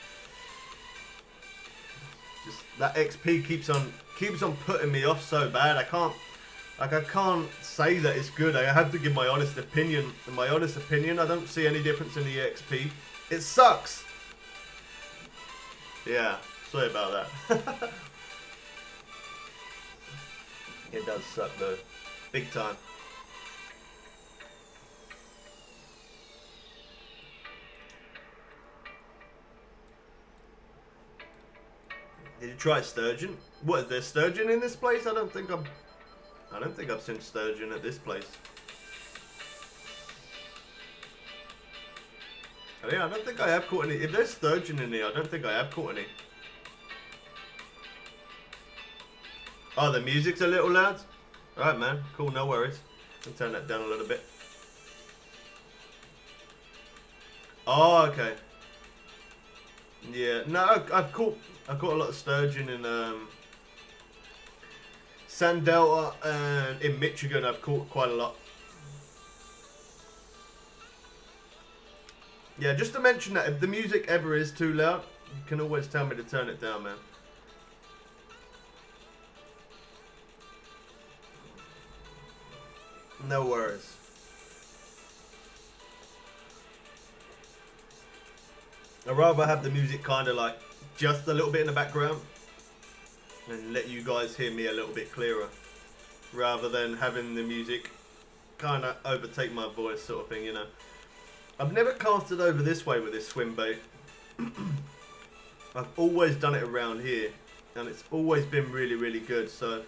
Just that XP keeps on putting me off so bad. I can't say that it's good. I have to give my honest opinion. In my honest opinion, I don't see any difference in the XP. It sucks. Yeah, sorry about that. It does suck though, big time. Did you try sturgeon? What, is there sturgeon in this place? I don't think I've seen sturgeon at this place. Oh yeah, I don't think I have caught any. If there's sturgeon in here, I don't think I have caught any. Oh, the music's a little loud? Alright man, cool, no worries. Can turn that down a little bit. Oh, okay. Yeah, no, I've caught a lot of sturgeon in Sand Delta and in Michigan. I've caught quite a lot. Yeah, just to mention that if the music ever is too loud, you can always tell me to turn it down, man. No worries. I'd rather have the music kind of like just a little bit in the background. and let you guys hear me a little bit clearer, rather than having the music kind of overtake my voice, sort of thing, you know. I've never casted over this way with this swim bait. I've always done it around here, and it's always been really, really good. So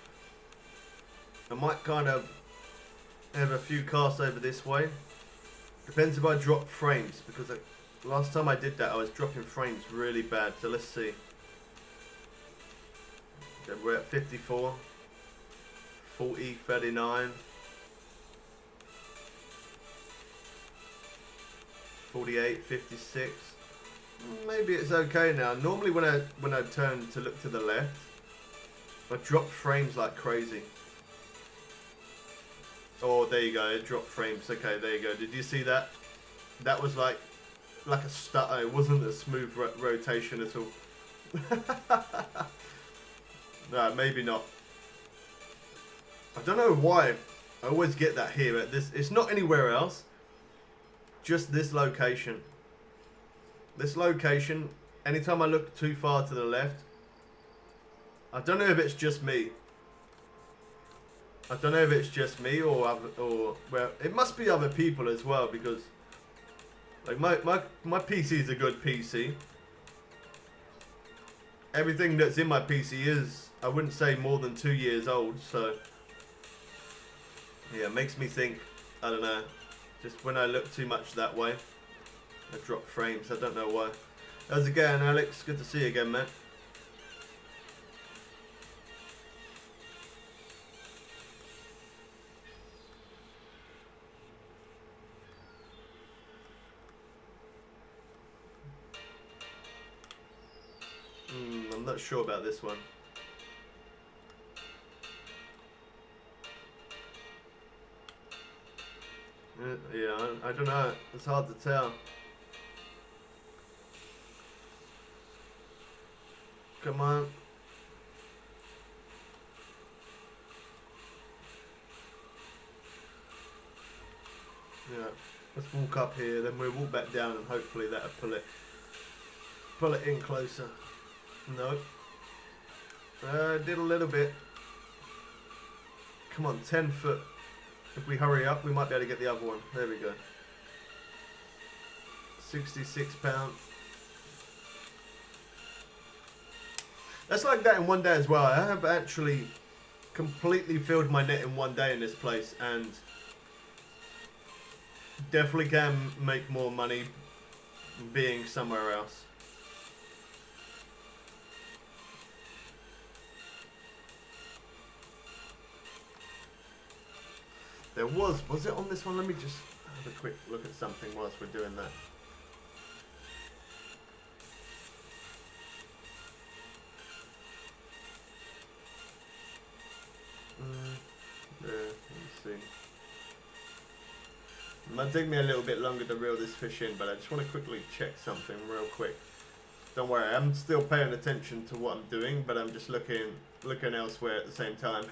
I might kind of have a few casts over this way. Depends if I drop frames, because last time I did that I was dropping frames really bad. So let's see. Okay, we're at 54, 40, 39, 48, 56. Maybe it's okay now. Normally when I turn to look to the left, I drop frames like crazy. Oh, there you go. It dropped frames. Okay, there you go. Did you see that? That was like a stutter. It wasn't a smooth rotation at all. No, maybe not. I don't know why. I always get that here at this. It's not anywhere else. Just this location. This location. Anytime I look too far to the left, I don't know if it's just me. I don't know if it's just me or well, it must be other people as well, because like my PC is a good PC. Everything that's in my PC is, I wouldn't say more than 2 years old, so yeah, it makes me think, I don't know, just when I look too much that way, I drop frames. I don't know why. How's it going, Alex? Good to see you again, man. I'm not sure about this one. Yeah, I don't know. It's hard to tell. Come on. Yeah, let's walk up here, then we'll walk back down, and hopefully that'll pull it in closer. No. Did a little bit. Come on, 10 foot. If we hurry up, we might be able to get the other one. There we go. 66 pounds. That's like that in one day as well. I have actually completely filled my net in one day in this place, and definitely can make more money being somewhere else. There was it on this one? Let me just have a quick look at something whilst we're doing that. Yeah, let's see. It might take me a little bit longer to reel this fish in, but I just want to quickly check something real quick. Don't worry, I'm still paying attention to what I'm doing, but I'm just looking elsewhere at the same time.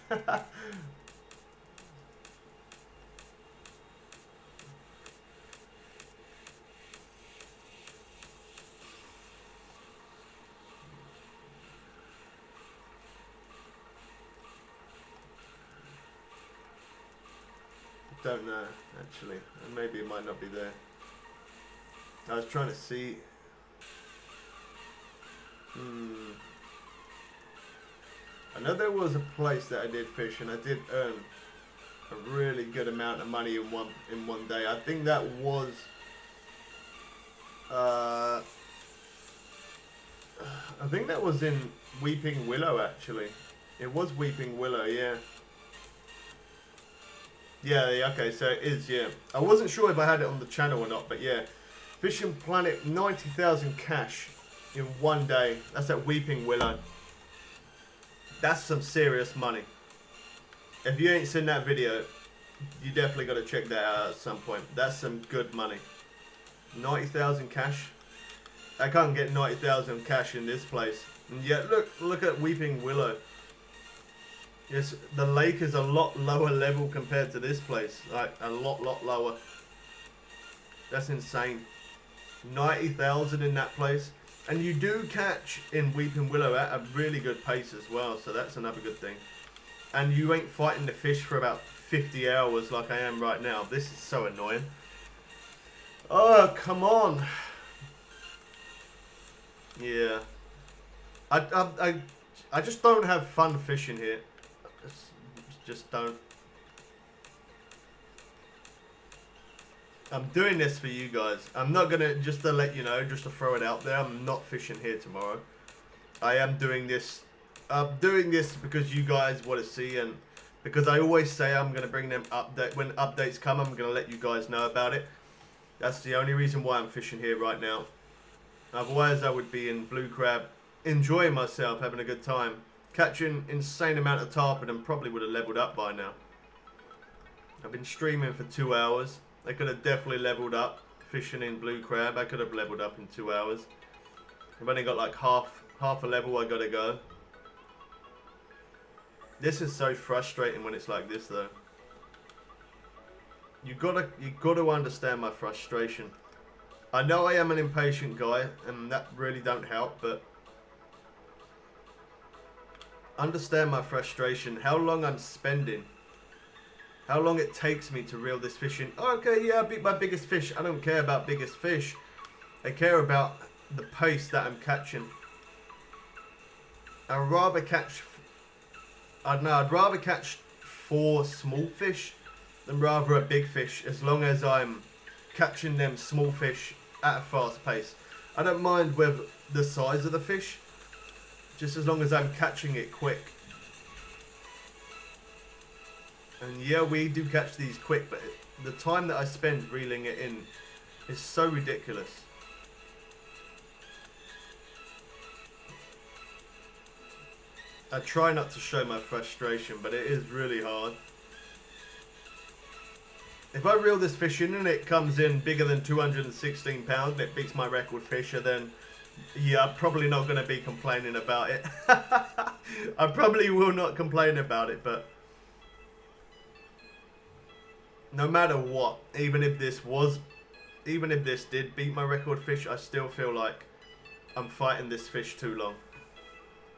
Don't know, actually. Maybe it might not be there. I was trying to see. I know there was a place that I did fish, and I did earn a really good amount of money in one day. I think that was I think that was in Weeping Willow, actually. It was Weeping Willow, yeah. Yeah, okay, so it is, yeah. I wasn't sure if I had it on the channel or not, but yeah. Fishing Planet, 90,000 cash in one day. That's at Weeping Willow. That's some serious money. If you ain't seen that video, you definitely got to check that out at some point. That's some good money. 90,000 cash. I can't get 90,000 cash in this place. And yet, look at Weeping Willow. Yes, the lake is a lot lower level compared to this place. Like, a lot lower. That's insane. 90,000 in that place. And you do catch in Weeping Willow at a really good pace as well, so that's another good thing. And you ain't fighting the fish for about 50 hours like I am right now. This is so annoying. Oh, come on. Yeah. I just don't have fun fishing here. Just don't. I'm doing this for you guys. I'm not gonna, just to let you know, just to throw it out there, I'm not fishing here tomorrow. I am doing this. I'm doing this because you guys want to see, and because I always say I'm gonna bring them update when updates come. I'm gonna let you guys know about it. That's the only reason why I'm fishing here right now. Otherwise, I would be in blue crab, enjoying myself, having a good time, catching insane amount of tarpon, and probably would have leveled up by now. I've been streaming for 2 hours. I could have definitely leveled up fishing in blue crab. I could have leveled up in 2 hours. I've only got like half a level I gotta go. This is so frustrating when it's like this though. You gotta understand my frustration. I know I am an impatient guy and that really don't help, but understand my frustration, how long I'm spending. How long it takes me to reel this fish in. Oh, okay, yeah, I beat my biggest fish. I don't care about biggest fish. I care about the pace that I'm catching. I'd rather catch... I don't know, I'd rather catch 4 small fish than rather a big fish, as long as I'm catching them small fish at a fast pace. I don't mind with the size of the fish, just as long as I'm catching it quick. And yeah, we do catch these quick, but the time that I spend reeling it in is so ridiculous. I try not to show my frustration, but it is really hard. If I reel this fish in and it comes in bigger than 216 pounds, it beats my record fisher, then yeah, I'm probably not going to be complaining about it. I probably will not complain about it, but no matter what, even if this did beat my record fish, I still feel like I'm fighting this fish too long.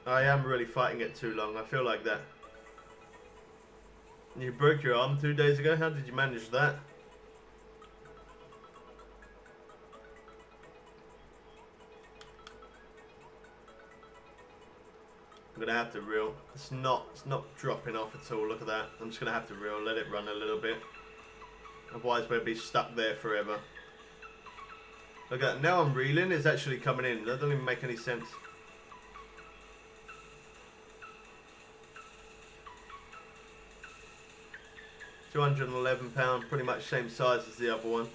I am really fighting it too long. I feel like that. You broke your arm 2 days ago? How did you manage that? I'm gonna have to reel. It's not dropping off at all. Look at that. I'm just gonna have to reel, let it run a little bit. Otherwise we'll be stuck there forever. Look at that. Now I'm reeling. It's actually coming in. That doesn't even make any sense. £211, pretty much same size as the other one.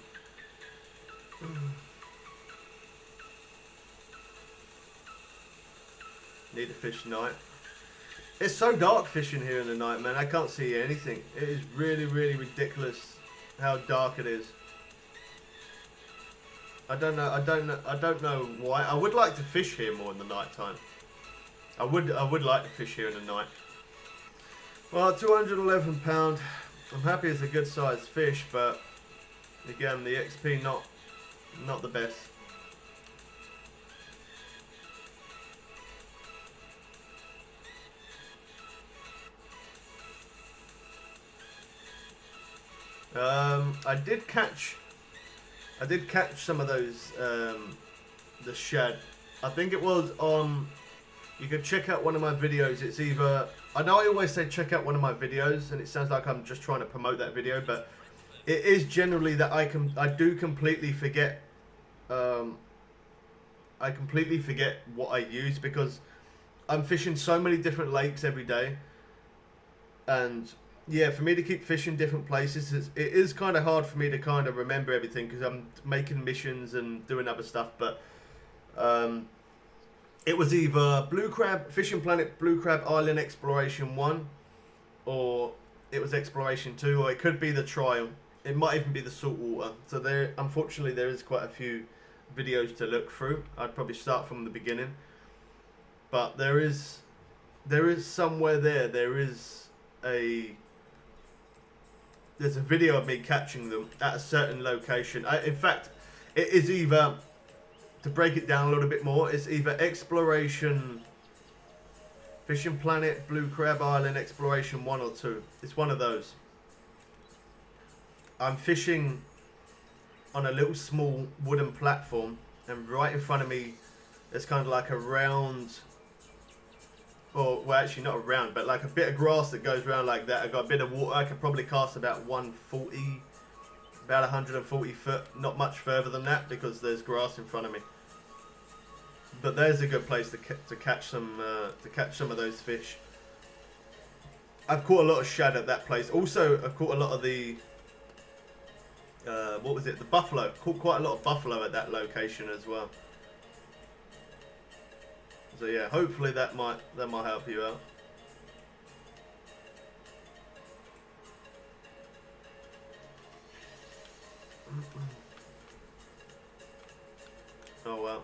Need to fish night. It's so dark fishing here in the night, man. I can't see anything. It is really, really ridiculous how dark it is. I don't know why. I would like to fish here more in the night time. I would like to fish here in the night. Well, £211. I'm happy it's a good sized fish, but again, the XP not the best. I did catch some of those the shad. I think it was on. You can check out one of my videos. It's either, I know I always say check out one of my videos, and it sounds like I'm just trying to promote that video, but it is generally that I do completely forget. I completely forget what I use because I'm fishing so many different lakes every day, and yeah, for me to keep fishing different places, it is kind of hard for me to kind of remember everything because I'm making missions and doing other stuff. But it was either Blue Crab, Fishing Planet Blue Crab Island Exploration 1, or it was Exploration 2, or it could be the trial. It might even be the saltwater. So there, unfortunately, there is quite a few videos to look through. I'd probably start from the beginning. But there is somewhere there's a video of me catching them at a certain location. In fact, it is either to break it down a little bit more, it's either Exploration, Fishing Planet, Blue Crab Island, Exploration 1 or 2. It's one of those. I'm fishing on a little small wooden platform, and right in front of me there's kind of like a round, or well actually not a round, but like a bit of grass that goes around like that. I've got a bit of water. I could probably cast about 140, about 140 foot, not much further than that because there's grass in front of me. But there's a good place to catch some of those fish. I've caught a lot of shad at that place. Also, I've caught a lot of the what was it? The buffalo. Caught quite a lot of buffalo at that location as well. So yeah, hopefully that might help you out. Oh well.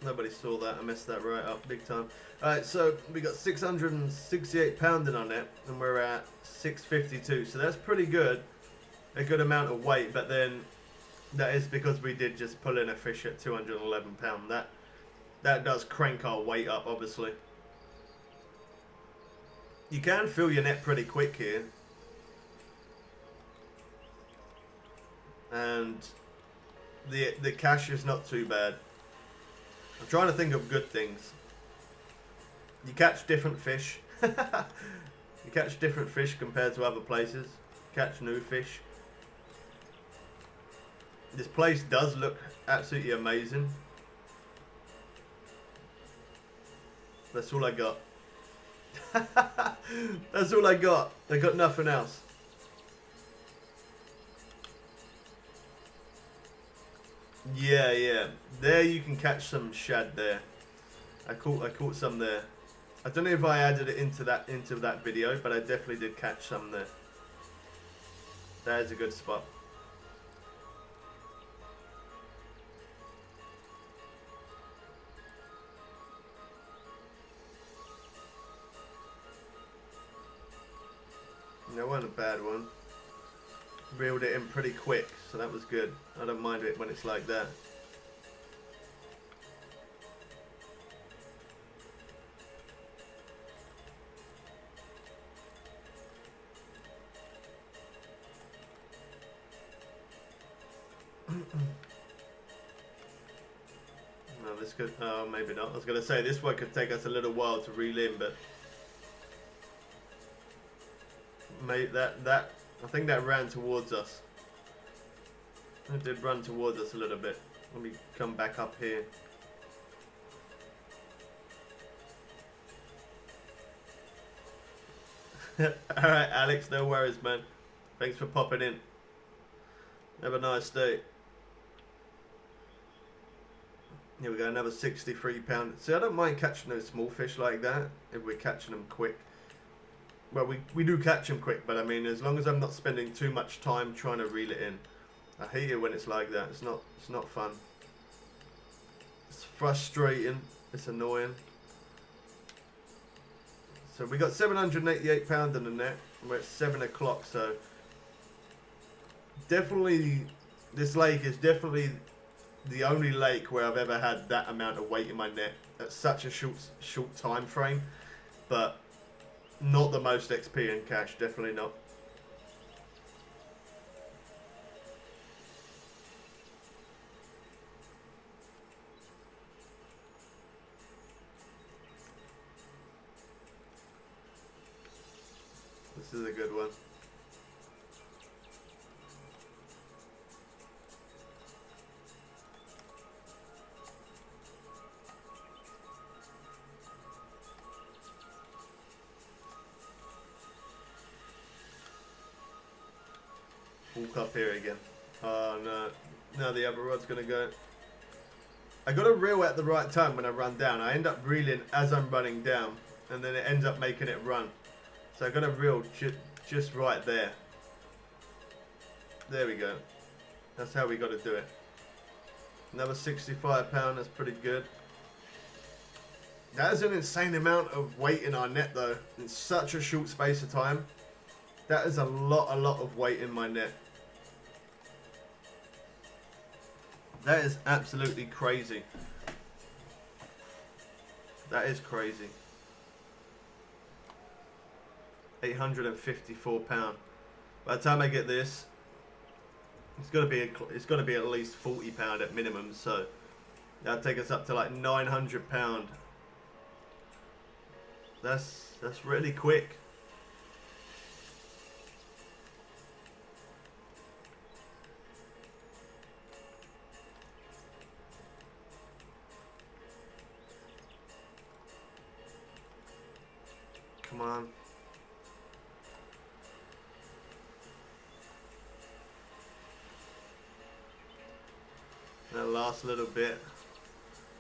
Nobody saw that. I messed that right up big time. Alright, so we got 668 pound in our net, and we're at 652. So that's pretty good. A good amount of weight, but then that is because we did just pull in a fish at 211 pound. That does crank our weight up, obviously. You can fill your net pretty quick here. And the cash is not too bad. I'm trying to think of good things. You catch different fish. You catch different fish compared to other places. Catch new fish. This place does look absolutely amazing. That's all I got. That's all I got. I got nothing else. Yeah. There you can catch some shad there. I caught some there. I don't know if I added it into that video, but I definitely did catch some there. That is a good spot. That wasn't a bad one. Reeled it in pretty quick, so that was good. I don't mind it when it's like that. No, this could. Oh, maybe not. I was going to say this one could take us a little while to reel in, but mate, that I think that ran towards us. It did run towards us a little bit. Let me come back up here. Alright, Alex, no worries, man. Thanks for popping in. Have a nice day. Here we go, another 63 pound. See, I don't mind catching those small fish like that if we're catching them quick. Well, we do catch them quick, but I mean, as long as I'm not spending too much time trying to reel it in. I hate it when it's like that. It's not fun. It's frustrating. It's annoying. So we got 788 pound in the net. We're at 7 o'clock. So definitely, this lake is definitely the only lake where I've ever had that amount of weight in my net at such a short time frame. But not the most XP in cash, definitely not. This is a good one. Walk up here again. Oh no. Now the other rod's gonna go. I gotta reel at the right time when I run down. I end up reeling as I'm running down, and then it ends up making it run. So I gotta reel just right there. There we go. That's how we gotta do it. Another 65 pound, that's pretty good. That is an insane amount of weight in our net though, in such a short space of time. That is a lot of weight in my net. That is absolutely crazy. That is crazy. £854. By the time I get this, it's got to be at least £40 at minimum. So that'll take us up to like £900. That's really quick. Come on. That last little bit.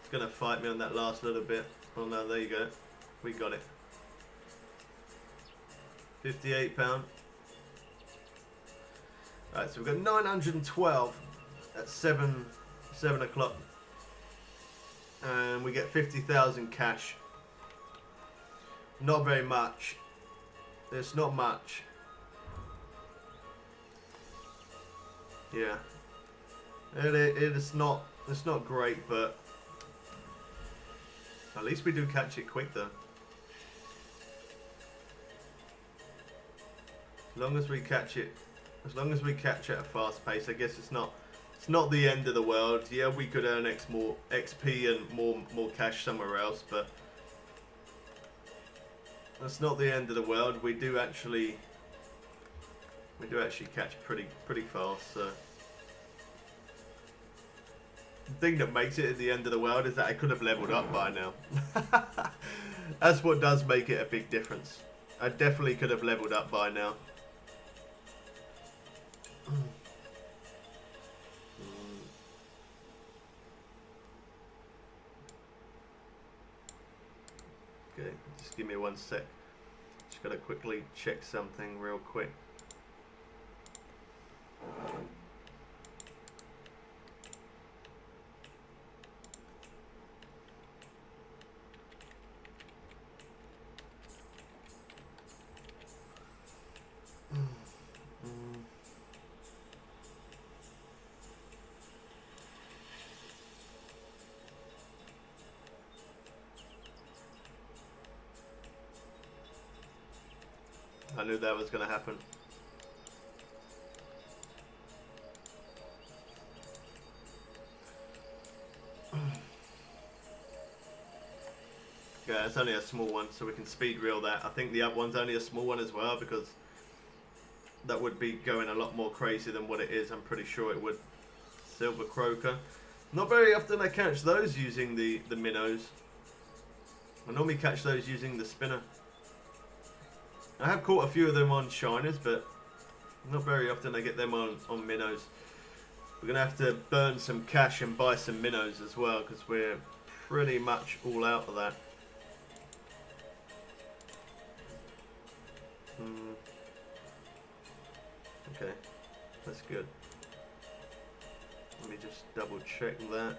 It's going to fight me on that last little bit. Oh no, there you go. We got it. £58. Alright, so we've got 912 at 7 o'clock. And we get 50,000 cash. Not very much. It's not much. Yeah. It's not great, but at least we do catch it quick though. As long as we catch it at a fast pace, I guess it's not the end of the world. Yeah, we could earn more XP and more cash somewhere else, but that's not the end of the world. We do actually catch pretty fast. So the thing that makes it at the end of the world is that I could have leveled up by now. That's what does make it a big difference. I definitely could have leveled up by now. Okay, just give me 1 sec. Just gotta quickly check something real quick. I knew that was going to happen. Yeah, it's only a small one, so we can speed reel that. I think the other one's only a small one as well, because that would be going a lot more crazy than what it is. I'm pretty sure it would. Silver croaker. Not very often I catch those using the minnows. I normally catch those using the spinner. I have caught a few of them on shiners, but not very often I get them on minnows. We're going to have to burn some cash and buy some minnows as well, because we're pretty much all out of that. Okay, that's good. Let me just double check that.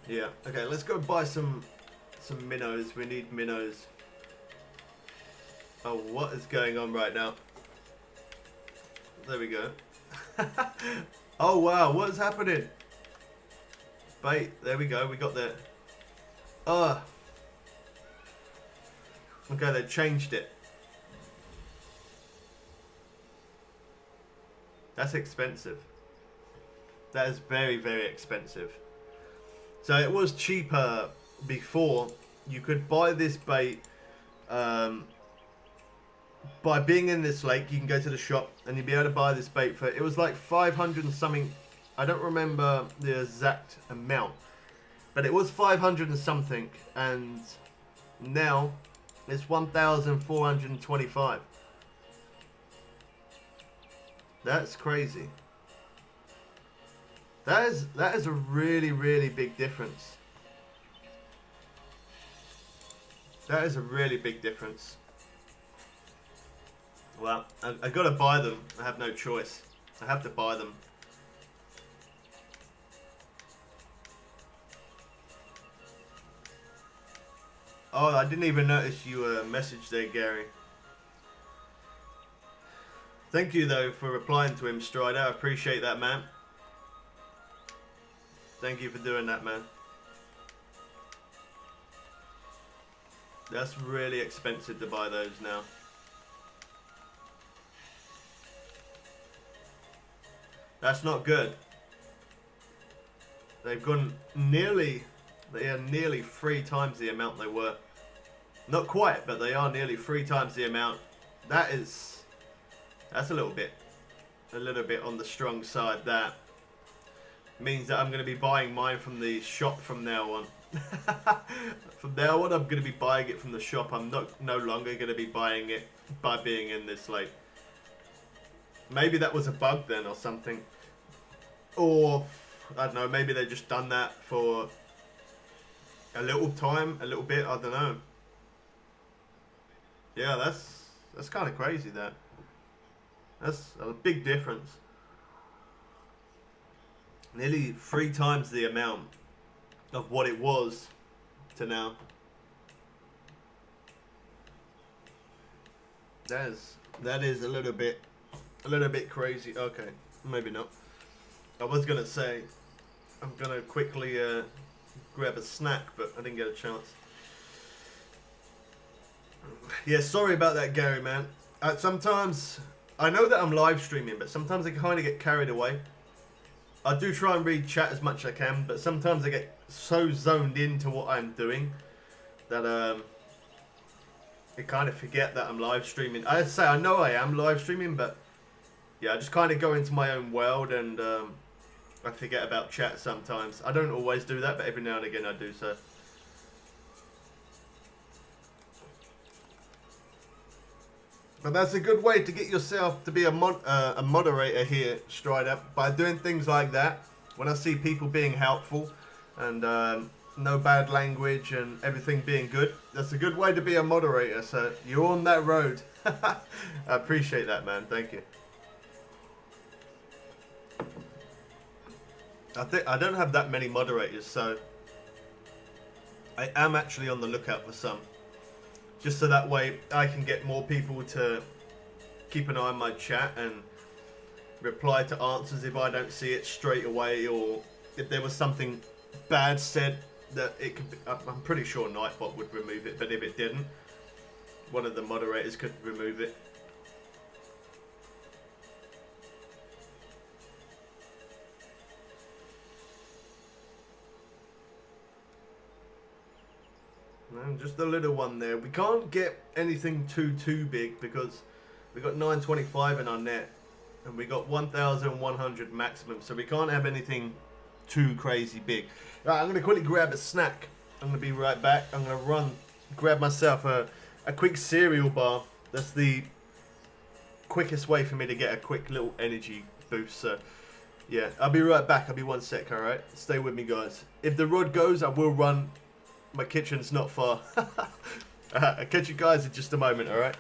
Yeah, okay, let's go buy some minnows. We need minnows. Oh, what is going on right now? There we go. Oh wow, what is happening? Bait, there we go, we got that. Okay, they changed it. That's expensive. That is very, very expensive. So it was cheaper before. You could buy this bait by being in this lake. You can go to the shop and you'd be able to buy this bait for, it was like 500 and something. I don't remember the exact amount, but it was 500 and something, and now it's 1,425. That's crazy. That is a really, really big difference. That is a really big difference. Well, I gotta buy them. I have no choice. I have to buy them. Oh, I didn't even notice you messaged there, Gary. Thank you though for replying to him, Strider. I appreciate that, man. Thank you for doing that, man. That's really expensive to buy those now. That's not good. They've gone nearly, they are nearly 3 times the amount they were. Not quite, but they are nearly 3 times the amount. That's a little bit on the strong side. That means that I'm going to be buying mine from the shop from now on. From now on, I'm going to be buying it from the shop. I'm no longer going to be buying it by being in this late. Maybe that was a bug then or something. Or, I don't know, maybe they just done that for a little time, a little bit, I don't know. Yeah, that's kind of crazy, that. That's a big difference. Nearly 3 times the amount of what it was to now. That is a little bit crazy. Okay, maybe not. I was gonna say I'm gonna quickly grab a snack, but I didn't get a chance. Yeah, sorry about that, Gary, man. Sometimes I know that I'm live streaming, but sometimes I kind of get carried away. I do try and read chat as much as I can, but sometimes I get so zoned into what I'm doing that I kind of forget that I'm live streaming. I say I know I am live streaming, but yeah, I just kind of go into my own world and I forget about chat sometimes. I don't always do that, but every now and again I do so. But that's a good way to get yourself to be a moderator here, Strider, by doing things like that. When I see people being helpful and no bad language and everything being good, that's a good way to be a moderator. So you're on that road. I appreciate that, man. Thank you. I don't have that many moderators, so I am actually on the lookout for some. Just so that way I can get more people to keep an eye on my chat and reply to answers if I don't see it straight away, or if there was something bad said that it could be, I'm pretty sure Nightbot would remove it, but if it didn't, one of the moderators could remove it. No, just a little one there. We can't get anything too big because we got 925 in our net and we got 1,100 maximum, so we can't have anything too crazy big. Right, I'm gonna quickly grab a snack. I'm gonna be right back. I'm gonna grab myself a quick cereal bar. That's the quickest way for me to get a quick little energy boost. So yeah, I'll be right back. I'll be 1 sec. All right, stay with me, guys. If the rod goes, I will run. My kitchen's not far. I'll catch you guys in just a moment, alright?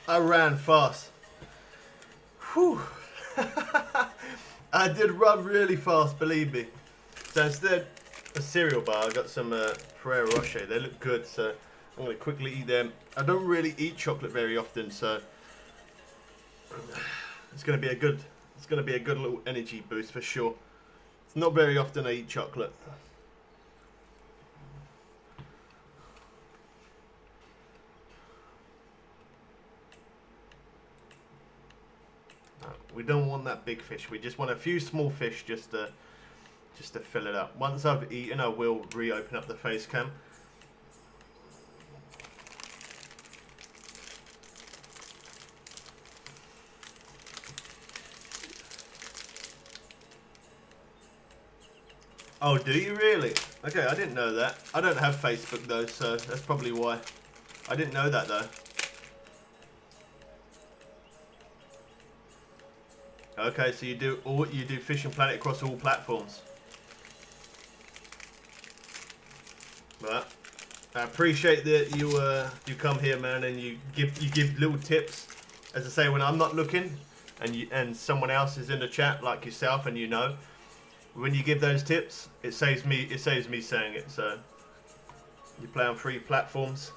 I ran fast. Whew. I did run really fast, believe me. So instead, a cereal bar, I got some Ferrero Rocher. They look good, so I'm going to quickly eat them. I don't really eat chocolate very often, so it's going to be a good little energy boost for sure. It's not very often I eat chocolate. We don't want that big fish. We just want a few small fish just to fill it up. Once I've eaten, I will reopen up the face cam. Oh, do you really? Okay, I didn't know that. I don't have Facebook though, so that's probably why. I didn't know that though. Okay, so you do Fishing Planet across all platforms. But I appreciate that you come here, man, and you give little tips. As I say, when I'm not looking, and someone else is in the chat like yourself, and you know, when you give those tips, it saves me saying it. So you play on 3 platforms.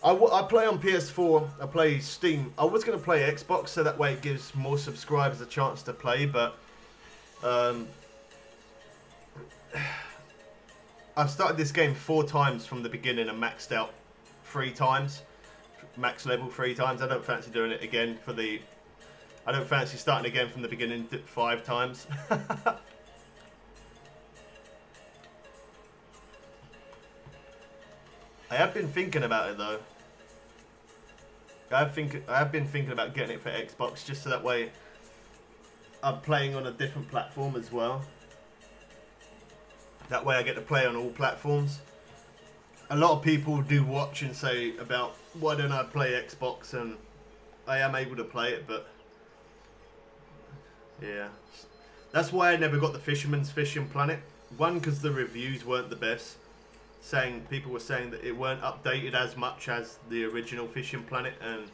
I play on PS4, I play Steam. I was going to play Xbox so that way it gives more subscribers a chance to play, but I've started this game 4 times from the beginning and maxed out 3 times. Max level 3 times. I don't fancy doing it again I don't fancy starting again from the beginning 5 times. I have been thinking about it though. I have been thinking about getting it for Xbox just so that way I'm playing on a different platform as well. That way I get to play on all platforms. A lot of people do watch and say about why don't I play Xbox, and I am able to play it, but yeah. That's why I never got the Fisherman's Fishing Planet. One, because the reviews weren't the best. People were saying that it weren't updated as much as the original Fishing Planet, and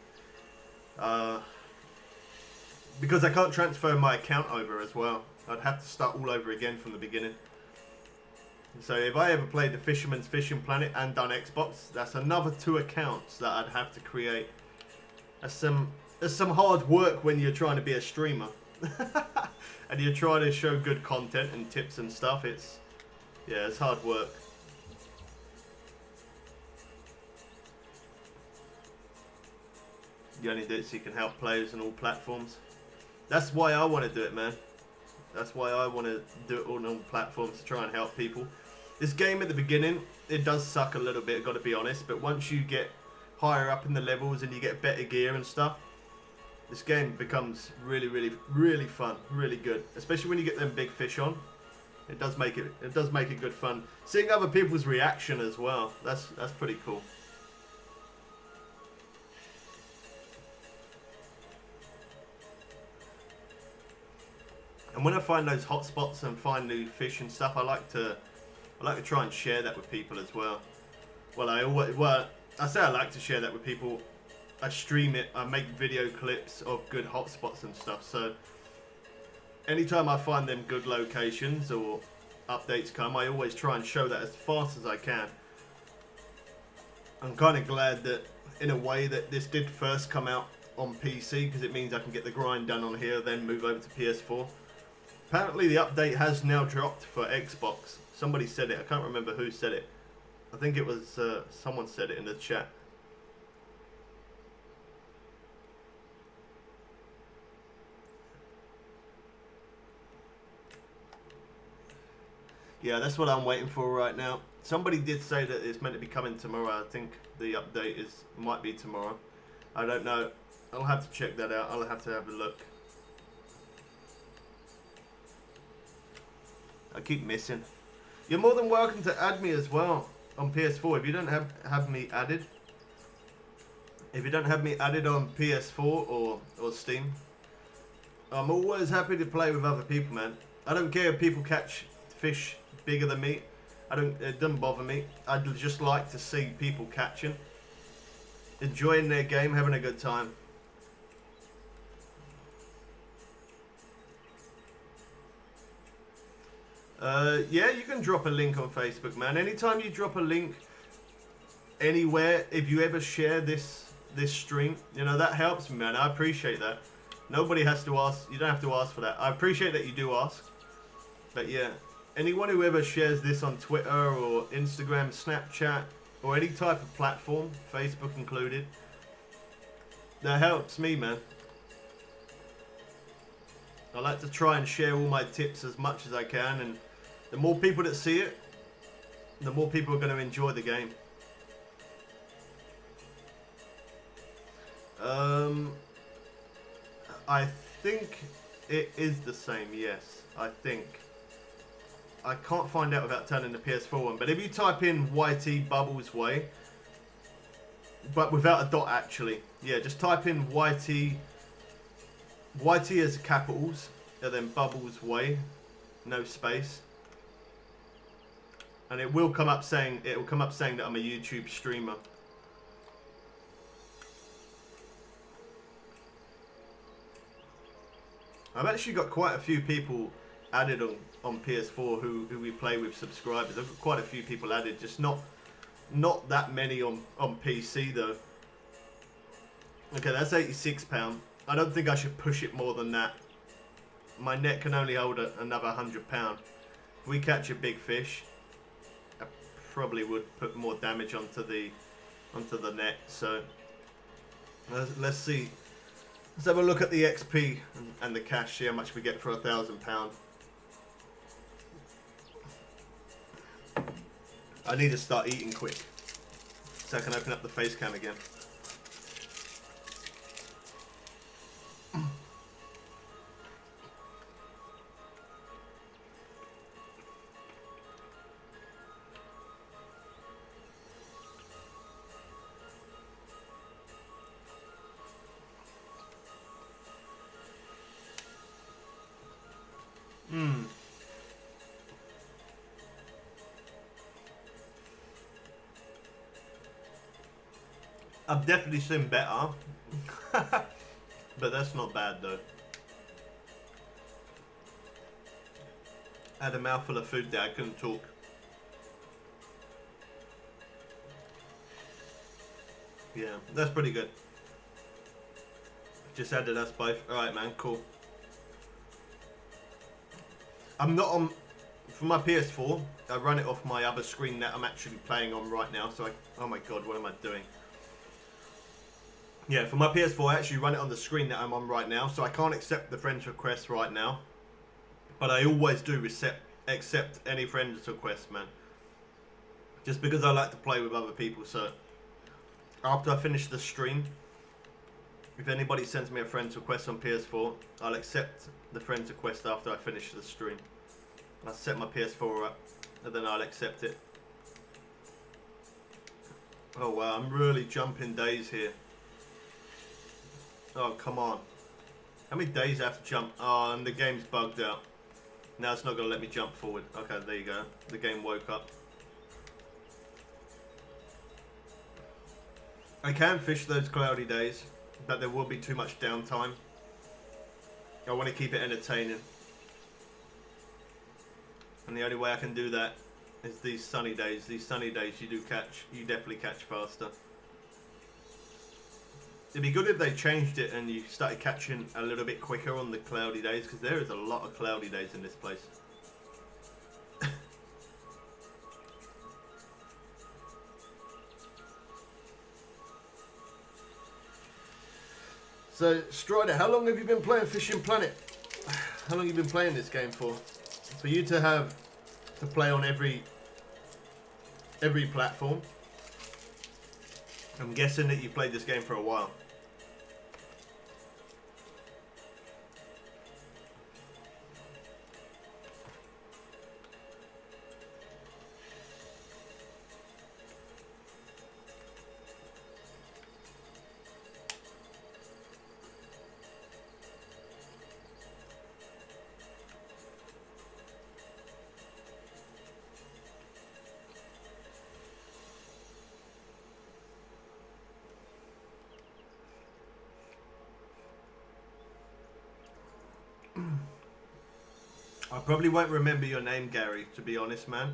because I can't transfer my account over as well, I'd have to start all over again from the beginning. So if I ever played the Fisherman's Fishing Planet and done Xbox, that's another 2 accounts that I'd have to create. That's some hard work when you're trying to be a streamer and you're trying to show good content and tips and stuff. It's hard work. You only do it so you can help players on all platforms. That's why I want to do it, man. That's why I want to do it on all platforms, to try and help people. This game at the beginning, it does suck a little bit, got to be honest. But once you get higher up in the levels and you get better gear and stuff, this game becomes really, really, really fun, really good. Especially when you get them big fish on. It does make it good fun. Seeing other people's reaction as well, that's pretty cool. And when I find those hot spots and find new fish and stuff, I like to try and share that with people as well. I say I like to share that with people. I stream it, I make video clips of good hot spots and stuff. So anytime I find them good locations or updates come, I always try and show that as fast as I can. I'm kind of glad that, in a way, that this did first come out on PC, because it means I can get the grind done on here, then move over to PS4. Apparently the update has now dropped for Xbox. Somebody said it. I can't remember who said it. I think it was someone said it in the chat. Yeah, that's what I'm waiting for right now. Somebody did say that it's meant to be coming tomorrow. I think the update might be tomorrow. I don't know. I'll have to check that out. I'll have to have a look. I keep missing. You're more than welcome to add me as well on PS4 if you don't have me added. If you don't have me added on PS4 or Steam, I'm always happy to play with other people, man. I don't care if people catch fish bigger than me. It doesn't bother me. I'd just like to see people catching, enjoying their game, having a good time. Yeah, you can drop a link on Facebook, man. Anytime you drop a link anywhere, if you ever share this stream, you know, that helps me, man. I appreciate that. Nobody has to ask. You don't have to ask for that. I appreciate that you do ask. But yeah, anyone who ever shares this on Twitter or Instagram, Snapchat, or any type of platform, Facebook included, that helps me, man. I like to try and share all my tips as much as I can, and the more people that see it, the more people are going to enjoy the game. I think it is the same, yes. I think. I can't find out without turning the PS4 on, but if you type in YT Bubbles Way, but without a dot actually, yeah, just type in YT as capitals, and then Bubbles Way, no space, and it will come up saying that I'm a YouTube streamer. I've actually got quite a few people added on PS4 who we play with, subscribers. I've got quite a few people added, just not that many on PC though. Okay, that's £86. I don't think I should push it more than that. My net can only hold another £100. If we catch a big fish, I probably would put more damage onto the net. So let's see. Let's have a look at the XP and the cash, see how much we get for £1,000. I need to start eating quick so I can open up the face cam again. I've definitely seen better, but that's not bad though. I had a mouthful of food there, I couldn't talk. Yeah, that's pretty good. Just added us both. Alright man, cool. I'm not on, for my PS4, I run it off my other screen that I'm actually playing on right now, so oh my god, what am I doing? Yeah, for my PS4, I actually run it on the screen that I'm on right now, so I can't accept the friends requests right now. But I always do accept any friends requests, man. Just because I like to play with other people, so after I finish the stream, if anybody sends me a friend's request on PS4, I'll accept the friend's request after I finish the stream. I'll set my PS4 up, and then I'll accept it. Oh wow, I'm really jumping days here. Oh, come on. How many days I have to jump? Oh, and the game's bugged out. Now it's not going to let me jump forward. Okay, there you go. The game woke up. I can fish those cloudy days, but there will be too much downtime. I want to keep it entertaining. And the only way I can do that is these sunny days. These sunny days you definitely catch faster. It'd be good if they changed it and you started catching a little bit quicker on the cloudy days, because there is a lot of cloudy days in this place. So, Strider, how long have you been playing Fishing Planet? How long have you been playing this game for? For you to play on every platform, I'm guessing that you played this game for a while. I probably won't remember your name, Gary, to be honest, man.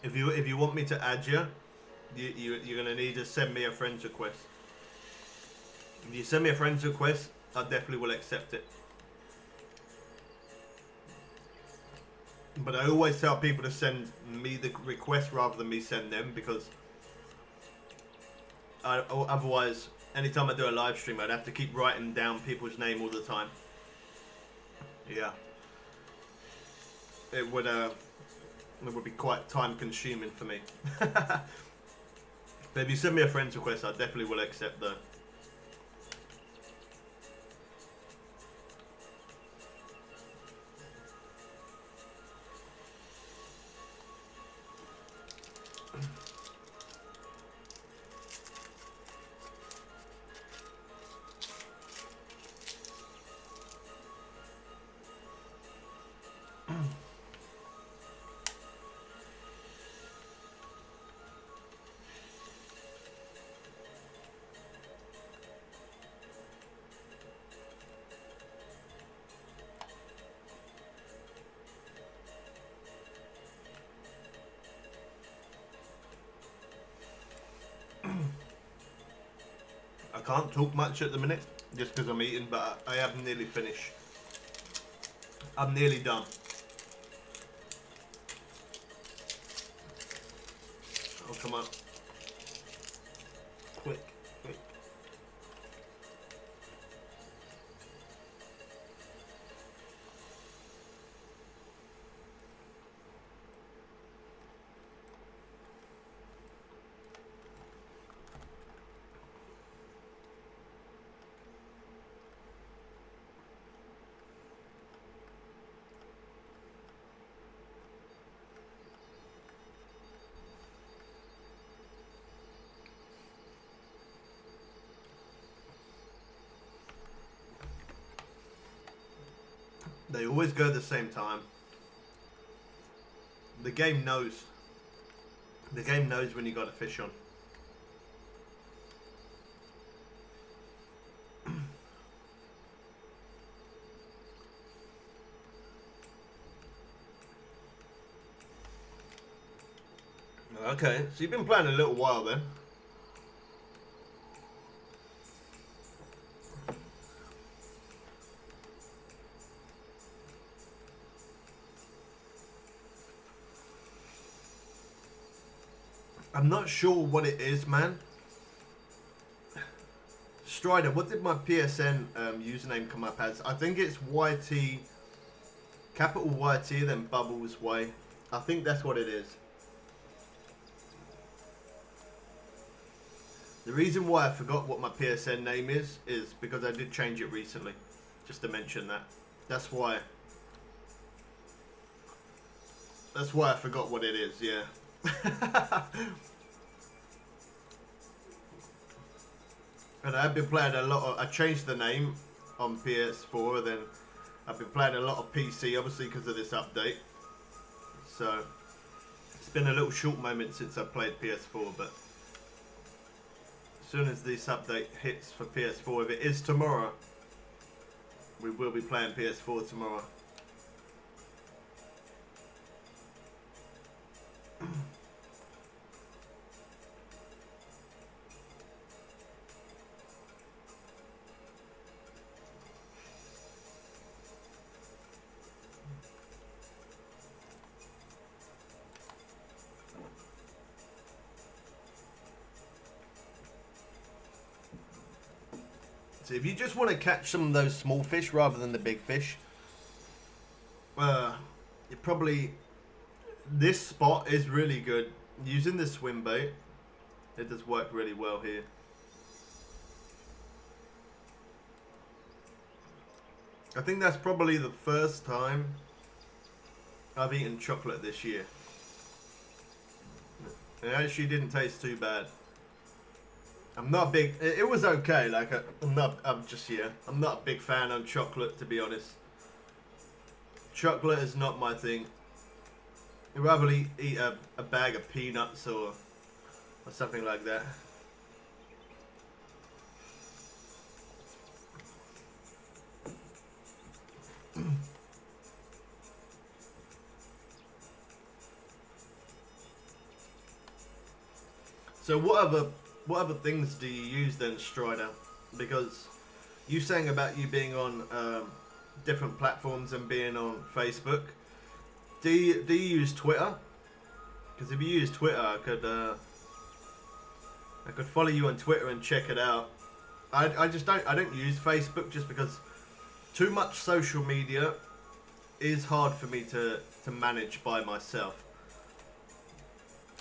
If you want me to add you, you're gonna need to send me a friend's request. If you send me a friend's request, I definitely will accept it. But I always tell people to send me the request rather than me send them, because otherwise, anytime I do a live stream, I'd have to keep writing down people's name all the time. Yeah. It would be quite time consuming for me. But if you send me a friend's request, I definitely will accept though. I can't talk much at the minute, just because I'm eating, but I am nearly finished. I'm nearly done. Oh, come on. Quick, quick. They always go at the same time. The game knows. The game knows when you got a fish on. Okay, so you've been playing a little while then. I'm not sure what it is, man. Strider, what did my PSN username come up as? I think it's YT, capital YT, then Bubbles Way. I think that's what it is. The reason why I forgot what my PSN name is because I did change it recently. Just to mention that. That's why. That's why I forgot what it is, yeah. And I've been playing a lot of, I changed the name on PS4, then I've been playing a lot of PC, obviously because of this update. So, it's been a little short moment since I played PS4, but as soon as this update hits for PS4, if it is tomorrow, we will be playing PS4 tomorrow. So if you just want to catch some of those small fish rather than the big fish, you probably, this spot is really good. Using the swim bait, it does work really well here. I think that's probably the first time I've eaten chocolate this year. It actually didn't taste too bad. I'm not a big, it was okay, like, I'm not a big fan of chocolate, to be honest. Chocolate is not my thing. I'd rather eat a bag of peanuts or something like that. So what other things do you use then, Strider? Because you saying about you being on different platforms and being on Facebook. Do you use Twitter? Because if you use Twitter, I could follow you on Twitter and check it out. I don't use Facebook just because too much social media is hard for me to manage by myself.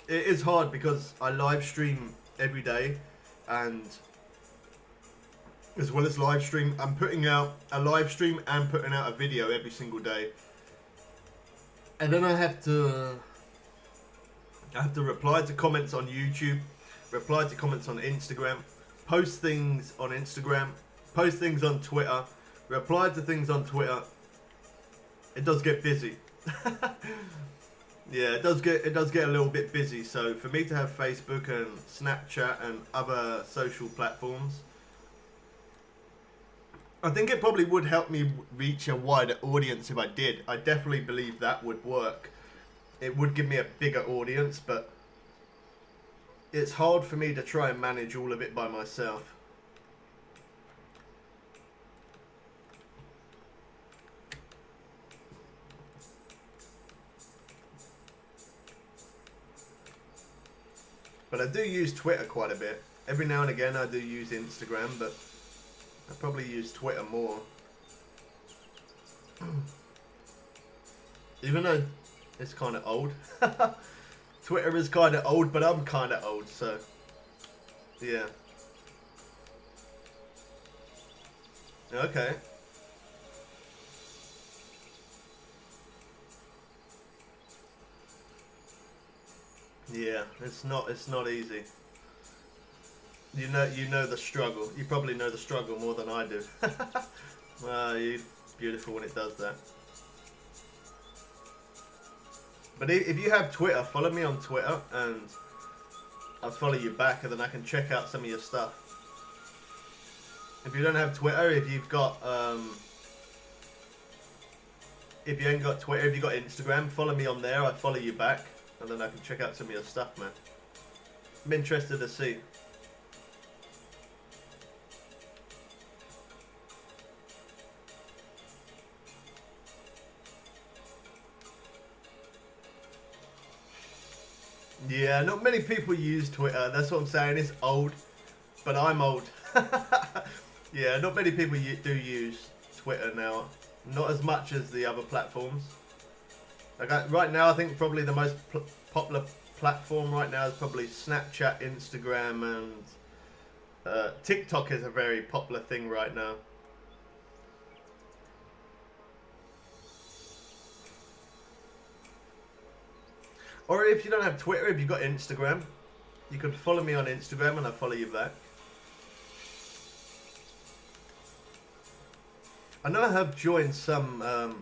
It is hard because I live stream every day, and as well as live stream, I'm putting out a live stream and putting out a video every single day. And then I have to reply to comments on YouTube, reply to comments on Instagram, post things on Instagram, post things on Twitter, reply to things on Twitter. It does get busy. Yeah, it does get a little bit busy. So for me to have Facebook and Snapchat and other social platforms, I think it probably would help me reach a wider audience if I did. I definitely believe that would work. It would give me a bigger audience, but it's hard for me to try and manage all of it by myself. But I do use Twitter quite a bit. Every now and again I do use Instagram, but I probably use Twitter more. Even though it's kind of old. Twitter is kind of old, but I'm kind of old, so yeah. Okay. Yeah, it's not easy. You know the struggle. You probably know the struggle more than I do. You're beautiful when it does that. But if you have Twitter, follow me on Twitter and I'll follow you back, and then I can check out some of your stuff. If you don't have Twitter, if you've got if you ain't got Twitter, if you've got Instagram, follow me on there. I'll follow you back, and then I can check out some of your stuff, man. I'm interested to see. Yeah, not many people use Twitter. That's what I'm saying. It's old, but I'm old. Yeah, not many people do use Twitter now. Not as much as the other platforms. Like right now, I think probably the most popular platform right now is probably Snapchat, Instagram, and TikTok is a very popular thing right now. Or if you don't have Twitter, if you've got Instagram, you can follow me on Instagram and I'll follow you back. I know I have joined some, I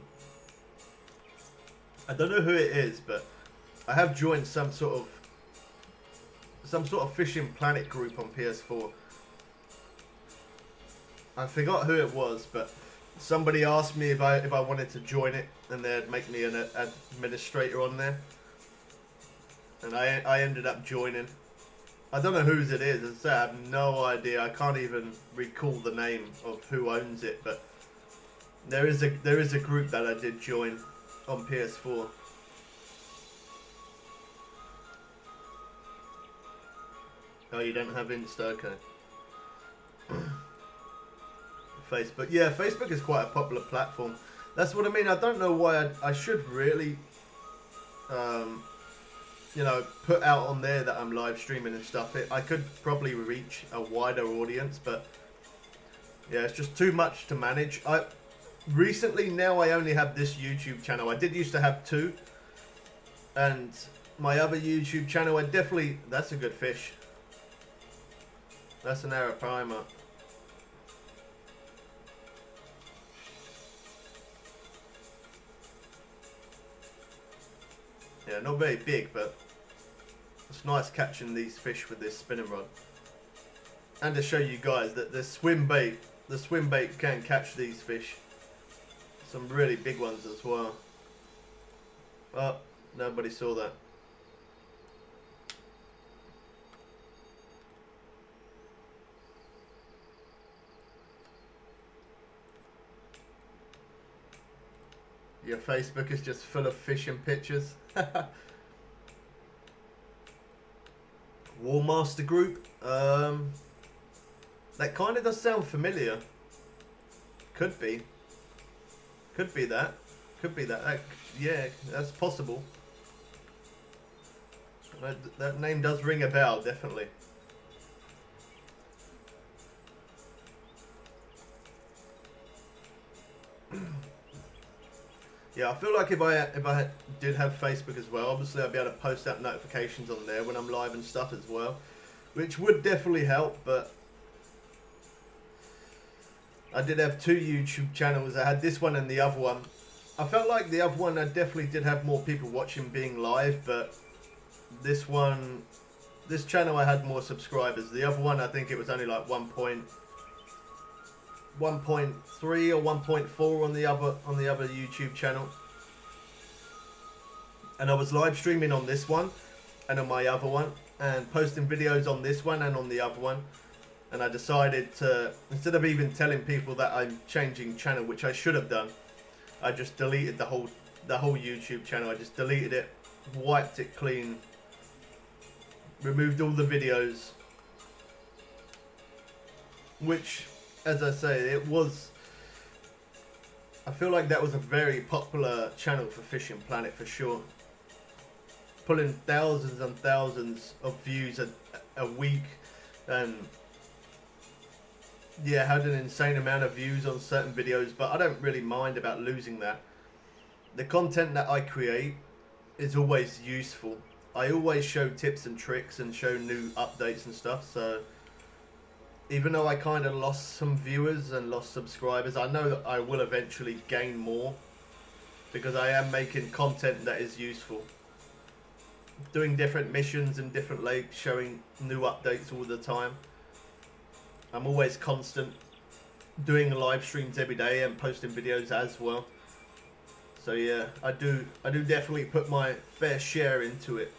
don't know who it is, but I have joined some sort of Fishing Planet group on PS4. I forgot who it was, but somebody asked me if I wanted to join it, and they'd make me an administrator on there. And I ended up joining. I don't know whose it is. As I say, I have no idea. I can't even recall the name of who owns it, but there is a group that I did join on PS4. Oh, you don't have Insta, okay. Facebook, yeah, Facebook is quite a popular platform. That's what I mean. I don't know why I should really, you know, put out on there that I'm live streaming and stuff. I could probably reach a wider audience, but yeah, it's just too much to manage. Recently now I only have this YouTube channel. I did used to have two, and my other YouTube channel, that's a good fish. That's an arapaima. Yeah, not very big, but it's nice catching these fish with this spinning rod. And to show you guys that the swim bait can catch these fish. Some really big ones as well. But nobody saw that. Your Facebook is just full of fishing pictures. Warmaster group. That kind of does sound familiar. Could be that. Could be that. Yeah, that's possible. That name does ring a bell, definitely. Yeah, I feel like if I did have Facebook as well, obviously I'd be able to post out notifications on there when I'm live and stuff as well, which would definitely help. But I did have 2 YouTube channels. I had this one and the other one. I felt like the other one I definitely did have more people watching being live, but this channel I had more subscribers. The other one, I think it was only like 1.3 or 1.4 on the other YouTube channel. And I was live streaming on this one and on my other one, and posting videos on this one and on the other one. And I decided to, instead of even telling people that I'm changing channel, which I should have done, I just deleted the whole YouTube channel. I just deleted it, wiped it clean, removed all the videos, which, as I say, I feel like that was a very popular channel for Fishing Planet for sure. Pulling thousands and thousands of views a week, and yeah, had an insane amount of views on certain videos, but I don't really mind about losing that. The content that I create is always useful. I always show tips and tricks and show new updates and stuff, so even though I kind of lost some viewers and lost subscribers, I know that I will eventually gain more because I am making content that is useful. Doing different missions in different lakes, showing new updates all the time. I'm always constant, doing live streams every day and posting videos as well. So yeah, I do definitely put my fair share into it.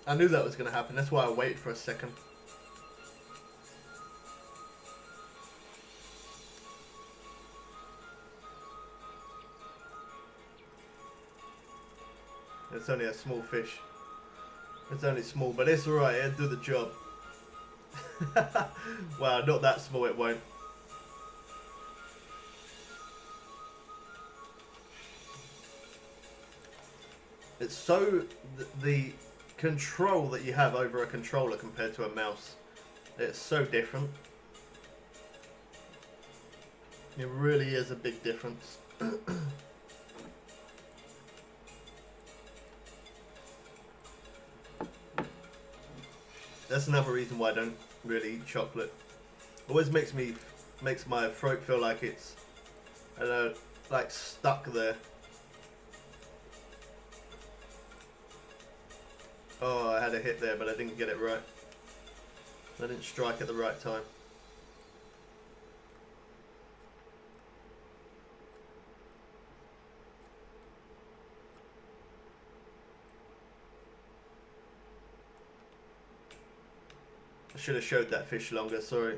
I knew that was going to happen, that's why I waited for a second. It's only a small fish. It's only small, but it's alright, it'll do the job. Wow, not that small, it won't. It's so... the control that you have over a controller compared to a mouse, it's so different. It really is a big difference. That's another reason why I don't really eat chocolate. It always makes my throat feel like it's, I don't know, like stuck there. Oh, I had a hit there, but I didn't get it right. I didn't strike at the right time. I should have showed that fish longer, sorry.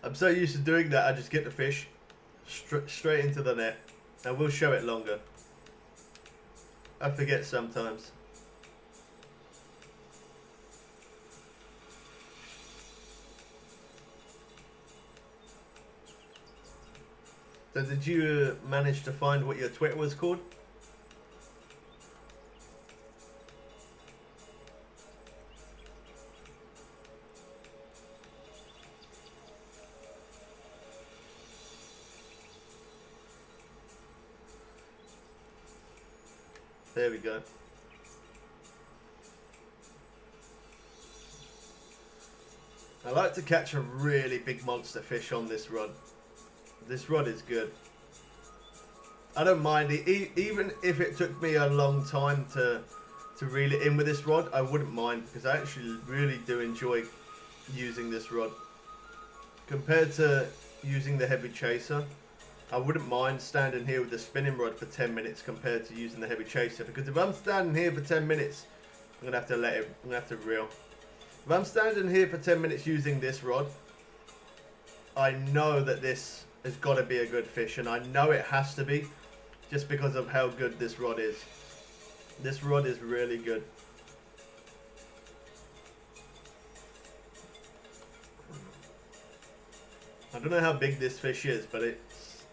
I'm so used to doing that, I just get the fish straight into the net. I will show it longer. I forget sometimes. So did you manage to find what your Twitter was called? There we go. I like to catch a really big monster fish on this rod. This rod is good. I don't mind it, even if it took me a long time to reel it in with this rod, I wouldn't mind, because I actually really do enjoy using this rod. Compared to using the heavy chaser, I wouldn't mind standing here with the spinning rod for 10 minutes compared to using the heavy chaser, because if I'm standing here for 10 minutes, I'm going to have to let it, I'm going to have to reel. If I'm standing here for 10 minutes using this rod, I know that this has got to be a good fish, and I know it has to be. just because of how good this rod is. This rod is really good. I don't know how big this fish is, but it's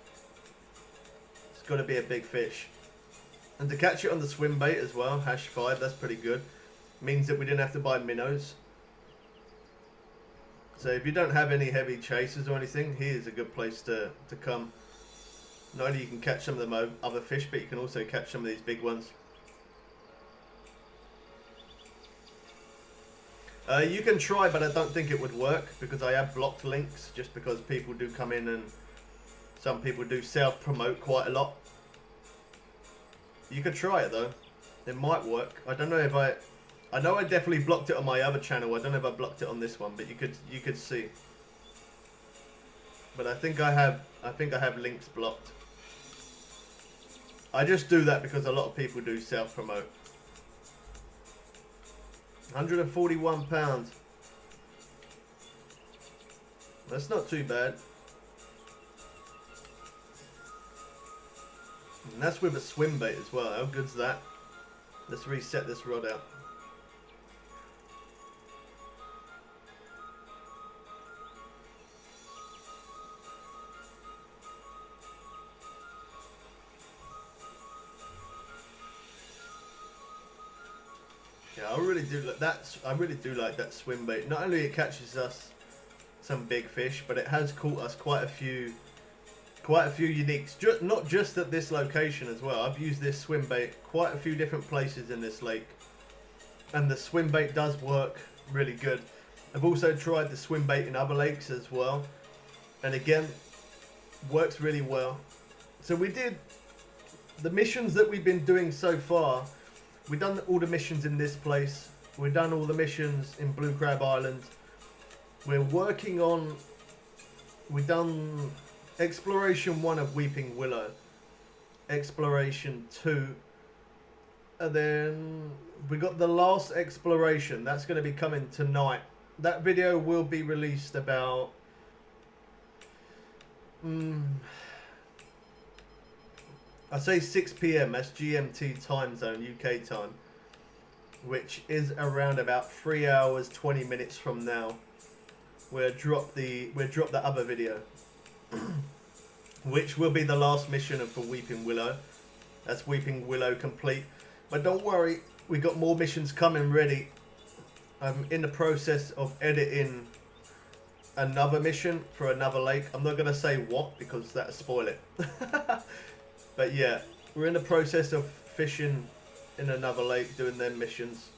got to be a big fish. And to catch it on the swim bait as well, #5, that's pretty good. Means that we didn't have to buy minnows. So if you don't have any heavy chasers or anything, here's a good place to come. Not only you can catch some of the other fish, but you can also catch some of these big ones. You can try, but I don't think it would work because I have blocked links, just because people do come in and some people do self-promote quite a lot. You could try it though. It might work. I don't know if I know I definitely blocked it on my other channel. I don't know if I blocked it on this one, but you could see. But I think I have links blocked. I just do that because a lot of people do self-promote. £141. That's not too bad. And that's with a swim bait as well. How good's that? Let's reset this rod out. Yeah, I really do like that. I really do like that swim bait. Not only it catches us some big fish, but it has caught us quite a few uniques. Not just at this location as well. I've used this swim bait quite a few different places in this lake, and the swim bait does work really good. I've also tried the swim bait in other lakes as well, and again, works really well. So we did the missions that we've been doing so far. We've done all the missions in this place. We've done all the missions in Blue Crab Island. We're working on... We've done Exploration 1 of Weeping Willow. Exploration 2. And then we got the last exploration. That's going to be coming tonight. That video will be released about... I say 6 PM, that's GMT time zone, UK time, which is around about 3 hours 20 minutes from now. We'll drop the other video, which will be the last mission for Weeping Willow. That's Weeping Willow complete. But don't worry, we got more missions coming ready. I'm in the process of editing another mission for another lake. I'm not gonna say what because that'll spoil it. But yeah, we're in the process of fishing in another lake, doing them missions.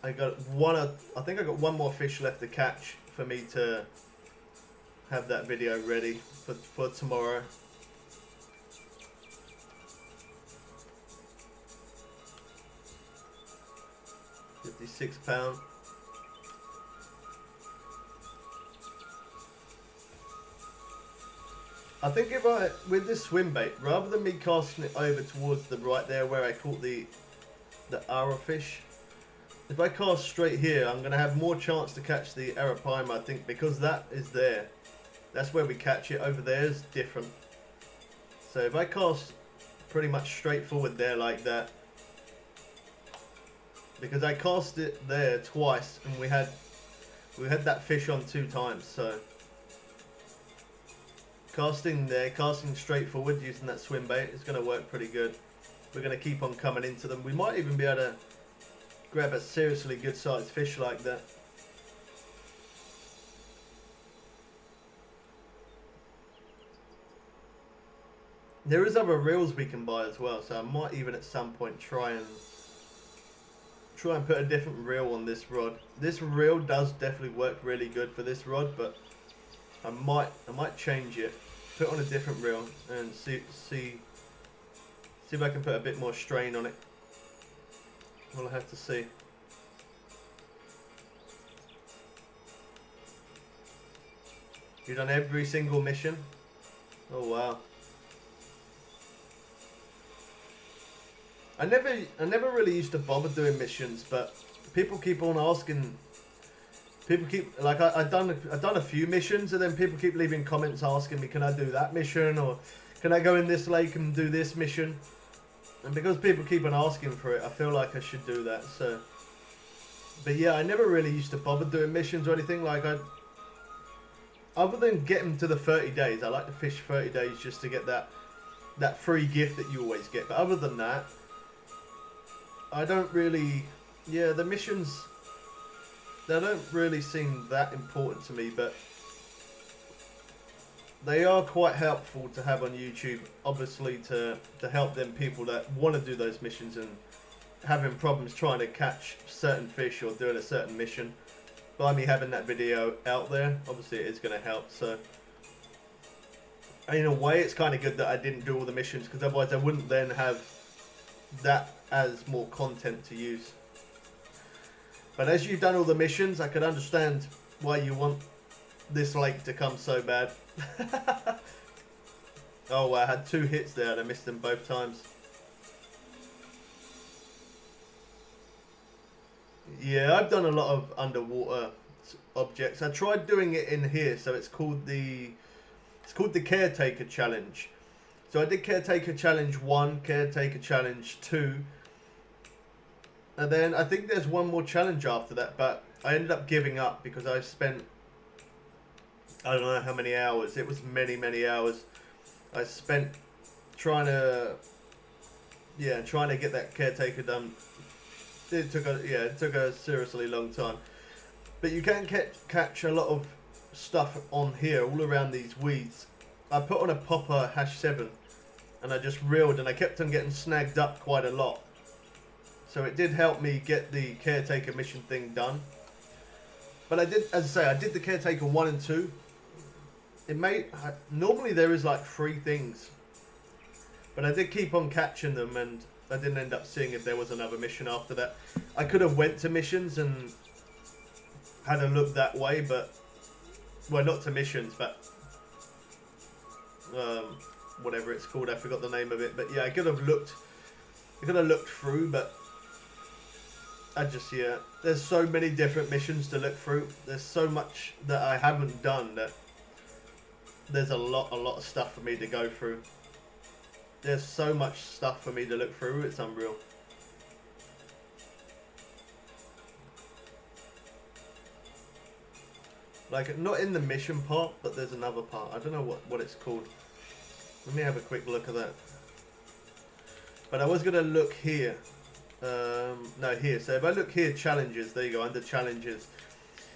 I think I got one more fish left to catch for me to have that video ready for tomorrow. £56. I think if with this swim bait, rather than me casting it over towards the right there where I caught the arrowfish, if I cast straight here, I'm going to have more chance to catch the arapaima, I think, because that is there. That's where we catch it. Over there is different. So if I cast pretty much straight forward there like that, because I cast it there twice and we had that fish on 2 times, so casting there, casting straight forward using that swim bait is going to work pretty good. We're going to keep on coming into them. We might even be able to grab a seriously good sized fish like that. There is other reels we can buy as well, so I might even at some point try and put a different reel on this rod. This reel does definitely work really good for this rod, but I might change it, put on a different reel and see if I can put a bit more strain on it. We'll have to see. You've done every single mission? Oh wow. I never really used to bother doing missions, but people keep on asking. People keep, I've done a few missions, and then people keep leaving comments asking me, can I do that mission, or can I go in this lake and do this mission? And because people keep on asking for it, I feel like I should do that. So, but yeah, I never really used to bother doing missions or anything. Like other than getting to the 30 days, I like to fish 30 days just to get that free gift that you always get. But other than that, I don't really, yeah, the missions, they don't really seem that important to me, but they are quite helpful to have on YouTube, obviously, to help them people that want to do those missions and having problems trying to catch certain fish or doing a certain mission. By me having that video out there, obviously it is going to help. So in a way, it's kind of good that I didn't do all the missions, because otherwise I wouldn't then have that as more content to use. But as you've done all the missions, I could understand why you want this lake to come so bad. Oh, I had 2 hits there and I missed them both times. Yeah, I've done a lot of underwater objects. I tried doing it in here, so it's called the Caretaker Challenge. So I did Caretaker Challenge 1, Caretaker Challenge 2, and then I think there's one more challenge after that, but I ended up giving up because I spent, I don't know how many hours. It was many hours I spent trying to get that caretaker done. It took a seriously long time. But you can catch a lot of stuff on here, all around these weeds. I put on a popper #7 and I just reeled, and I kept on getting snagged up quite a lot. So it did help me get the caretaker mission thing done. But I did, as I say, I did the caretaker 1 and 2. Normally there is like 3 things, but I did keep on catching them, and I didn't end up seeing if there was another mission after that. I could have went to missions and had a look that way, but, well, not to missions, but whatever it's called, I forgot the name of it. But yeah, I could have looked through, but I just, yeah, there's so many different missions to look through. There's so much that I haven't done that there's a lot of stuff for me to go through. There's so much stuff for me to look through, it's unreal. Like, not in the mission part, but there's another part. I don't know what it's called. Let me have a quick look at that. But I was going to look here. No, here. So if I look here, challenges. There you go, under challenges.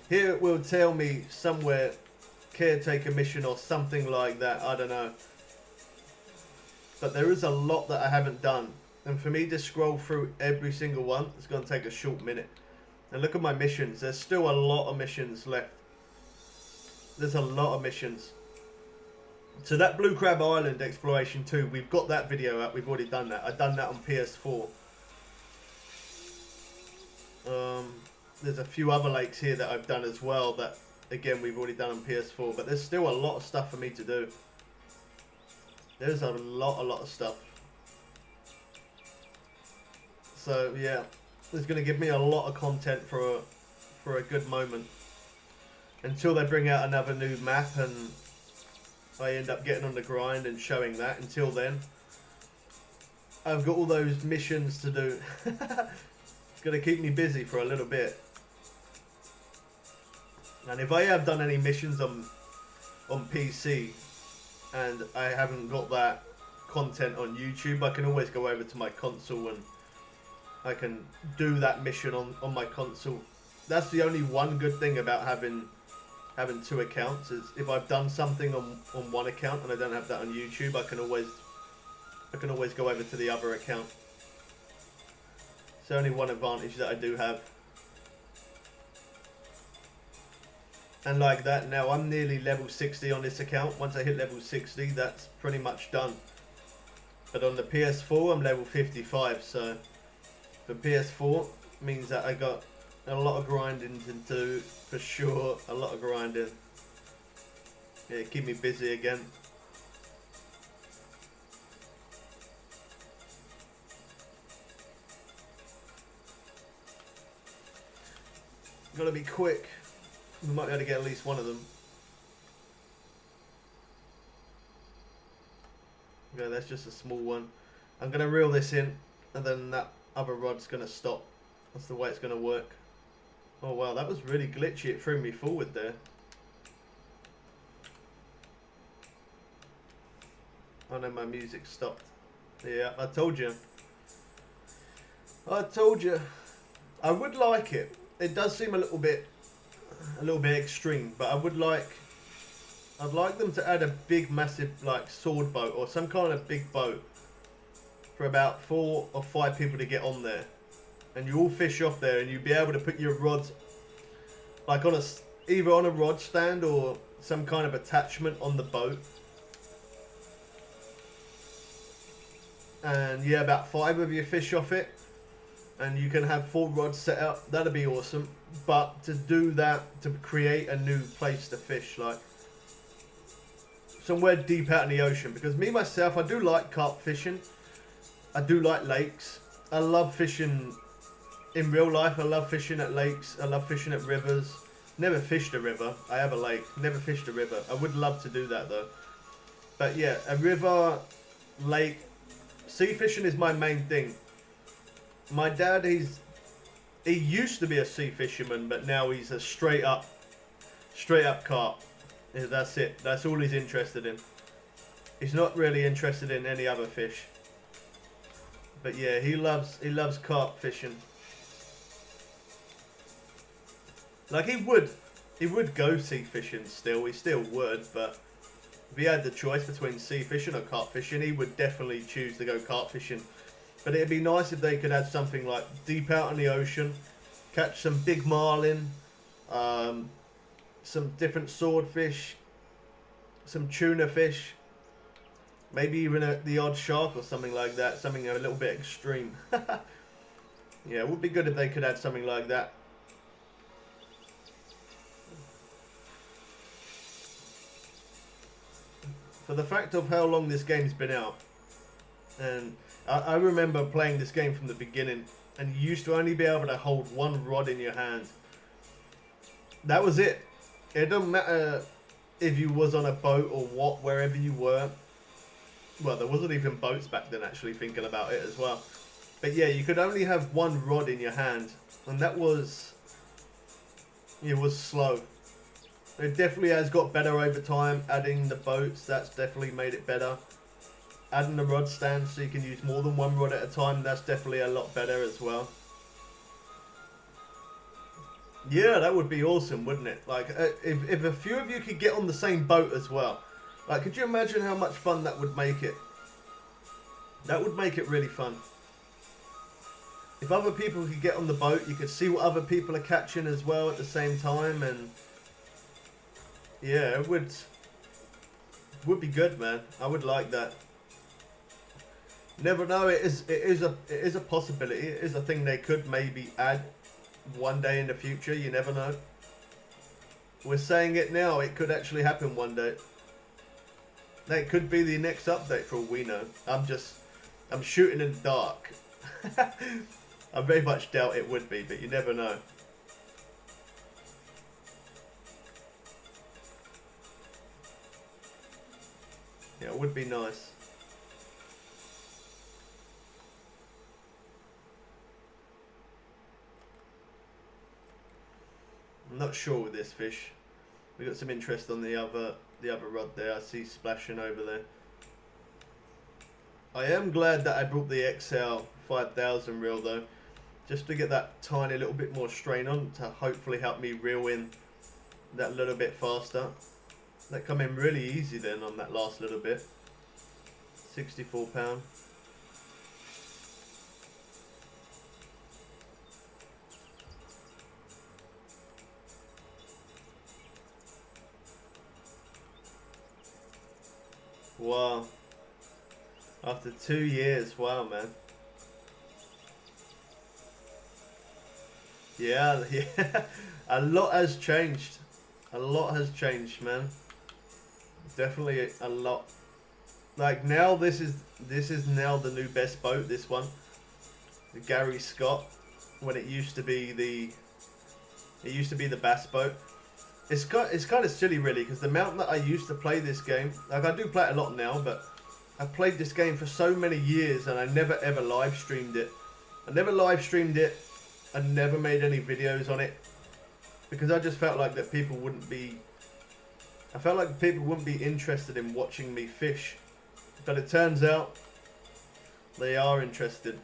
Here it will tell me somewhere, caretaker mission or something like that. I don't know. But there is a lot that I haven't done. And for me to scroll through every single one, it's going to take a short minute. And look at my missions. There's still a lot of missions left. There's a lot of missions. So that Blue Crab Island Exploration 2, we've got that video out. We've already done that. I've done that on PS4. There's a few other lakes here that I've done as well that, again, we've already done on PS4. But there's still a lot of stuff for me to do. There's a lot of stuff. So yeah, it's going to give me a lot of content for a good moment. Until they bring out another new map and I end up getting on the grind and showing that. Until then, I've got all those missions to do. It's going to keep me busy for a little bit. And if I have done any missions on PC and I haven't got that content on YouTube, I can always go over to my console and I can do that mission on my console. That's the only one good thing about having 2 accounts, is if I've done something on one account and I don't have that on YouTube, I can always go over to the other account. It's only one advantage that I do have. And like that, now I'm nearly level 60 on this account. Once I hit level 60, that's pretty much done. But on the PS4, I'm level 55, so for PS4 means that I got a lot of grinding to do, for sure. A lot of grinding. Yeah, keep me busy again. Gotta be quick. We might be able to get at least one of them. That's just a small one. I'm going to reel this in, and then that other rod's going to stop. That's the way it's going to work. Oh wow, that was really glitchy. It threw me forward there. Oh no, my music stopped. Yeah, I told you. I told you. I would like it. It does seem a little bit extreme, but I'd like them to add a big, massive, like, sword boat or some kind of big boat for about 4 or 5 people to get on there, and you all fish off there, and you'd be able to put your rods like on either on a rod stand or some kind of attachment on the boat. And yeah, about 5 of you fish off it, and you can have 4 rods set up. That'd be awesome. But to do that, to create a new place to fish, like somewhere deep out in the ocean, because me myself, I do like carp fishing. I do like lakes. I love fishing in real life. I love fishing at lakes. I love fishing at rivers. Never fished a river. I have a lake. Never fished a river. I would love to do that though. But yeah, a river, lake, sea fishing is my main thing. My dad, he used to be a sea fisherman, but now he's a straight up carp. Yeah, that's it. That's all he's interested in. He's not really interested in any other fish. But yeah, he loves carp fishing. Like he would go sea fishing still. He still would, but if he had the choice between sea fishing or carp fishing, he would definitely choose to go carp fishing. But it'd be nice if they could add something like deep out in the ocean, catch some big marlin, some different swordfish, some tuna fish. Maybe even the odd shark or something like that. Something a little bit extreme. Yeah, it would be good if they could add something like that. For the fact of how long this game's been out. And I remember playing this game from the beginning. And you used to only be able to hold 1 rod in your hand. That was it. It doesn't matter if you was on a boat or what, wherever you were. Well, there wasn't even boats back then, actually, thinking about it as well. But yeah, you could only have 1 rod in your hand, and that was, it was slow. It definitely has got better over time. Adding the boats, that's definitely made it better. Adding the rod stand so you can use more than 1 rod at a time, that's definitely a lot better as well. Yeah, that would be awesome, wouldn't it? Like, if a few of you could get on the same boat as well. Like, could you imagine how much fun that would make it? That would make it really fun. If other people could get on the boat, you could see what other people are catching as well at the same time, and yeah, it would be good, man. I would like that. Never know. It is a possibility. It is a thing they could maybe add one day in the future. You never know. We're saying it now. It could actually happen one day. That could be the next update for all we know. I'm shooting in the dark. I very much doubt it would be, but you never know. Yeah, it would be nice. I'm not sure with this fish. We got some interest on the other rod there. I see splashing over there. I am glad that I brought the XL 5000 reel though, just to get that tiny little bit more strain on to hopefully help me reel in that little bit faster. That come in really easy then on that last little bit. 64 pound. Wow. After 2 years, wow, man. Yeah, yeah. A lot has changed. A lot has changed, man. Definitely a lot. Like now, this is now the new best boat. This one, the Gary Scott. When it used to be the bass boat. It's kind of silly, really, because the amount that I used to play this game, like I do play it a lot now, but I played this game for so many years and I never ever live streamed it. I never live streamed it. I never made any videos on it because I just felt like that people wouldn't be. I felt like people wouldn't be interested in watching me fish, but it turns out they are interested.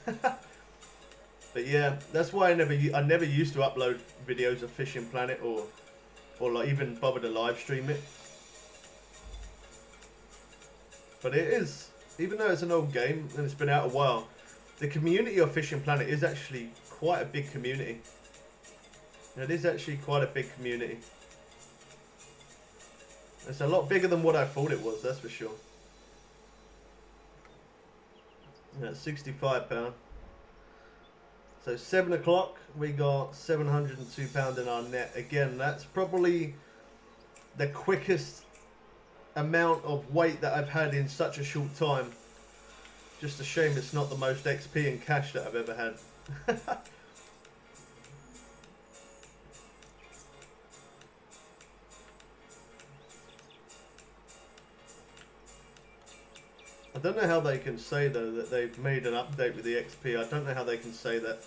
But yeah, that's why I never used to upload videos of Fishing Planet or like even bother to live stream it. But it is, even though it's an old game and it's been out a while, the community of Fishing Planet is actually quite a big community. It is actually quite a big community. It's a lot bigger than what I thought it was, that's for sure. Yeah, £65. So 7 o'clock, we got £702 in our net. Again, that's probably the quickest amount of weight that I've had in such a short time. Just a shame it's not the most XP and cash that I've ever had. I don't know how they can say though that they've made an update with the XP. I don't know how they can say that.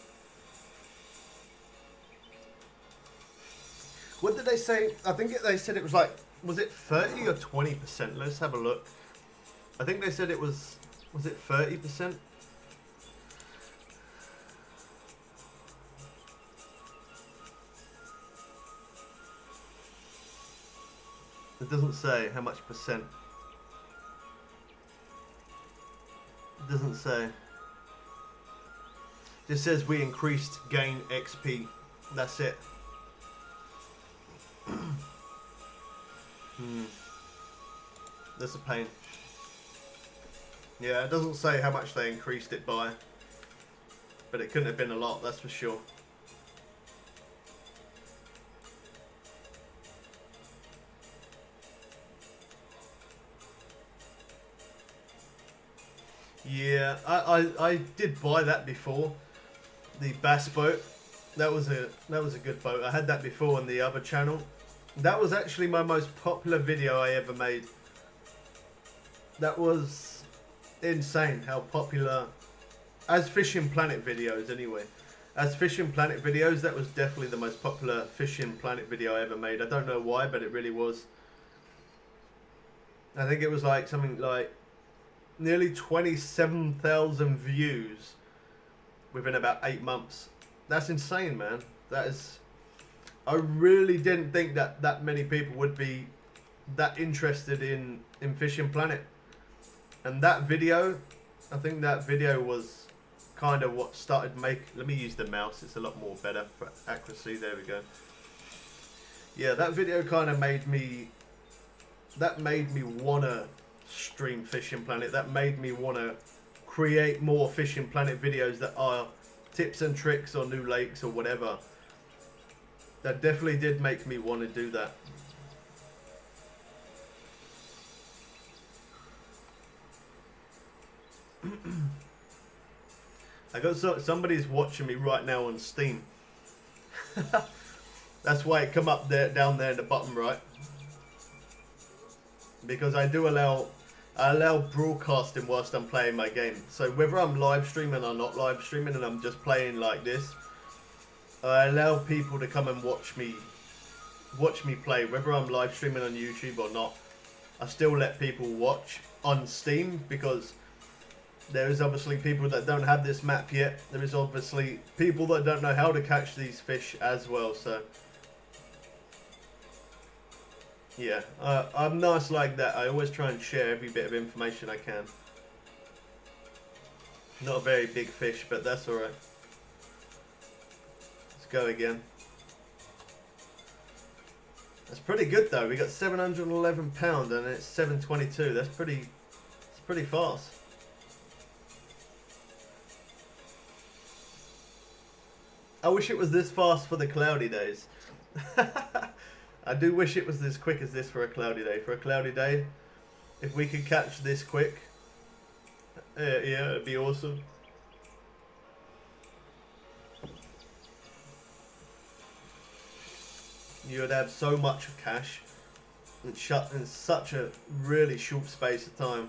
What did they say? I think they said it was like, was it 30 or 20%? Let's have a look. I think they said it was it 30%? It doesn't say how much percent. It doesn't say. It just says we increased gain XP. That's it. That's a pain. Yeah, it doesn't say how much they increased it by, but it couldn't have been a lot, that's for sure. Yeah, I did buy that before, the bass boat. That was a good boat. I had that before on the other channel. That was actually my most popular video I ever made. That was insane how popular, as Fishing Planet videos anyway. As Fishing Planet videos, that was definitely the most popular Fishing Planet video I ever made. I don't know why, but it really was. I think it was like something like nearly 27,000 views within about 8 months. That's insane, man. That is... I really didn't think that that many people would be that interested in Fishing Planet. And that video, I think that video was kind of what started let me use the mouse, it's a lot more better for accuracy. There we go. Yeah, that video kind of made me want to stream Fishing Planet. That made me want to create more Fishing Planet videos that are tips and tricks or new lakes or whatever. That definitely did make me want to do that. I got somebody's watching me right now on Steam. That's why it come up there, down there in the bottom right. Because I allow broadcasting whilst I'm playing my game. So whether I'm live streaming or not live streaming and I'm just playing like this, I allow people to come and watch me play. Whether I'm live streaming on YouTube or not, I still let people watch on Steam, because there is obviously people that don't have this map yet. There is obviously people that don't know how to catch these fish as well. So yeah, I'm nice like that. I always try and share every bit of information I can. Not a very big fish, but that's alright. Let's go again. That's pretty good though. We got £711 and it's 7:22. That's pretty fast. I wish it was this fast for the cloudy days. I do wish it was as quick as this for a cloudy day. For a cloudy day, if we could catch this quick, yeah, it'd be awesome. You would have so much cash in such a really short space of time.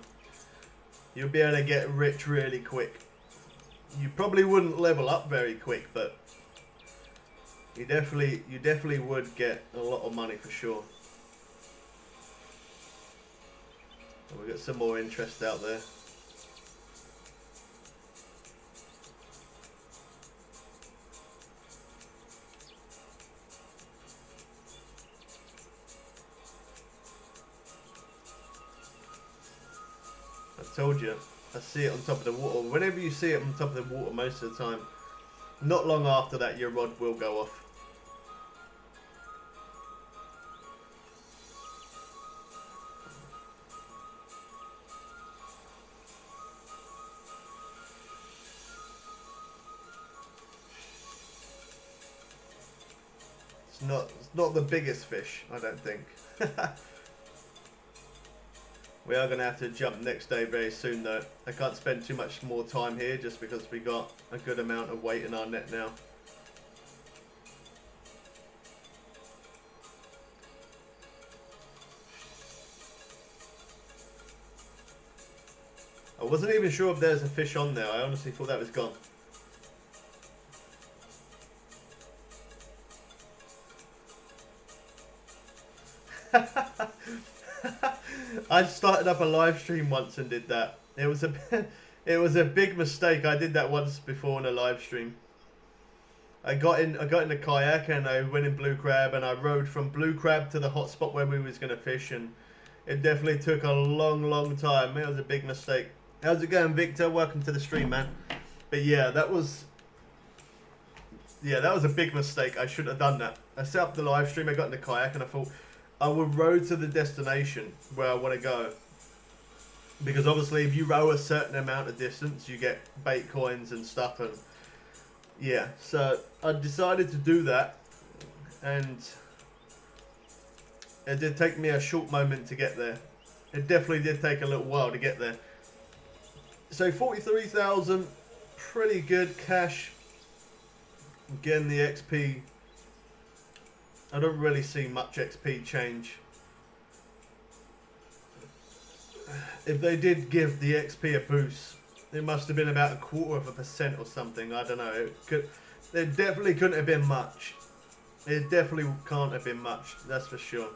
You'll be able to get rich really quick. You probably wouldn't level up very quick, but you definitely would get a lot of money for sure. And we got some more interest out there. I told you, I see it on top of the water. Whenever you see it on top of the water, most of the time, not long after that, your rod will go off. It's not the biggest fish, I don't think. We are going to have to jump next day very soon though. I can't spend too much more time here just because we got a good amount of weight in our net now. I wasn't even sure if there's a fish on there. I honestly thought that was gone. I started up a live stream once and did that. It was a big mistake. I did that once before in a live stream. I got in a kayak and I went in blue crab and I rode from blue crab to the hot spot where we was gonna fish, and it definitely took a long time. It was a big mistake. How's it going, Victor? Welcome to the stream, man. But yeah, that was a big mistake. I shouldn't have done that. I set up the live stream. I got in the kayak and I thought I will row to the destination where I want to go, because obviously if you row a certain amount of distance you get bait coins and stuff, and yeah, so I decided to do that, and it did take me a short moment to get there. It definitely did take a little while to get there. So 43,000, pretty good cash. Again, the XP, I don't really see much XP change. If they did give the XP a boost, it must have been about 0.25% or something. I don't know. It definitely couldn't have been much. It definitely can't have been much. That's for sure.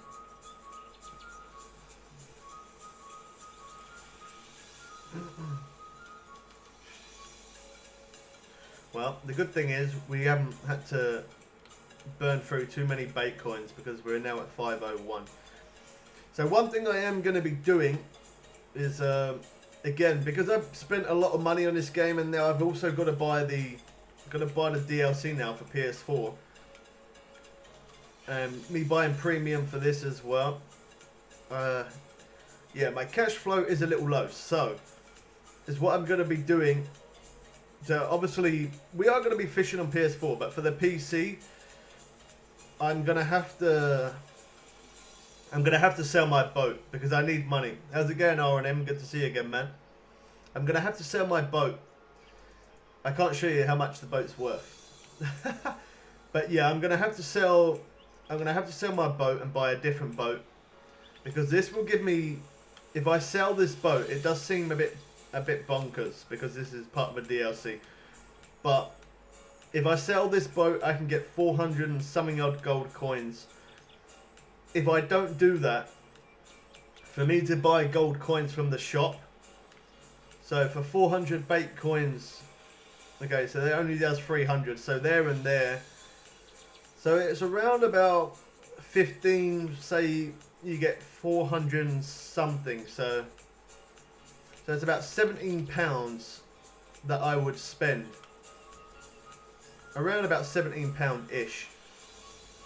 Well, the good thing is we haven't had to burn through too many bait coins because we're now at 501. So one thing I am going to be doing is, again, because I've spent a lot of money on this game, and now I've also got to buy the DLC now for PS4, and me buying premium for this as well. Yeah, my cash flow is a little low, so is what I'm going to be doing. So obviously we are going to be fishing on PS4, but for the PC, I'm gonna have to sell my boat because I need money. How's it going, R&M? Good to see you again, man. I'm gonna have to sell my boat. I can't show you how much the boat's worth, but yeah, I'm gonna have to sell my boat and buy a different boat, because this will give me. If I sell this boat, it does seem a bit bonkers because this is part of a DLC, but if I sell this boat, I can get 400 and something odd gold coins. If I don't do that, for me to buy gold coins from the shop, so for 400 bait coins, okay, so it only does 300, so there and there. So it's around about 15, say you get 400 and something, so it's about £17 that I would spend. Around about £17-ish,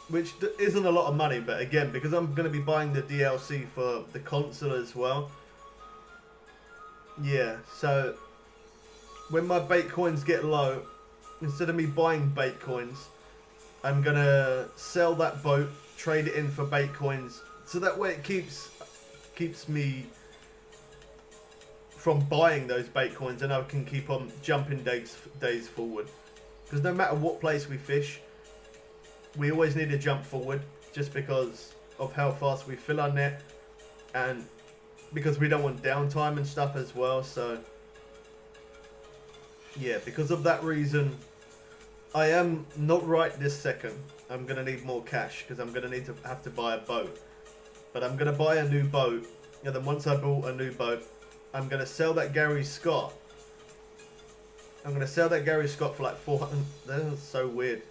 which isn't a lot of money, but again, because I'm going to be buying the DLC for the console as well. Yeah, so when my bait coins get low, instead of me buying bait coins, I'm going to sell that boat, trade it in for bait coins, so that way it keeps me from buying those bait coins, and I can keep on jumping days forward. Because no matter what place we fish, we always need to jump forward, just because of how fast we fill our net and because we don't want downtime and stuff as well. So yeah, because of that reason, I am not right this second. I'm gonna need more cash because I'm gonna have to buy a boat. But I'm gonna buy a new boat, and then once I bought a new boat, I'm gonna sell that Gary Scott. I'm gonna sell that Gary Scott for like 400. That's so weird.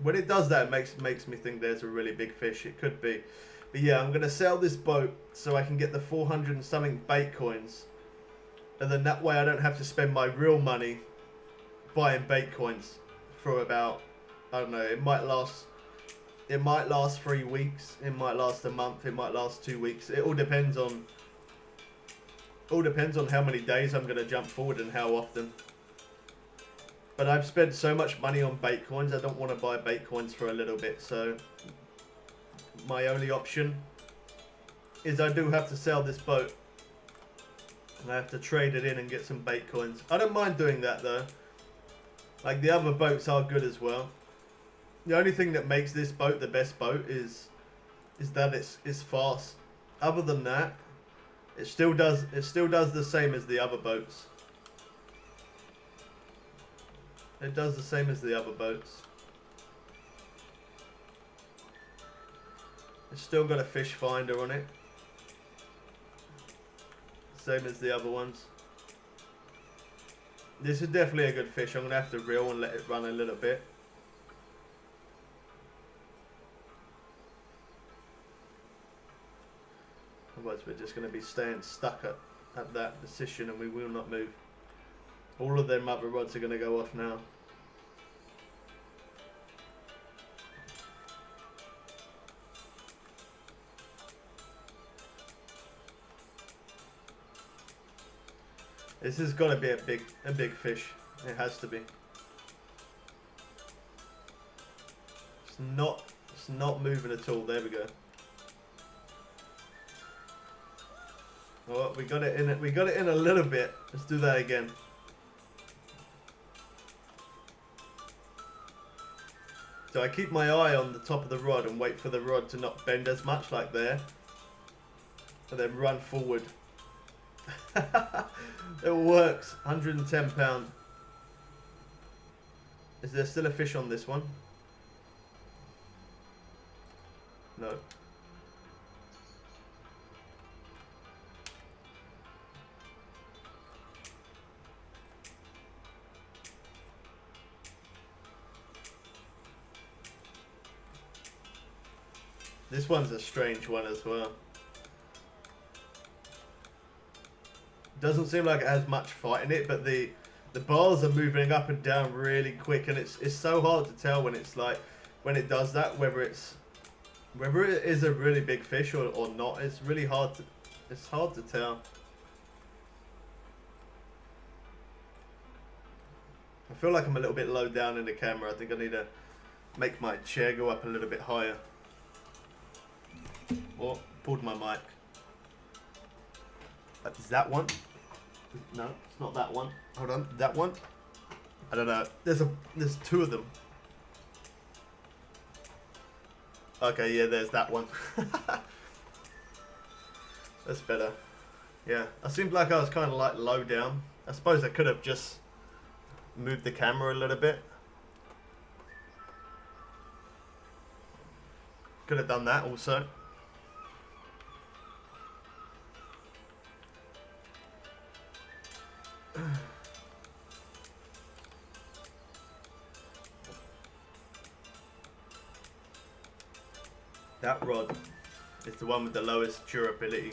When it does that, it makes me think there's a really big fish. It could be. But yeah, I'm going to sell this boat so I can get the 400 and something bait coins. And then that way I don't have to spend my real money buying bait coins for about, I don't know, it might last 3 weeks. It might last a month. It might last 2 weeks. It all depends on how many days I'm going to jump forward and how often. But I've spent so much money on bait coins, I don't want to buy bait coins for a little bit. So my only option is I do have to sell this boat. And I have to trade it in and get some bait coins. I don't mind doing that though. Like the other boats are good as well. The only thing that makes this boat the best boat is that it's fast. Other than that, it still does the same as the other boats. It does the same as the other boats. It's still got a fish finder on it. Same as the other ones. This is definitely a good fish. I'm going to have to reel and let it run a little bit. Otherwise we're just going to be staying stuck at that position and we will not move. All of them other rods are going to go off now. This has got to be a big fish. It has to be. It's not moving at all. There we go. Oh, we got it in. We got it in a little bit. Let's do that again. So I keep my eye on the top of the rod and wait for the rod to not bend as much, like there, and then run forward. It works. 110 pound. Is there still a fish on this one? No. This one's a strange one as well. Doesn't seem like it has much fight in it, but the bars are moving up and down really quick, and it's so hard to tell when it's like when it does that whether it is a really big fish or not. It's really hard to tell. I feel like I'm a little bit low down in the camera. I think I need to make my chair go up a little bit higher. Oh, pulled my mic. Is that one? No, it's not that one. Hold on, that one? I don't know. There's two of them. Okay, yeah, there's that one. That's better. Yeah, I seemed like I was kind of like low down. I suppose I could have just moved the camera a little bit. Could have done that also. That rod is the one with the lowest durability.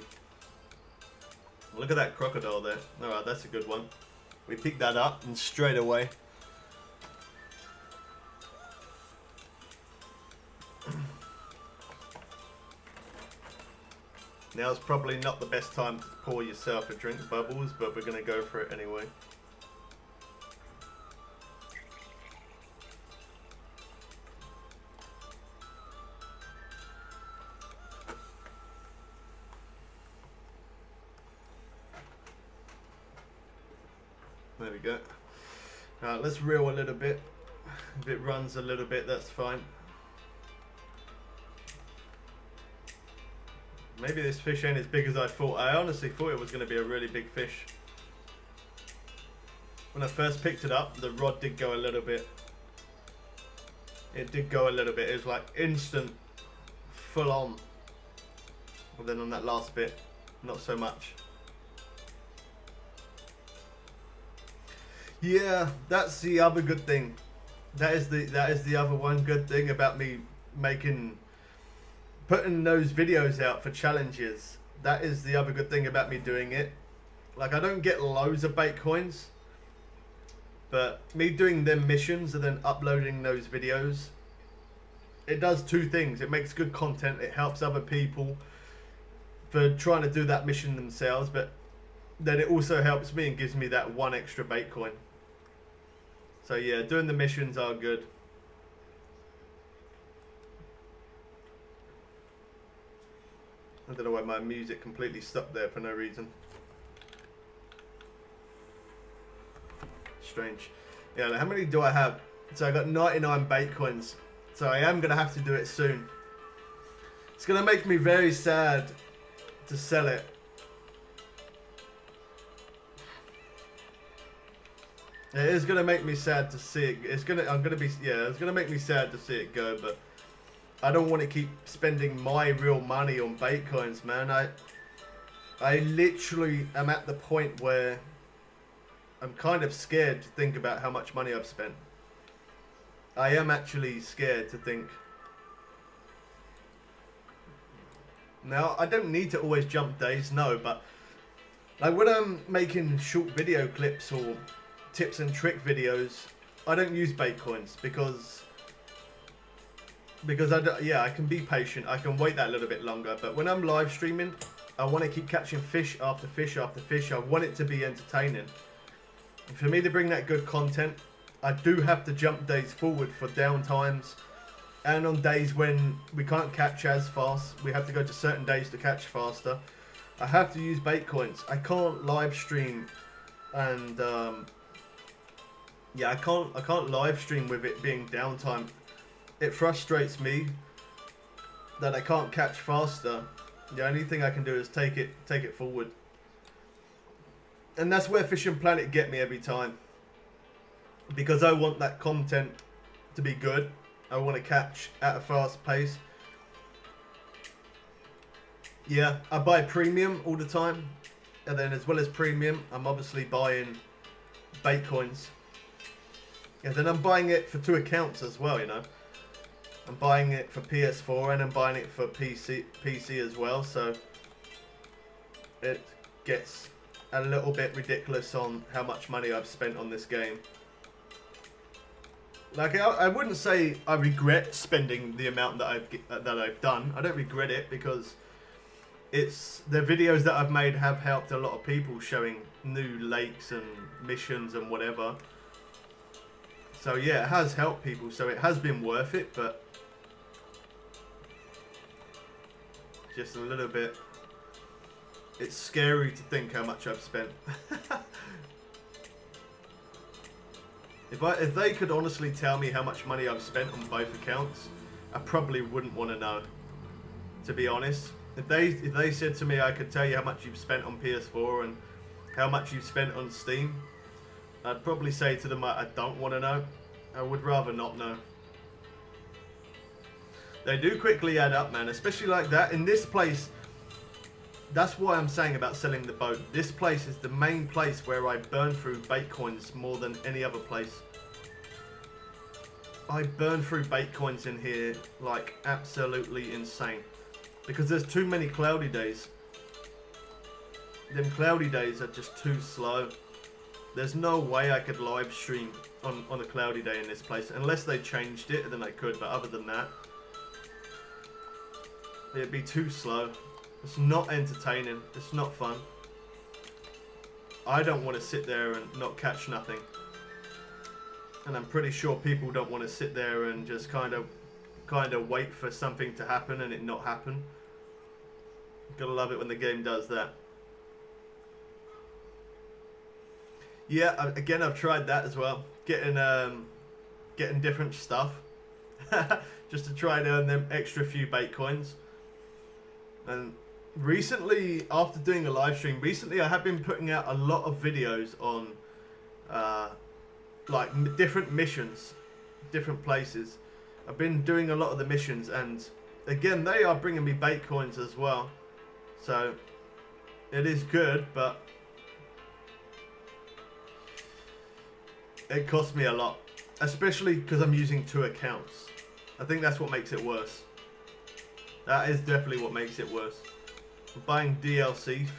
Look at that crocodile there. Alright, that's a good one. We picked that up and straight away. Now it's probably not the best time to pour yourself a drink, Bubbles, but we're going to go for it anyway. There we go. Alright, let's reel a little bit. If it runs a little bit, that's fine. Maybe this fish ain't as big as I thought. I honestly thought it was going to be a really big fish. When I first picked it up, the rod did go a little bit. It did go a little bit. It was like instant, full on. But then on that last bit, not so much. Yeah, that's the other good thing. That is the other one good thing about me putting those videos out for challenges. That is the other good thing about me doing it. Like, I don't get loads of bait coins, but me doing them missions and then uploading those videos, it does two things. It makes good content. It helps other people for trying to do that mission themselves, but then it also helps me and gives me that one extra bait coin. So yeah, doing the missions are good. I don't know why my music completely stopped there for no reason. Strange. Yeah, how many do I have? So I got 99 bait coins. So I am going to have to do it soon. It's going to make me very sad to sell it. It is going to make me sad to see it. It's going to make me sad to see it go, but I don't want to keep spending my real money on bait coins, man. I literally am at the point where I'm kind of scared to think about how much money I've spent. I am actually scared to think. Now, I don't need to always jump days, no, but like when I'm making short video clips or tips and trick videos, I don't use bait coins because I can be patient. I can wait that little bit longer. But when I'm live streaming, I want to keep catching fish after fish after fish. I want it to be entertaining. And for me to bring that good content, I do have to jump days forward for down times. And on days when we can't catch as fast, we have to go to certain days to catch faster. I have to use bait coins. I can't live stream and I can't live stream with it being downtime. It frustrates me that I can't catch faster. The only thing I can do is take it forward. And that's where Fishing Planet get me every time. Because I want that content to be good. I want to catch at a fast pace. Yeah, I buy premium all the time. And then as well as premium, I'm obviously buying bait coins. And then I'm buying it for 2 accounts as well, you know. I'm buying it for PS4 and I'm buying it for PC as well. So it gets a little bit ridiculous on how much money I've spent on this game. Like, I wouldn't say I regret spending the amount that I've done. I don't regret it because the videos that I've made have helped a lot of people showing new lakes and missions and whatever. So yeah, it has helped people. So it has been worth it, but just a little bit. It's scary to think how much I've spent. If they could honestly tell me how much money I've spent on both accounts, I probably wouldn't want to know. To be honest, if they said to me I could tell you how much you've spent on PS4 and how much you've spent on Steam, I'd probably say to them I don't want to know. I would rather not know. They do quickly add up, man, especially like that. In this place, that's why I'm saying about selling the boat. This place is the main place where I burn through bait coins more than any other place. I burn through bait coins in here like absolutely insane. Because there's too many cloudy days. Them cloudy days are just too slow. There's no way I could live stream on a cloudy day in this place. Unless they changed it, then I could. But other than that, it'd be too slow. It's not entertaining. It's not fun. I don't want to sit there and not catch nothing. And I'm pretty sure people don't want to sit there and just kind of wait for something to happen and it not happen. Gotta love it when the game does that. Yeah, again, I've tried that as well. Getting different stuff. Just to try and earn them extra few bait coins. And recently, after doing a live stream, I have been putting out a lot of videos on like different missions, different places. I've been doing a lot of the missions, and again, they are bringing me bait coins as well. So it is good, but it costs me a lot, especially because I'm using 2 accounts. I think that's what makes it worse. That is definitely what makes it worse. Buying DLCs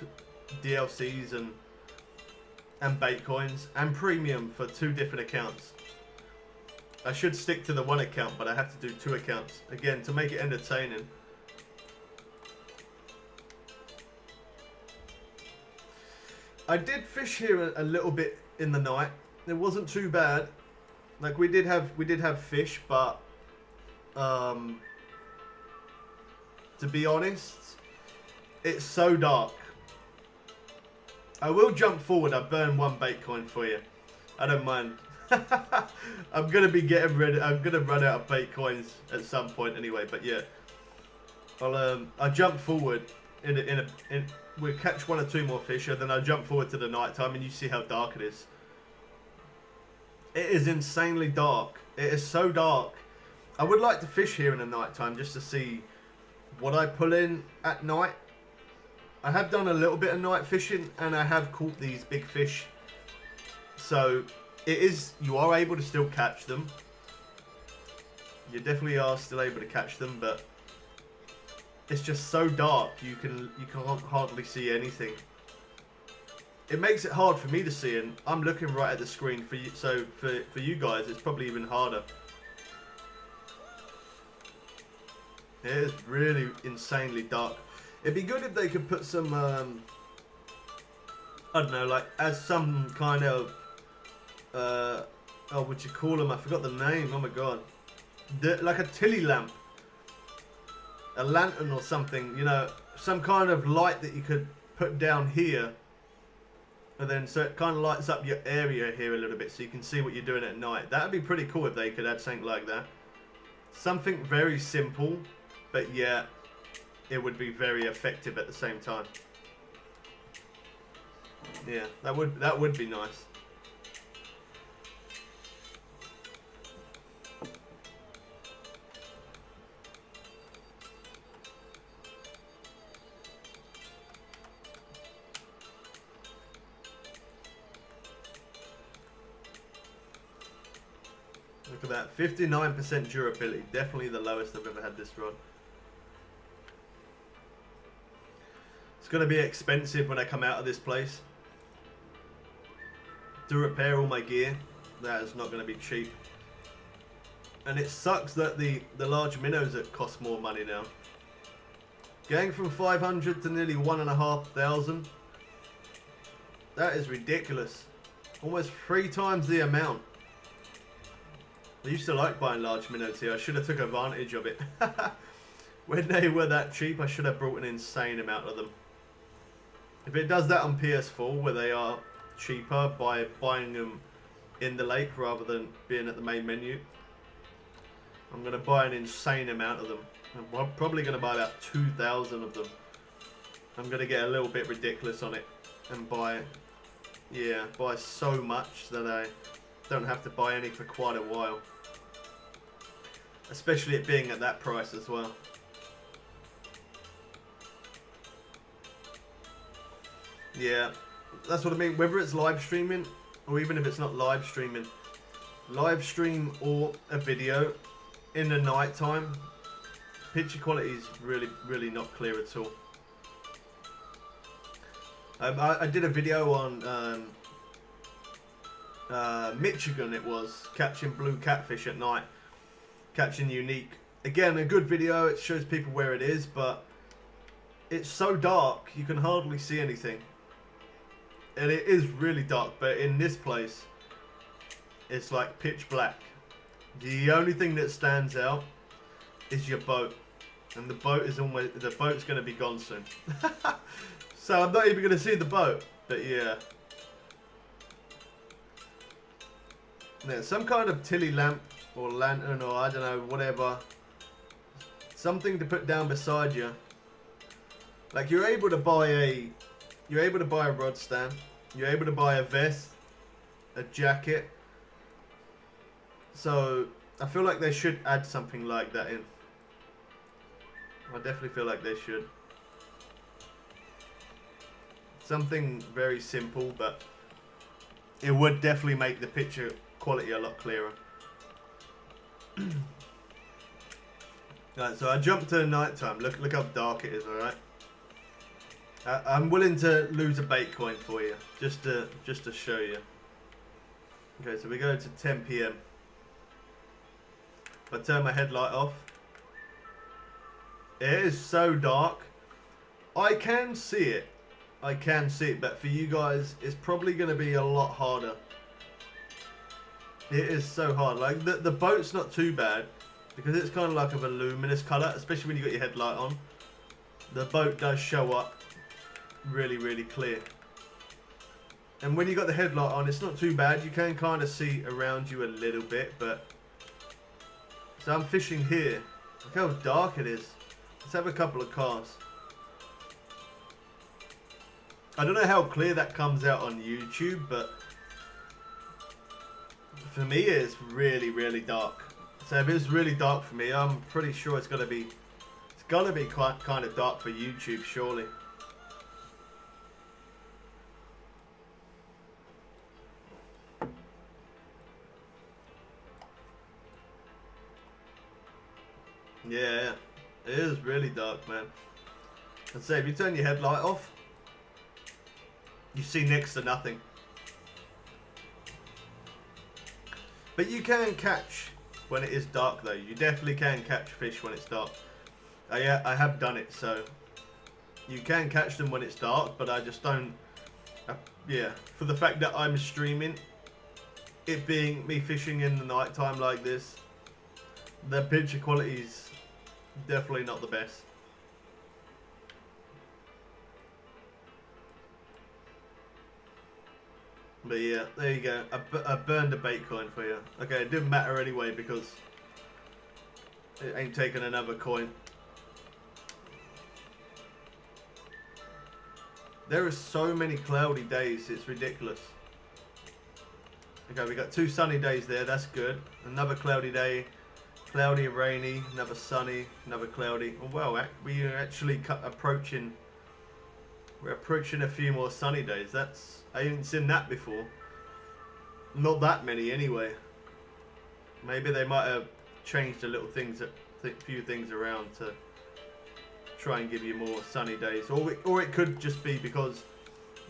and bait coins and premium for 2 different accounts. I should stick to the 1 account, but I have to do 2 accounts again to make it entertaining. I did fish here a little bit in the night. It wasn't too bad. Like we did have fish, but to be honest, it's so dark. I will jump forward. I burn 1 bait coin for you. I don't mind. I'm gonna be getting ready. I'm gonna run out of bait coins at some point anyway. But yeah, I'll jump forward we'll catch 1 or 2 more fish, and then I'll jump forward to the night time, and you see how dark it is. It is insanely dark. It is so dark. I would like to fish here in the night time just to see what I pull in at night. I have done a little bit of night fishing, and I have caught these big fish. So you are able to still catch them. You definitely are still able to catch them, but it's just so dark you can't hardly see anything. It makes it hard for me to see, and I'm looking right at the screen for you. So for you guys, it's probably even harder. It is really insanely dark. It'd be good if they could put some, I don't know, like as some kind of, oh, what you call them? I forgot the name. Oh my god, like a tilly lamp, a lantern or something. You know, some kind of light that you could put down here, and then so it kind of lights up your area here a little bit, so you can see what you're doing at night. That'd be pretty cool if they could add something like that. Something very simple, but yeah, it would be very effective at the same time. Yeah, that would be nice. Look at that, 59% durability. Definitely the lowest I've ever had this rod. It's going to be expensive when I come out of this place. To repair all my gear, that is not going to be cheap. And it sucks that the large minnows that cost more money now. Going from 500 to nearly 1,500. That is ridiculous. Almost 3 times the amount. I used to like buying large minnows here. I should have took advantage of it. When they were that cheap, I should have brought an insane amount of them. If it does that on PS4, where they are cheaper by buying them in the lake rather than being at the main menu, I'm going to buy an insane amount of them. I'm probably going to buy about 2,000 of them. I'm going to get a little bit ridiculous on it and buy so much that I don't have to buy any for quite a while. Especially it being at that price as well. Yeah, that's what I mean. Whether it's live streaming or even if it's not live streaming, live stream or a video in the night time, picture quality is really not clear at all. I did a video on Michigan, it was, catching blue catfish at night, catching unique. Again, a good video. It shows people where it is, but it's so dark you can hardly see anything. And it is really dark, but in this place it's like pitch black. The only thing that stands out is your boat, and the boat's going to be gone soon. So I'm not even going to see the boat, but yeah. Yeah, some kind of tilly lamp or lantern, or I don't know, whatever. Something to put down beside you Like you're able to buy a rod stand, you're able to buy a vest, a jacket. So I feel like they should add something like that in. I definitely feel like they should. Something very simple, but it would definitely make the picture quality a lot clearer. Right, so I jumped to the night time. Look how dark it is. All right. I'm willing to lose a bait coin for you, just to show you. Okay, so we go to 10 PM. If I turn my headlight off, it is so dark. I can see it. But for you guys, it's probably going to be a lot harder. It is so hard. Like the boat's not too bad because it's kind of like a luminous color, especially when you got your headlight on. The boat does show up really, really clear. And when you got the headlight on, it's not too bad. You can kind of see around you a little bit, but so I'm fishing here. Look how dark it is. Let's have a couple of casts. I don't know how clear that comes out on YouTube, but for me it's really, really dark. So if it's really dark for me, I'm pretty sure it's gonna be quite kind of dark for YouTube, surely. Yeah, it is really dark, man. I'd say if you turn your headlight off, you see next to nothing. But you can catch when it is dark though. You definitely can catch fish when it's dark. I have done it, so you can catch them when it's dark, but I just don't. Yeah, for the fact that I'm streaming, it being me fishing in the night time like this, the picture quality's definitely not the best. But yeah, there you go. I burned a bait coin for you. Okay, it didn't matter anyway because it ain't taking another coin. There are so many cloudy days, it's ridiculous. Okay, we got 2 sunny days there, that's good. Another cloudy day, cloudy and rainy, another sunny, another cloudy. Oh, well, we're actually approaching a few more sunny days. I haven't seen that before. Not that many anyway. Maybe they might have changed a little few things around to try and give you more sunny days, or it could just be because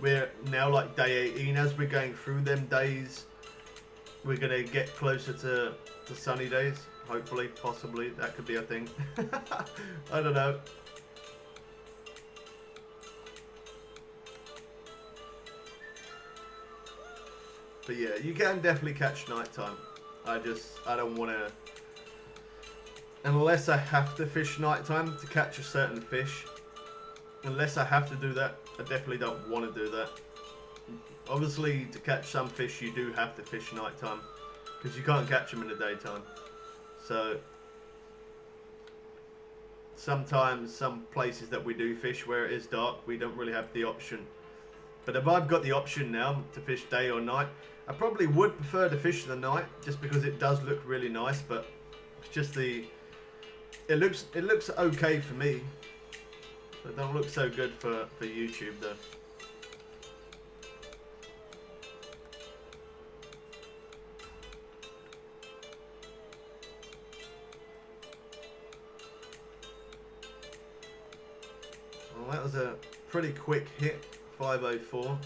we're now like day 18. As we're going through them days, we're gonna get closer to sunny days. Hopefully, possibly, that could be a thing. I don't know. But yeah, you can definitely catch nighttime. I don't want to, unless I have to fish nighttime to catch a certain fish. Unless I have to do that, I definitely don't want to do that. Obviously, to catch some fish, you do have to fish nighttime because you can't catch them in the daytime. So sometimes some places that we do fish where it is dark, we don't really have the option. But if I've got the option now to fish day or night, I probably would prefer to fish in the night just because it does look really nice, but it's just it looks okay for me. But it don't look so good for YouTube though. Well, that was a pretty quick hit, 504.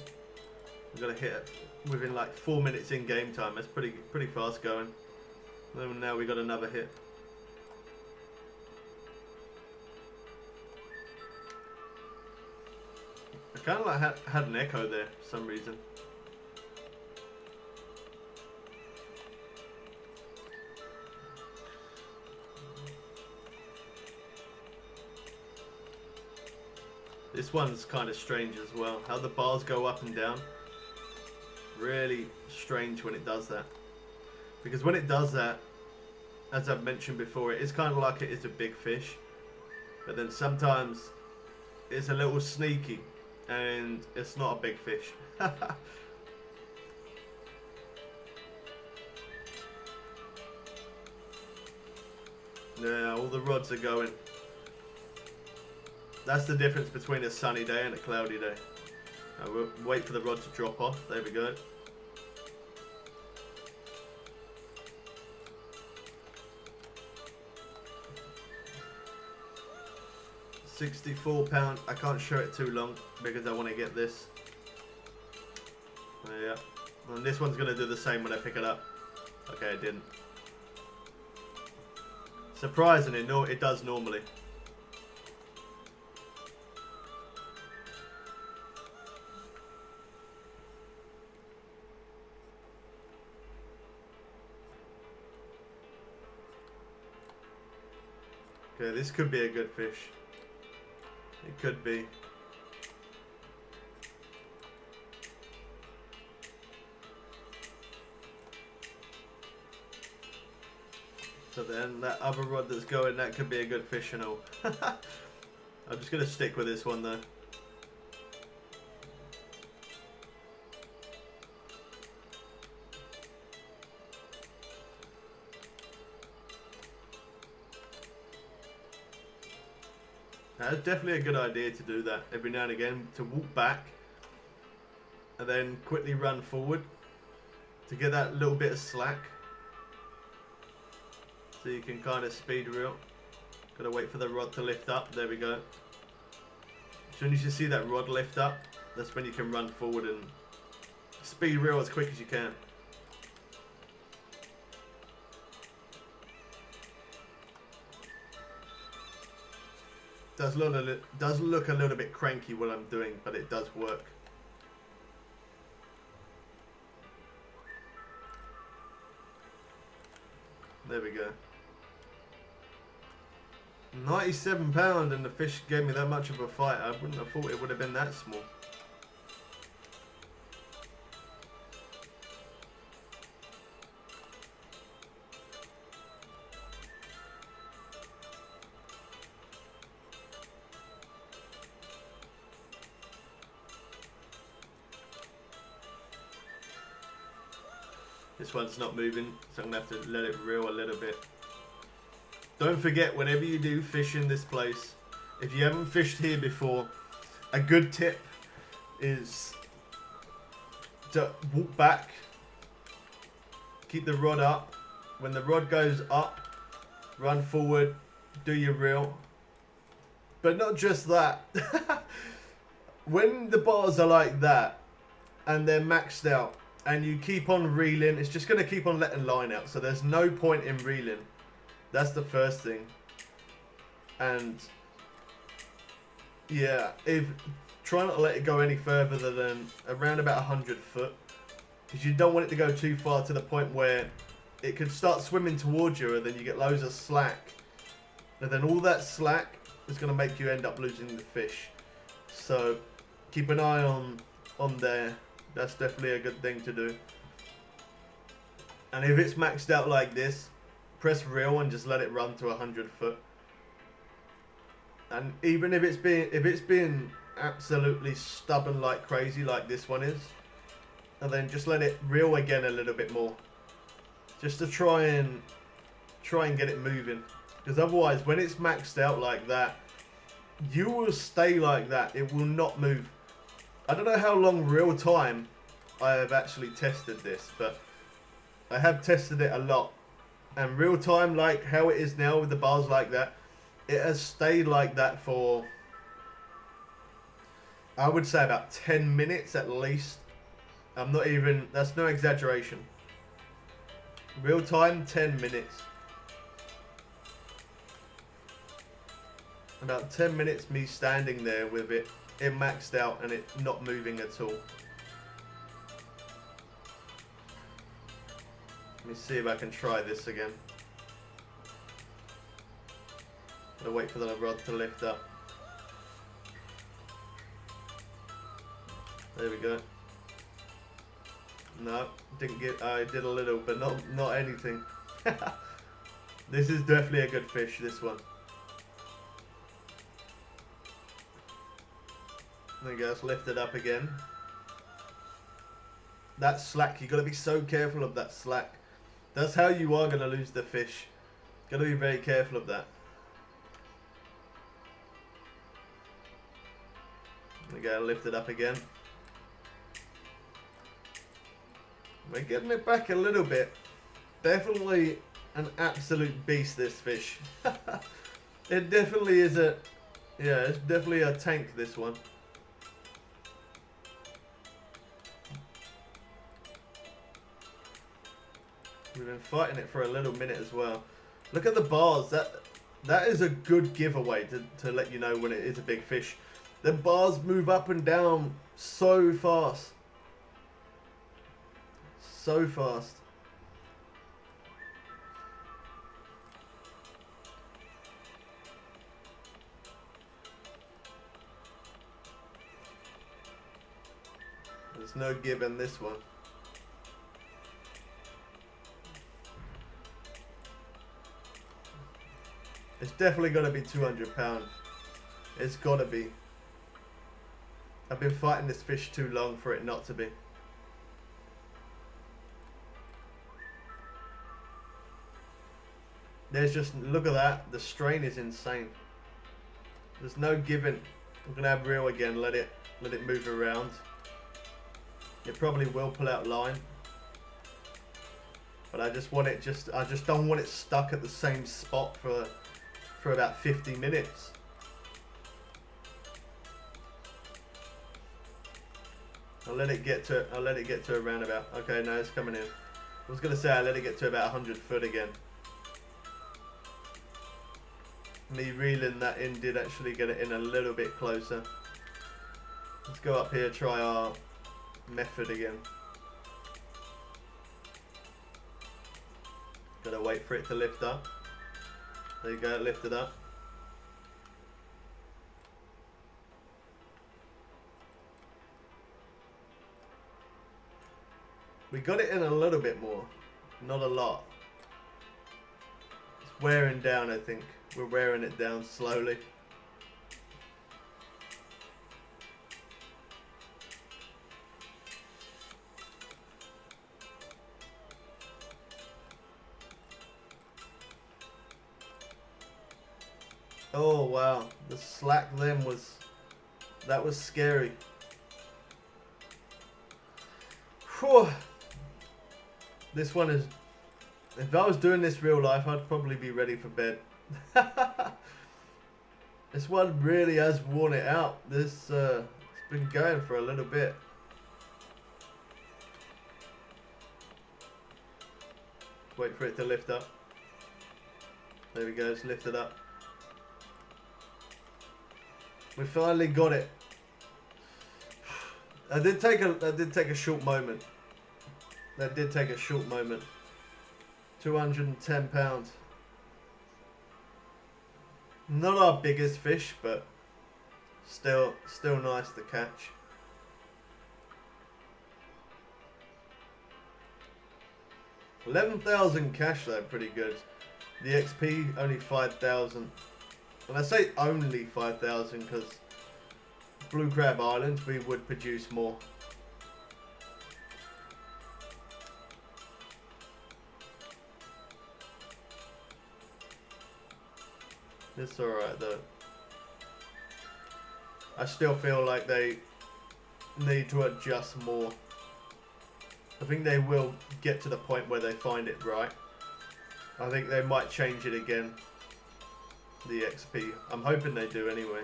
We've got to hit it within like 4 minutes in game time. That's pretty fast going. And now we got another hit. I kind of like had an echo there for some reason. This one's kind of strange as well. How the bars go up and down. Really strange when it does that. Because when it does that, as I've mentioned before, it is kind of like it is a big fish. But then sometimes it's a little sneaky, and it's not a big fish. Yeah, all the rods are going. That's the difference between a sunny day and a cloudy day. We'll wait for the rod to drop off. There we go. £64. I can't show it too long because I want to get this. Yeah. And this one's going to do the same when I pick it up. Okay, it didn't. Surprisingly, no, it does normally. Okay, this could be a good fish. It could be. So then that other rod that's going, that could be a good fish and all. I'm just going to stick with this one though. That's definitely a good idea to do that every now and again, to walk back and then quickly run forward to get that little bit of slack. So you can kind of speed reel. Gotta wait for the rod to lift up. There we go. As soon as you see that rod lift up, that's when you can run forward and speed reel as quick as you can. Does look a little bit cranky what I'm doing, but it does work. There we go. £97 and the fish gave me that much of a fight. I wouldn't have thought it would have been that small. This one's not moving, so I'm going to have to let it reel a little bit. Don't forget, whenever you do fish in this place, if you haven't fished here before, a good tip is to walk back, keep the rod up. When the rod goes up, run forward, do your reel. But not just that. When the bars are like that, and they're maxed out, and you keep on reeling, it's just going to keep on letting line out. So there's no point in reeling. That's the first thing. And yeah, try not to let it go any further than around about 100 foot. Because you don't want it to go too far to the point where it could start swimming towards you and then you get loads of slack. And then all that slack is going to make you end up losing the fish. So keep an eye on there. That's definitely a good thing to do. And if it's maxed out like this, press reel and just let it run to 100 foot. And even if it's being absolutely stubborn like crazy like this one is, and then just let it reel again a little bit more, just to try and get it moving. Because otherwise, when it's maxed out like that, you will stay like that. It will not move. I don't know how long real time I have actually tested this, but I have tested it a lot. And real time, like how it is now with the bars like that, it has stayed like that for, I would say, about 10 minutes at least. I'm not even, that's no exaggeration. Real time, 10 minutes. About 10 minutes me standing there with it maxed out and it not moving at all. Let me see if I can try this again. Gotta wait for the rod to lift up. There we go. No, didn't get. I did a little, but not anything. This is definitely a good fish. This one. There you go, it's lifted up again. That slack, you got to be so careful of that slack. That's how you are going to lose the fish. Got to be very careful of that. There you go, lift it up again. We're getting it back a little bit. Definitely an absolute beast, this fish. It definitely is a... Yeah, it's definitely a tank, this one. We've been fighting it for a little minute as well. Look at the bars. That is a good giveaway to let you know when it is a big fish. The bars move up and down so fast. So fast. There's no give in this one. It's definitely got to be 200 pound. It's got to be. I've been fighting this fish too long for it not to be. There's just, look at that. The strain is insane. There's no giving. I'm gonna have reel again. Let it move around. It probably will pull out line. But I just want it I just don't want it stuck at the same spot for about 50 minutes. I'll let it get to a roundabout. Okay, no, it's coming in. I was gonna say I let it get to about 100 foot again. Me reeling that in did actually get it in a little bit closer. Let's go up here, try our method again. Gotta wait for it to lift up. There you go, it lifted up. We got it in a little bit more, not a lot. It's wearing down, I think. We're wearing it down slowly. Oh wow, the slack then that was scary. Whew. This one is, if I was doing this real life, I'd probably be ready for bed. This one really has worn it out. It's been going for a little bit. Wait for it to lift up. There we go, it's lifted up. We finally got it. I did take a short moment. That did take a short moment. 210 pounds. Not our biggest fish, but still nice to catch. $11,000 cash though, pretty good. The XP only 5,000. And I say only 5,000 because Blue Crab Island we would produce more. It's alright though. I still feel like they need to adjust more. I think they will get to the point where they find it right. I think they might change it again. The XP. I'm hoping they do anyway.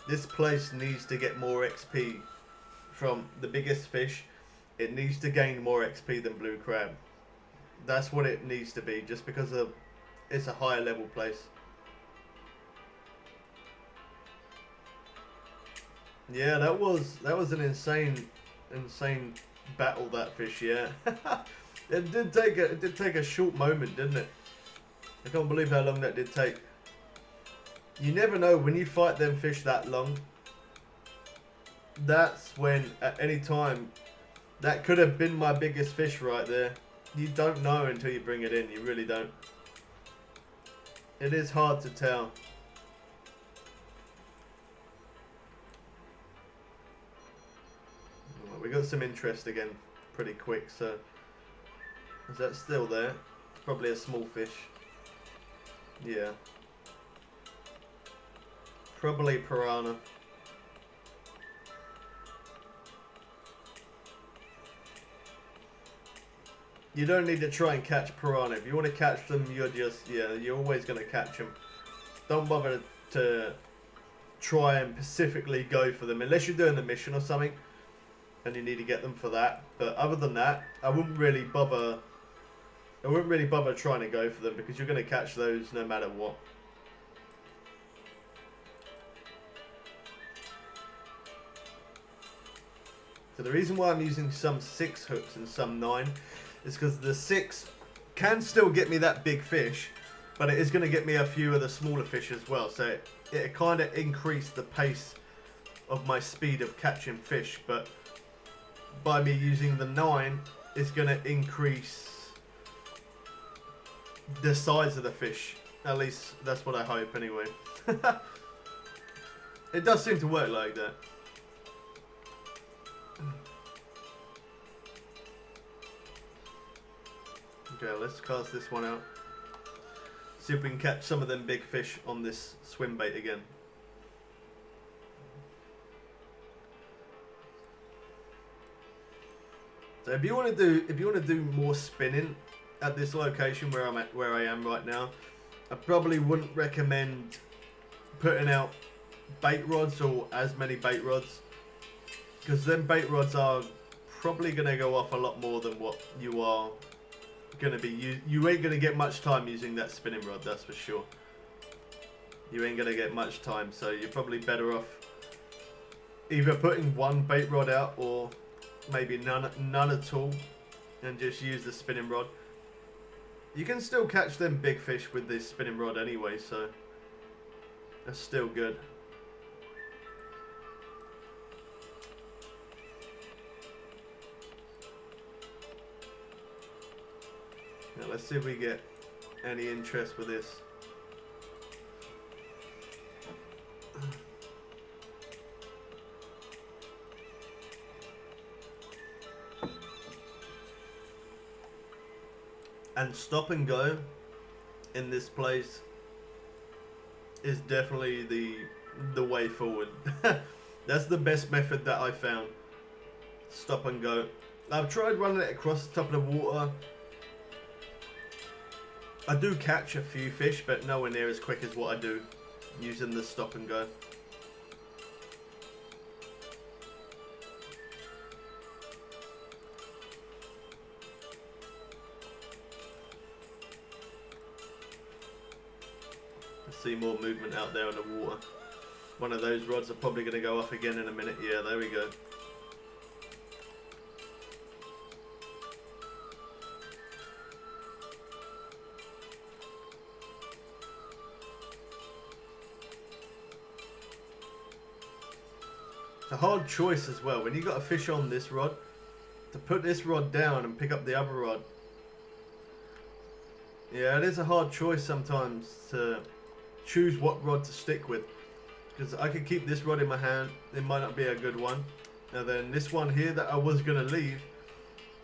This place needs to get more XP from the biggest fish. It needs to gain more XP than Blue Crab. That's what it needs to be, just because of it's a higher level place. Yeah, that was an insane battle, that fish. Yeah, it did take a short moment, didn't it? I can't believe how long that did take. You never know when you fight them fish that long. That's when at any time that could have been my biggest fish right there. You don't know until you bring it in. You really don't. It is hard to tell. got some interest again pretty quick. So is that still there? Probably a small fish. Yeah. Probably piranha. You don't need to try and catch piranha. If you want to catch them, you're just, yeah, you're always going to catch them. Don't bother to try and specifically go for them unless you're doing the mission or something and you need to get them for that. But other than that, I wouldn't really bother trying to go for them because you're going to catch those no matter what. So the reason why I'm using some 6 hooks and some 9 is because the 6 can still get me that big fish, but it is going to get me a few of the smaller fish as well. So it kind of increased the pace of my speed of catching fish. But by me using the 9, it's going to increase the size of the fish. At least that's what I hope anyway. It does seem to work like that. Okay, let's cast this one out. See if we can catch some of them big fish on this swim bait again. So if you want to do more spinning at this location where I am right now, I probably wouldn't recommend putting out bait rods or as many bait rods, because then bait rods are probably going to go off a lot more than what you are going to be. You ain't going to get much time using that spinning rod, that's for sure. You ain't going to get much time, so you're probably better off either putting one bait rod out or maybe none at all and just use the spinning rod. You can still catch them big fish with this spinning rod anyway, so that's still good. Now let's see if we get any interest with this. And stop and go in this place is definitely the way forward. That's the best method that I found. Stop and go. I've tried running it across the top of the water. I do catch a few fish, but nowhere near as quick as what I do using the stop and go. I see more movement out there on the water. One of those rods are probably going to go off again in a minute. Yeah, there we go. It's a hard choice as well when you got a fish on this rod to put this rod down and pick up the other rod. Yeah, it is a hard choice sometimes to choose what rod to stick with, because I could keep this rod in my hand, it might not be a good one, and then this one here that I was going to leave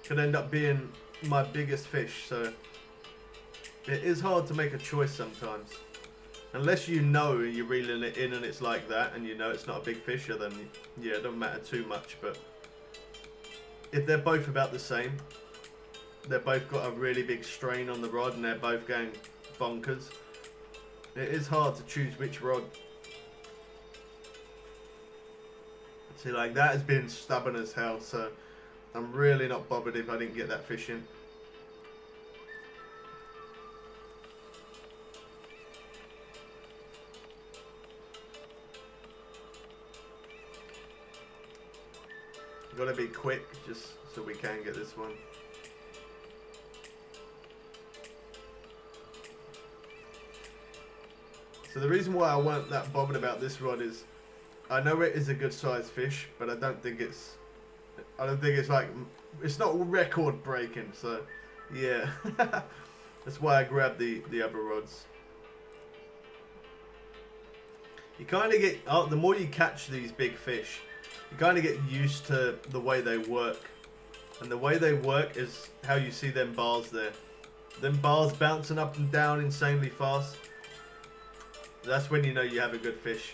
could end up being my biggest fish. So it is hard to make a choice sometimes. Unless you know you're reeling it in and it's like that and you know it's not a big fisher, then yeah, it don't matter too much. But if they're both about the same, they've both got a really big strain on the rod and they're both going bonkers, it is hard to choose which rod. See, like that has been stubborn as hell, so I'm really not bothered if I didn't get that fish in. Gotta be quick just so we can get this one. So the reason why I weren't that bothered about this rod is I know it is a good sized fish, but I don't think it's like, it's not record breaking. So yeah, that's why I grabbed the other rods. You kind of get, the more you catch these big fish, you kind of get used to the way they work. And the way they work is how you see them bars there. Them bars bouncing up and down insanely fast. That's when you know you have a good fish.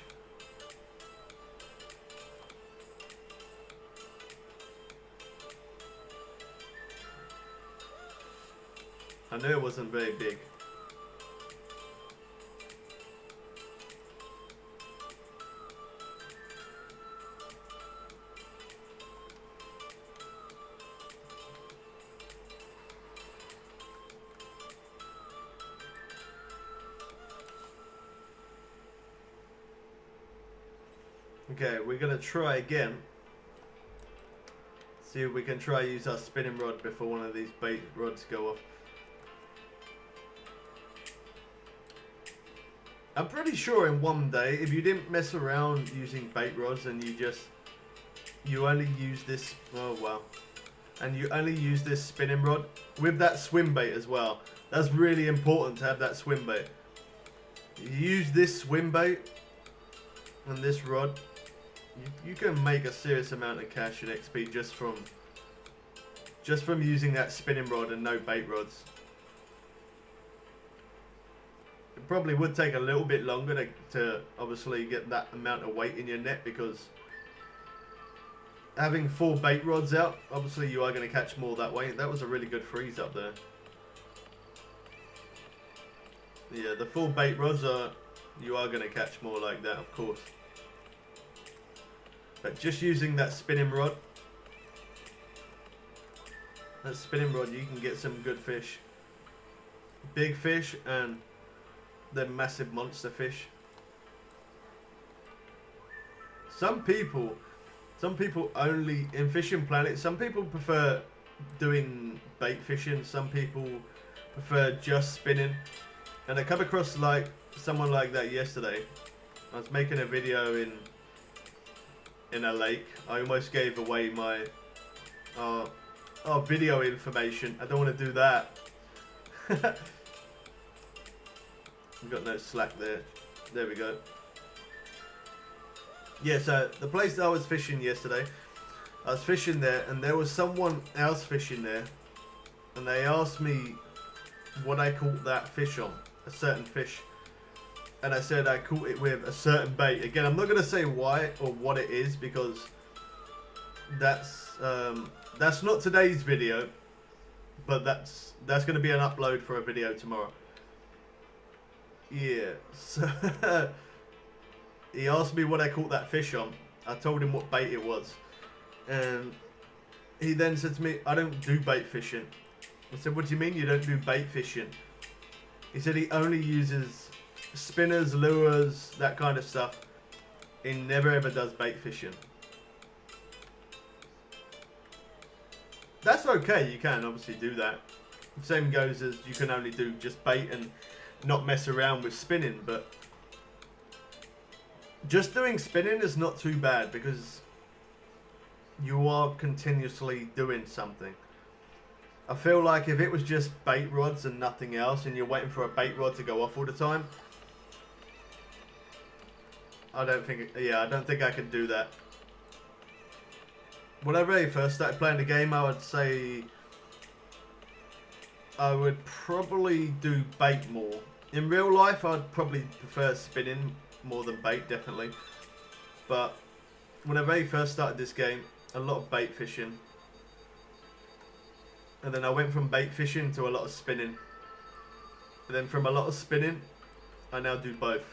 I knew it wasn't very big. Okay, we're gonna try again. See if we can try use our spinning rod before one of these bait rods go off. I'm pretty sure in one day, if you didn't mess around using bait rods and you only use this, oh wow, and you only use this spinning rod with that swim bait as well. That's really important to have that swim bait. You use this swim bait and this rod, you can make a serious amount of cash and XP just from using that spinning rod and no bait rods. It probably would take a little bit longer to obviously get that amount of weight in your net, because having 4 bait rods out, obviously you are going to catch more that way. That was a really good freeze up there. Yeah, the 4 bait rods you are going to catch more like that, of course. But just using that spinning rod, you can get some good fish. Big fish and the massive monster fish. Some people only, in Fishing Planet, some people prefer doing bait fishing, some people prefer just spinning. And I come across like someone like that yesterday. I was making a video in a lake. I almost gave away my video information. I don't want to do that. We've got no slack there. There we go. Yeah, so the place that I was fishing yesterday, I was fishing there and there was someone else fishing there, and they asked me what I caught that fish on, a certain fish. And I said I caught it with a certain bait. Again, I'm not going to say why or what it is, because that's not today's video, but that's going to be an upload for a video tomorrow. Yeah, so he asked me what I caught that fish on. I told him what bait it was, and he then said to me, I don't do bait fishing. I said, what do you mean you don't do bait fishing? He said he only uses spinners, lures, that kind of stuff. He never ever does bait fishing. That's okay, you can obviously do that. Same goes as you can only do just bait and not mess around with spinning, but just doing spinning is not too bad because you are continuously doing something. I feel like if it was just bait rods and nothing else and you're waiting for a bait rod to go off all the time, I don't think I could do that. When I really first started playing the game, I would say I would probably do bait more. In real life, I'd probably prefer spinning more than bait, definitely. But when I very first started this game, a lot of bait fishing. And then I went from bait fishing to a lot of spinning. And then from a lot of spinning, I now do both.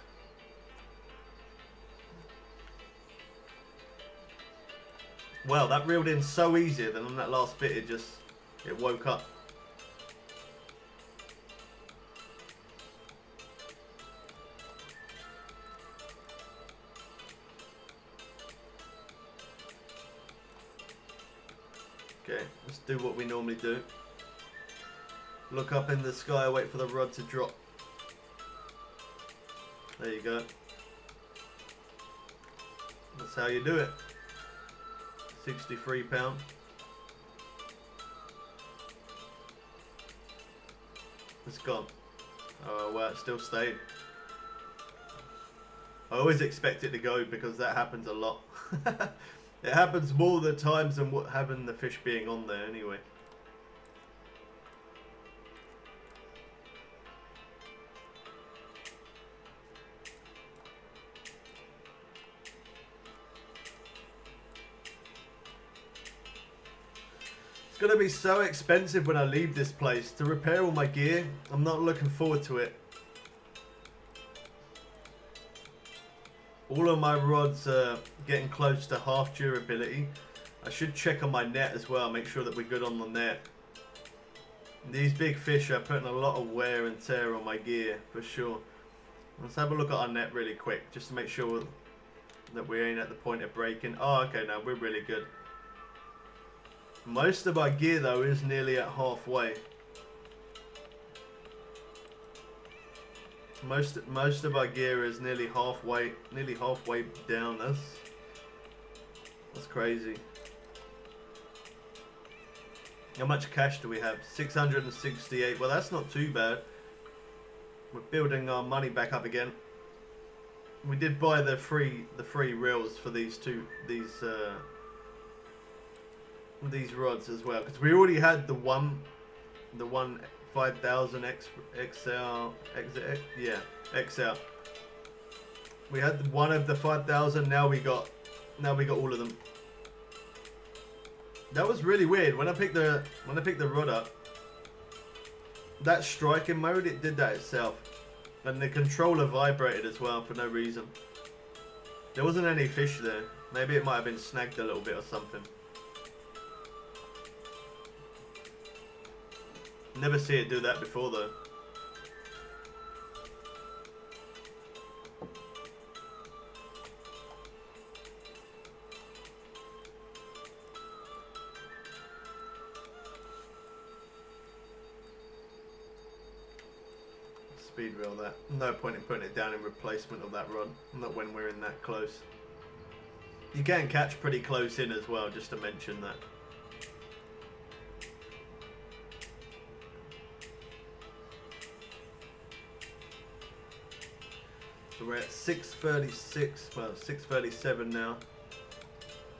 Well, that reeled in so easy, then on that last bit it woke up. Okay, let's do what we normally do. Look up in the sky, wait for the rod to drop. There you go. That's how you do it. 63 pound. It's gone. Oh well, it still stayed. I always expect it to go because that happens a lot. It happens more the times than what having the fish being on there anyway. It's gonna be so expensive when I leave this place to repair all my gear. I'm not looking forward to it. All of my rods are getting close to half durability. I should check on my net as well, make sure that we're good on the net. These big fish are putting a lot of wear and tear on my gear, for sure. Let's have a look at our net really quick, just to make sure that we ain't at the point of breaking. Oh, okay, no, we're really good. Most of our gear, though, is nearly at halfway. Most of our gear is nearly halfway down. That's crazy. How much cash do we have? 668. Well, that's not too bad. We're building our money back up again. We did buy the free reels for these rods as well, because we already had the one 5000 XL. We had one of the 5000. Now we got all of them. That was really weird when I picked the rod up. That striking mode, it did that itself, and the controller vibrated as well for no reason. There wasn't any fish there. Maybe it might have been snagged a little bit or something. Never see it do that before though. Speed reel that. No point in putting it down in replacement of that rod. Not when we're in that close. You can catch pretty close in as well, just to mention that. So we're at 636, well 637 now.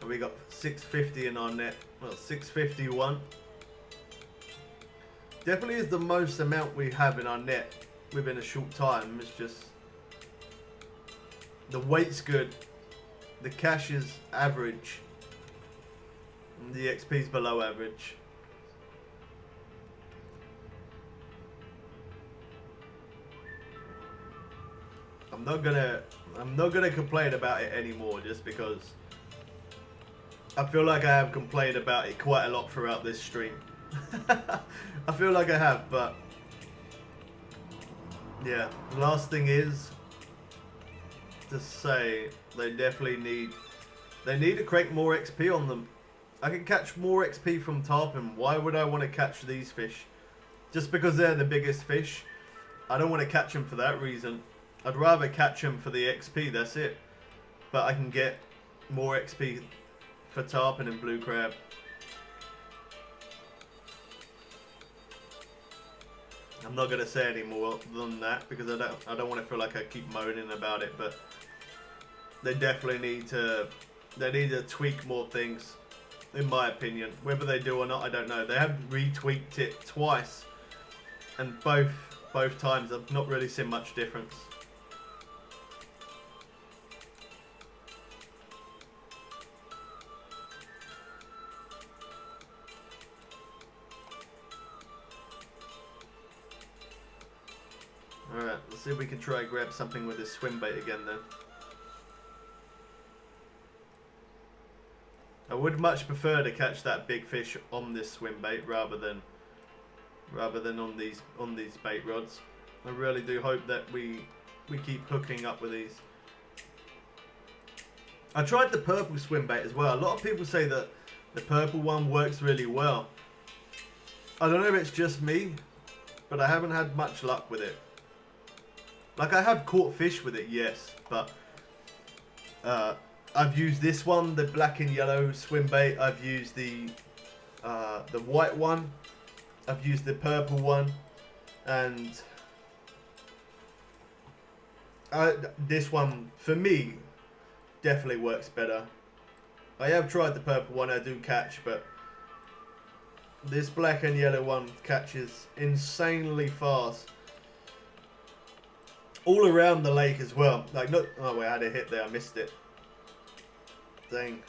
And we got 650 in our net. Well, 651. Definitely is the most amount we have in our net within a short time. It's just the weight's good, the cash is average, and the XP's below average. I'm not gonna complain about it anymore, just because I feel like I have complained about it quite a lot throughout this stream. I feel like I have, but yeah. The last thing is to say they definitely need to crank more XP on them. I can catch more XP from tarpon. Why would I want to catch these fish? Just because they're the biggest fish? I don't want to catch them for that reason. I'd rather catch them for the XP, that's it. But I can get more XP for tarpon and blue crab. I'm not gonna say any more than that because I don't want to feel like I keep moaning about it, but they definitely need to tweak more things, in my opinion. Whether they do or not, I don't know. They have retweaked it twice, and both times I've not really seen much difference. Alright, let's see if we can try and grab something with this swim bait again then. I would much prefer to catch that big fish on this swim bait rather than on these bait rods. I really do hope that we keep hooking up with these. I tried the purple swim bait as well. A lot of people say that the purple one works really well. I don't know if it's just me, but I haven't had much luck with it. Like, I have caught fish with it, yes, but I've used this one, the black and yellow swim bait. I've used the white one. I've used the purple one, and this one for me definitely works better. I have tried the purple one, I do catch, but this black and yellow one catches insanely fast. All around the lake as well. Like, not, oh wait, I had a hit there, I missed it. Dang.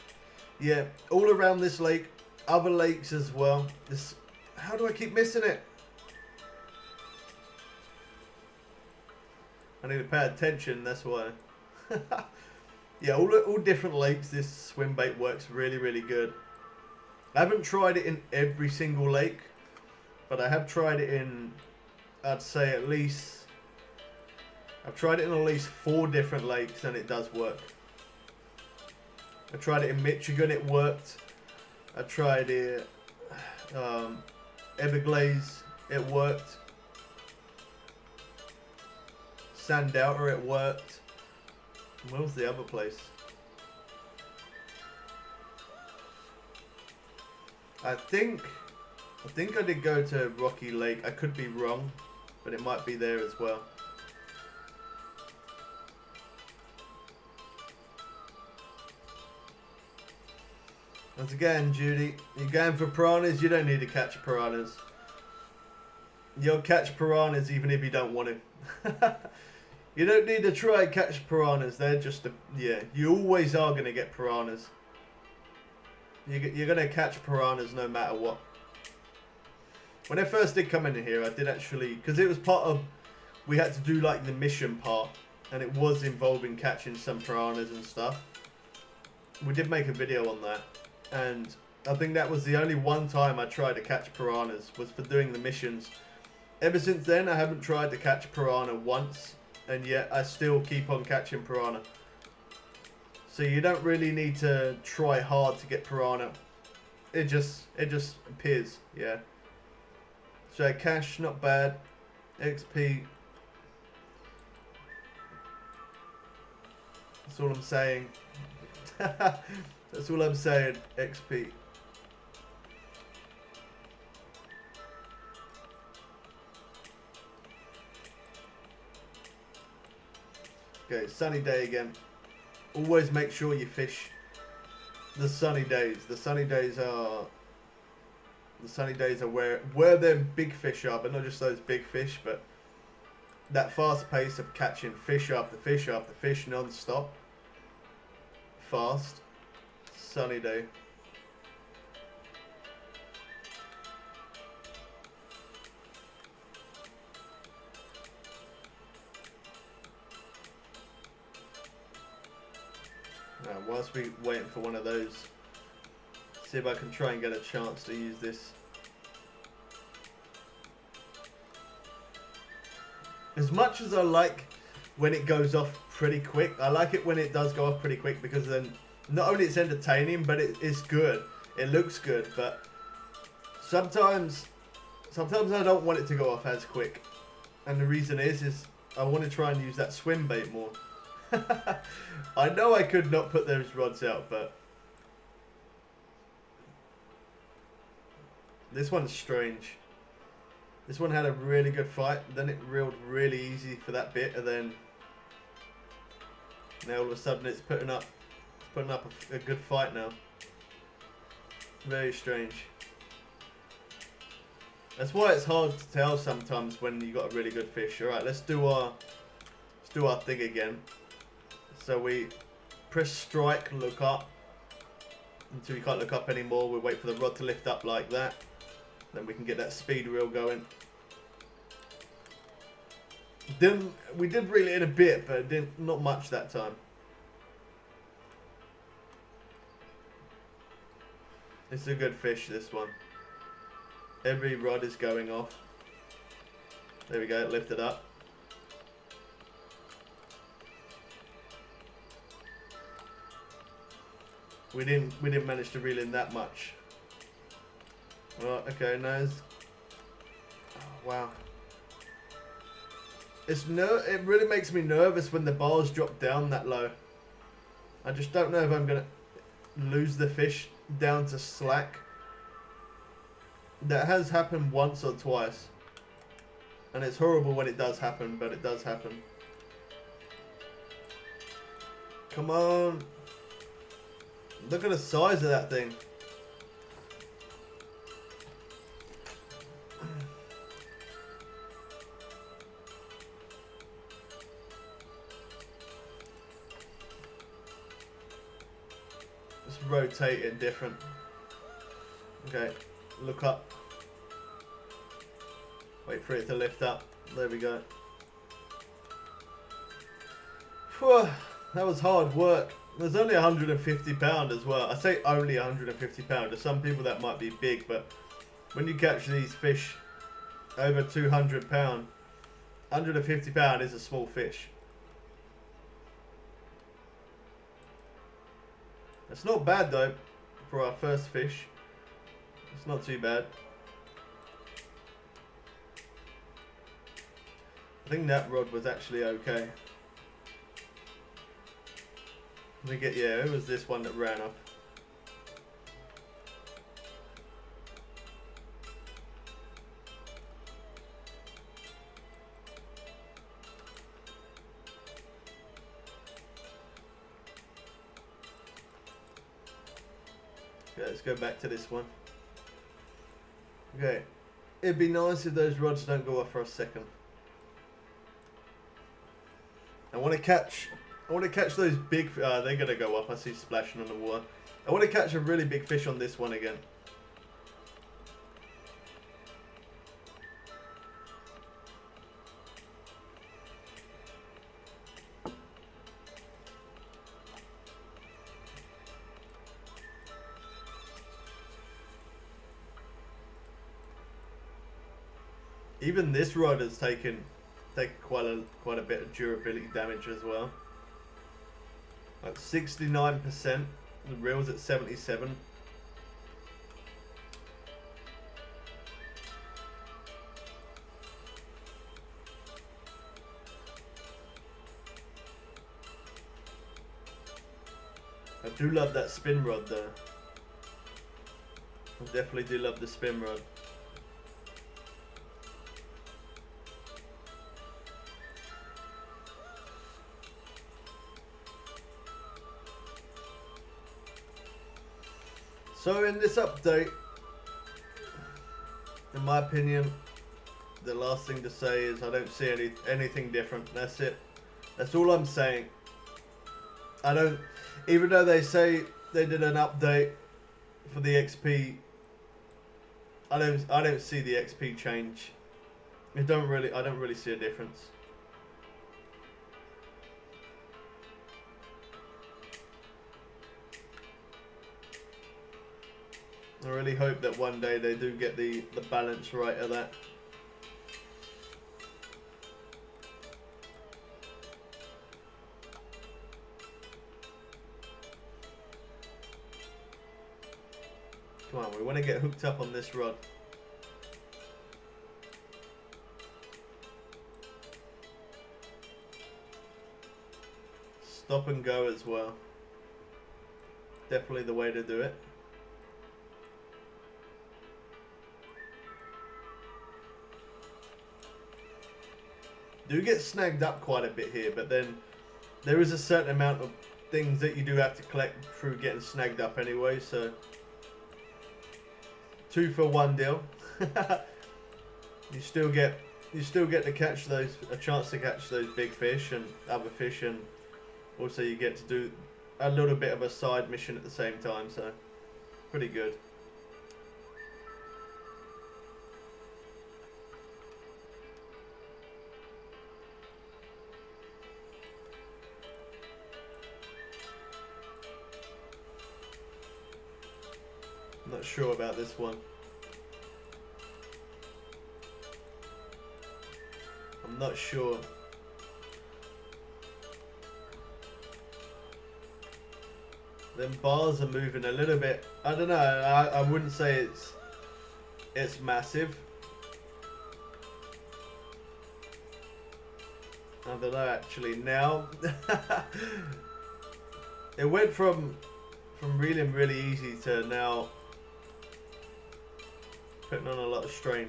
Yeah, all around this lake, other lakes as well. This, how do I keep missing it? I need to pay attention, that's why. Yeah, all different lakes, this swim bait works really, really good. I haven't tried it in every single lake, but I have tried it in, I'd say at least, I've tried it in at least 4 different lakes and it does work. I tried it in Michigan, it worked. I tried it Everglades, it worked. Sandalta, it worked. Where was the other place? I think I did go to Rocky Lake. I could be wrong, but it might be there as well. Once again, Judy, you're going for piranhas. You don't need to catch piranhas. You'll catch piranhas even if you don't want to. You don't need to try and catch piranhas. They're just, yeah, you always are going to get piranhas. You're going to catch piranhas no matter what. When I first did come in here, I did actually, because it was part of, we had to do like the mission part, and it was involving catching some piranhas and stuff. We did make a video on that, and I think that was the only one time I tried to catch piranhas, was for doing the missions. Ever since then, I haven't tried to catch piranha once, and yet I still keep on catching piranha. So you don't really need to try hard to get piranha. It just appears, yeah. So cash, not bad. XP. That's all I'm saying. That's all I'm saying. XP. Okay, sunny day again. Always make sure you fish the sunny days. The sunny days are where them big fish are, but not just those big fish, but that fast pace of catching fish after fish after fish non-stop. Fast. Sunny day. Whilst we're waiting for one of those, see if I can try and get a chance to use this. As much as I like when it goes off pretty quick, I like it when it does go off pretty quick, because then not only it's entertaining, but it's good. It looks good, but sometimes I don't want it to go off as quick. And the reason is I want to try and use that swim bait more. I know I could not put those rods out, but this one's strange. This one had a really good fight, then it reeled really easy for that bit, and then now all of a sudden it's putting up a good fight now. Very strange. That's why it's hard to tell sometimes when you got a really good fish. All right, let's do our thing again. So we press strike, look up, until you can't look up anymore. We wait for the rod to lift up like that. Then we can get that speed reel going. We did reel it in a bit, but not much that time. It's a good fish, this one. Every rod is going off. There we go, it lifted up. We didn't manage to reel in that much. Well, okay, nice. Oh, wow. It really makes me nervous when the bars drop down that low. I just don't know if I'm gonna lose the fish down to slack. That has happened once or twice, and it's horrible when it does happen, but it does happen. Come on. Look at the size of that thing. Let's rotate it different. Okay, look up. Wait for it to lift up. There we go. Whew, that was hard work. There's only £150 as well. I say only £150. There's some people that might be big, but when you catch these fish over £200, £150 is a small fish. It's not bad though for our first fish. It's not too bad. I think that rod was actually okay. Let me get, yeah, it was this one that ran off. Okay, let's go back to this one. Okay, it'd be nice if those rods don't go off for a second. I want to catch those big. They're gonna go up. I see splashing on the water. I want to catch a really big fish on this one again. Even this rod has taken quite a bit of durability damage as well. Like 69%. The reel's at 77. I do love that spin rod though. I definitely do love the spin rod. So in this update, in my opinion, the last thing to say is I don't see anything different. That's it. That's all I'm saying. I don't, even though they say they did an update for the XP, I don't see the XP change. I don't really see a difference. I really hope that one day they do get the balance right of that. Come on, we want to get hooked up on this rod. Stop and go as well. Definitely the way to do it. Do get snagged up quite a bit here, but then there is a certain amount of things that you do have to collect through getting snagged up anyway, so 2 for 1 deal. you still get to catch a chance to catch those big fish and other fish, and also you get to do a little bit of a side mission at the same time, so pretty good. Not sure about this one. I'm not sure. Them bars are moving a little bit. I don't know. I wouldn't say it's massive. I don't know actually now. It went from reeling really easy to now putting on a lot of strain.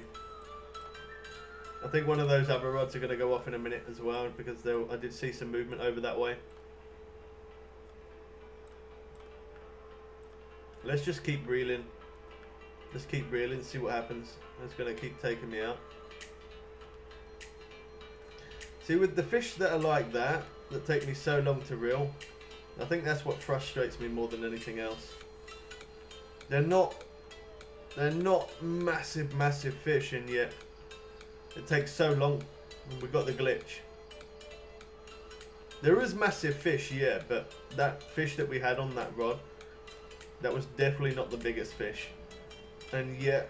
I think one of those other rods are going to go off in a minute as well, because I did see some movement over that way. Let's just keep reeling. Just keep reeling, see what happens. It's going to keep taking me out. See, with the fish that are like that take me so long to reel, I think that's what frustrates me more than anything else. They're not massive fish, and yet it takes so long. We got the glitch. There is massive fish, yeah, but that fish that we had on that rod, that was definitely not the biggest fish. And yet,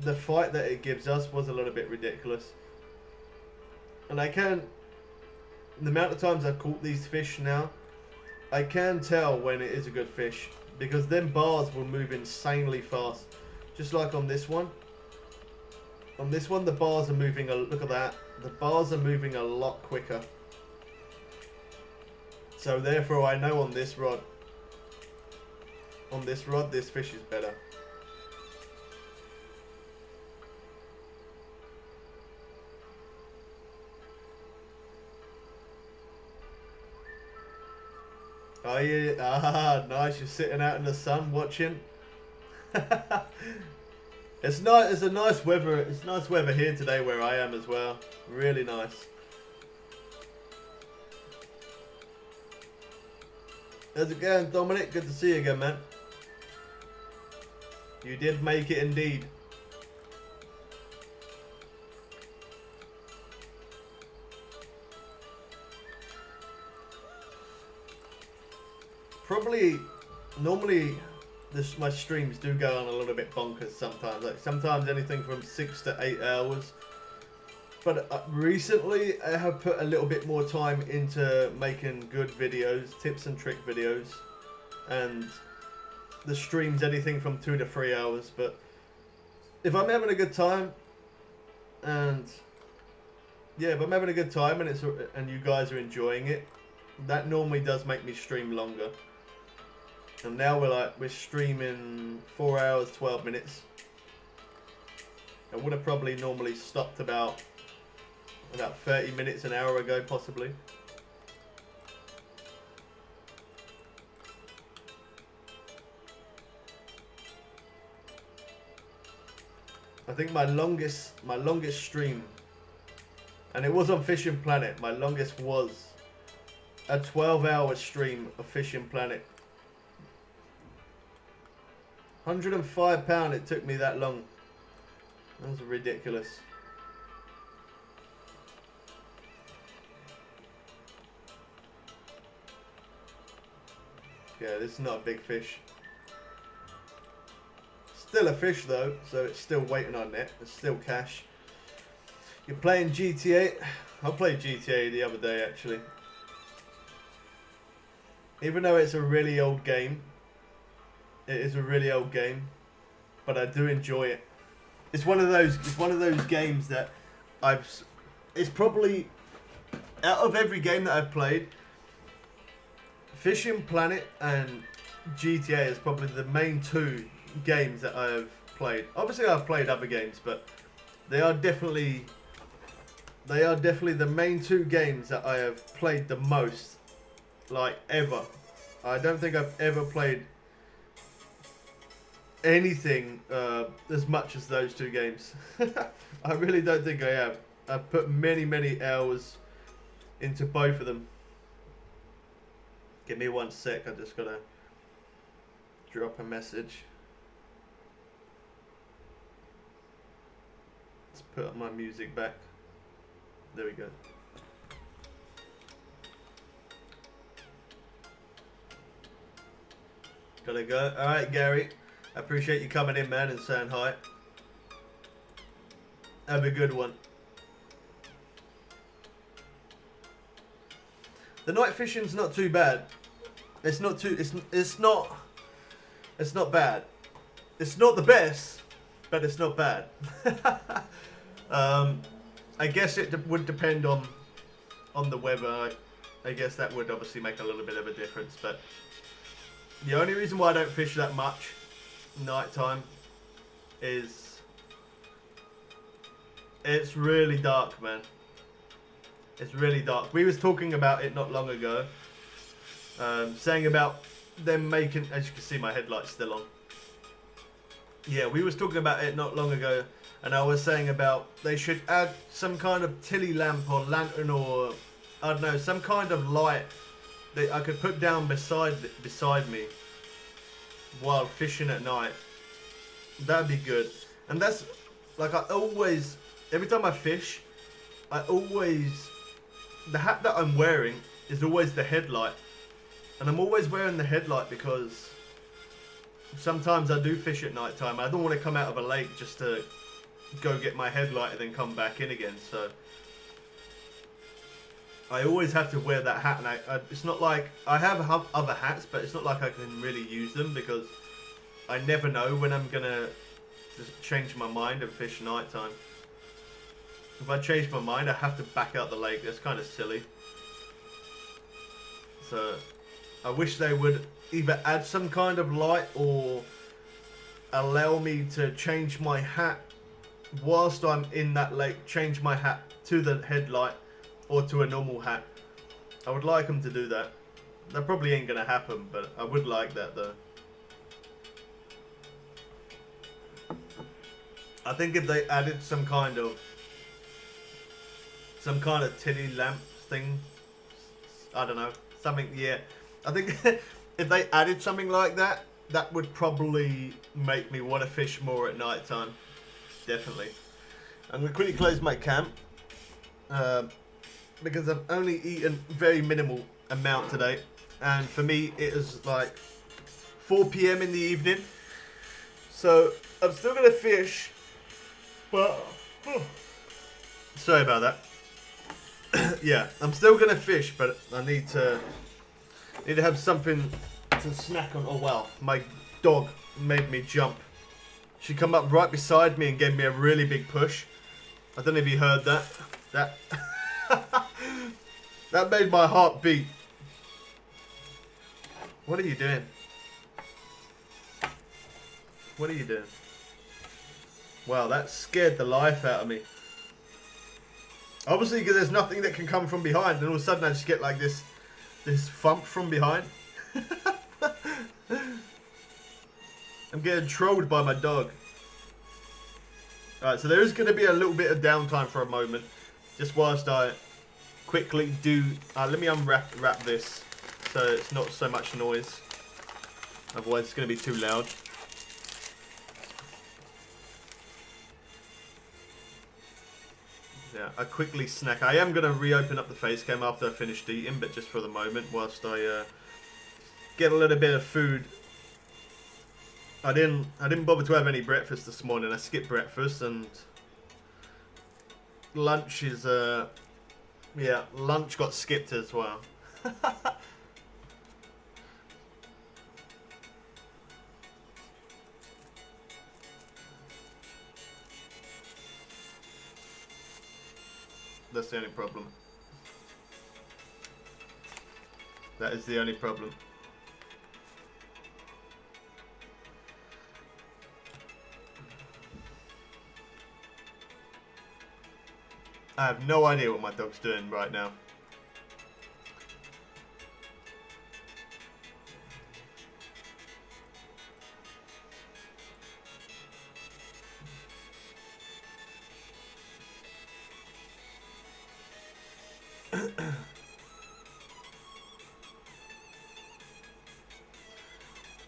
the fight that it gives us was a little bit ridiculous. And the amount of times I've caught these fish now, I can tell when it is a good fish, because them bars will move insanely fast. Just like on this one. On this one, the bars are moving, look at that. The bars are moving a lot quicker. So therefore I know on this rod, this fish is better. Oh yeah, nice, you're sitting out in the sun watching. It's nice, it's nice weather here today where I am as well. Really nice. How's it going, Dominic? Good to see you again, man. You did make it indeed. Probably, normally, my streams do go on a little bit bonkers sometimes. Like sometimes anything from 6 to 8 hours. But recently, I have put a little bit more time into making good videos, tips and trick videos, and the streams anything from 2 to 3 hours. But if I'm having a good time, and yeah, if I'm having a good time and you guys are enjoying it, that normally does make me stream longer. And now we're streaming 4 hours 12 minutes. I would have probably normally stopped about 30 minutes, an hour ago possibly. I think my longest stream, and it was on Fishing Planet, my longest was a 12-hour stream of Fishing Planet. £105 it took me that long. That was ridiculous. Yeah, this is not a big fish. Still a fish though, so it's still waiting on net. It's still cash. You're playing GTA? I played GTA the other day actually. Even though it's a really old game. It is a really old game, but I do enjoy it. It's one of those games that it's probably, out of every game that I've played, Fishing Planet and GTA is probably the main 2 games that I've played. Obviously I've played other games, but they are definitely the main 2 games that I have played the most, like ever. I don't think I've ever played anything as much as those 2 games. I really don't think I have. I've put many hours into both of them. Give me 1 sec, I just gotta drop a message. Let's put up my music back. There we go. Gotta go. Alright, Gary. I appreciate you coming in, man, and saying hi. Have a good one. The night fishing's not too bad. It's not bad. It's not the best, but it's not bad. I guess it would depend on the weather. I guess that would obviously make a little bit of a difference, but the only reason why I don't fish that much nighttime is it's really dark, man. It's really dark. We was talking about it not long ago, saying about them making, as you can see, my headlight's still on. Yeah, we was talking about it not long ago, and I was saying about they should add some kind of tilly lamp or lantern or, I don't know, some kind of light that I could put down beside me while fishing at night. That'd be good. And that's, like, I always, every time I fish, the hat that I'm wearing is always the headlight. And I'm always wearing the headlight because sometimes I do fish at night time. I don't want to come out of a lake just to go get my headlight and then come back in again. So I always have to wear that hat. And it's not like, I have other hats, but it's not like I can really use them because I never know when I'm going to change my mind and fish night time. If I change my mind, I have to back out the lake. That's kind of silly. So I wish they would either add some kind of light or allow me to change my hat whilst I'm in that lake. Change my hat to the headlight or to a normal hat. I would like them to do that. That probably ain't going to happen, but I would like that though. I think if they added some kind of tinny lamp thing, I don't know, something, yeah. I think if they added something like that, that would probably make me want to fish more at night time. Definitely. I'm going to quickly close my camp because I've only eaten very minimal amount today. And for me, it is like 4 PM in the evening. So I'm still going to fish, but sorry about that. Yeah, I'm still gonna fish, but I need to have something to snack on. Oh wow, my dog made me jump. She come up right beside me and gave me a really big push. I don't know if you heard that. That made my heart beat. What are you doing? What are you doing? Wow, that scared the life out of me. Obviously, because there's nothing that can come from behind, and all of a sudden I just get like this thump from behind. I'm getting trolled by my dog. Alright, so there is going to be a little bit of downtime for a moment, just whilst I quickly do. Let me wrap this so it's not so much noise. Otherwise, it's going to be too loud. Yeah, I quickly snack. I am going to reopen up the face cam after I finished eating, but just for the moment, whilst I get a little bit of food. I didn't bother to have any breakfast this morning. I skipped breakfast, and lunch is yeah, lunch got skipped as well. That's the only problem. That is the only problem. I have no idea what my dog's doing right now.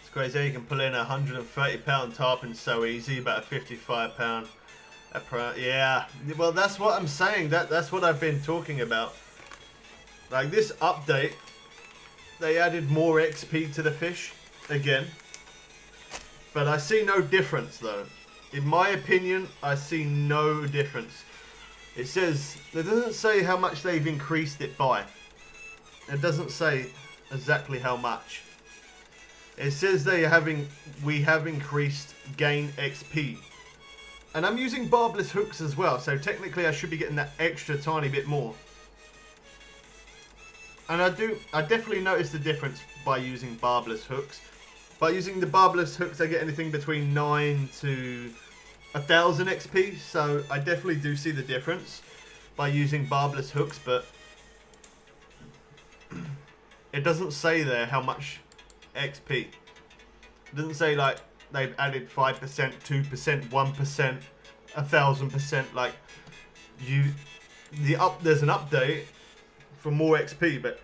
It's crazy how you can pull in a £130 tarpon so easy, but a £55 yeah, well that's what I'm saying. That's what I've been talking about. Like this update, they added more XP to the fish again, but I see no difference though. In my opinion, I see no difference. It doesn't say how much they've increased it by. It doesn't say exactly how much. It says we have increased gain XP. And I'm using barbless hooks as well, so technically I should be getting that extra tiny bit more. And I definitely noticed the difference by using barbless hooks. By using the barbless hooks, I get anything between 9 to 1,000 XP, so I definitely do see the difference by using barbless hooks, but it doesn't say there how much XP. It doesn't say like they've added 5%, 2%, 1%, 1000%. Like there's an update for more XP, but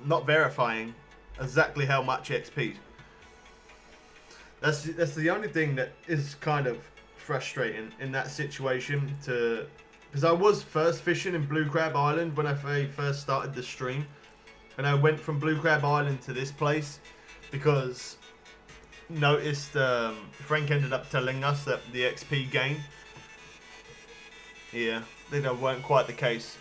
not verifying exactly how much XP. That's the only thing that is kind of frustrating in that situation. Because I was first fishing in Blue Crab Island when I first started the stream, and I went from Blue Crab Island to this place because noticed Frank ended up telling us that the XP gain, yeah, they weren't quite the case.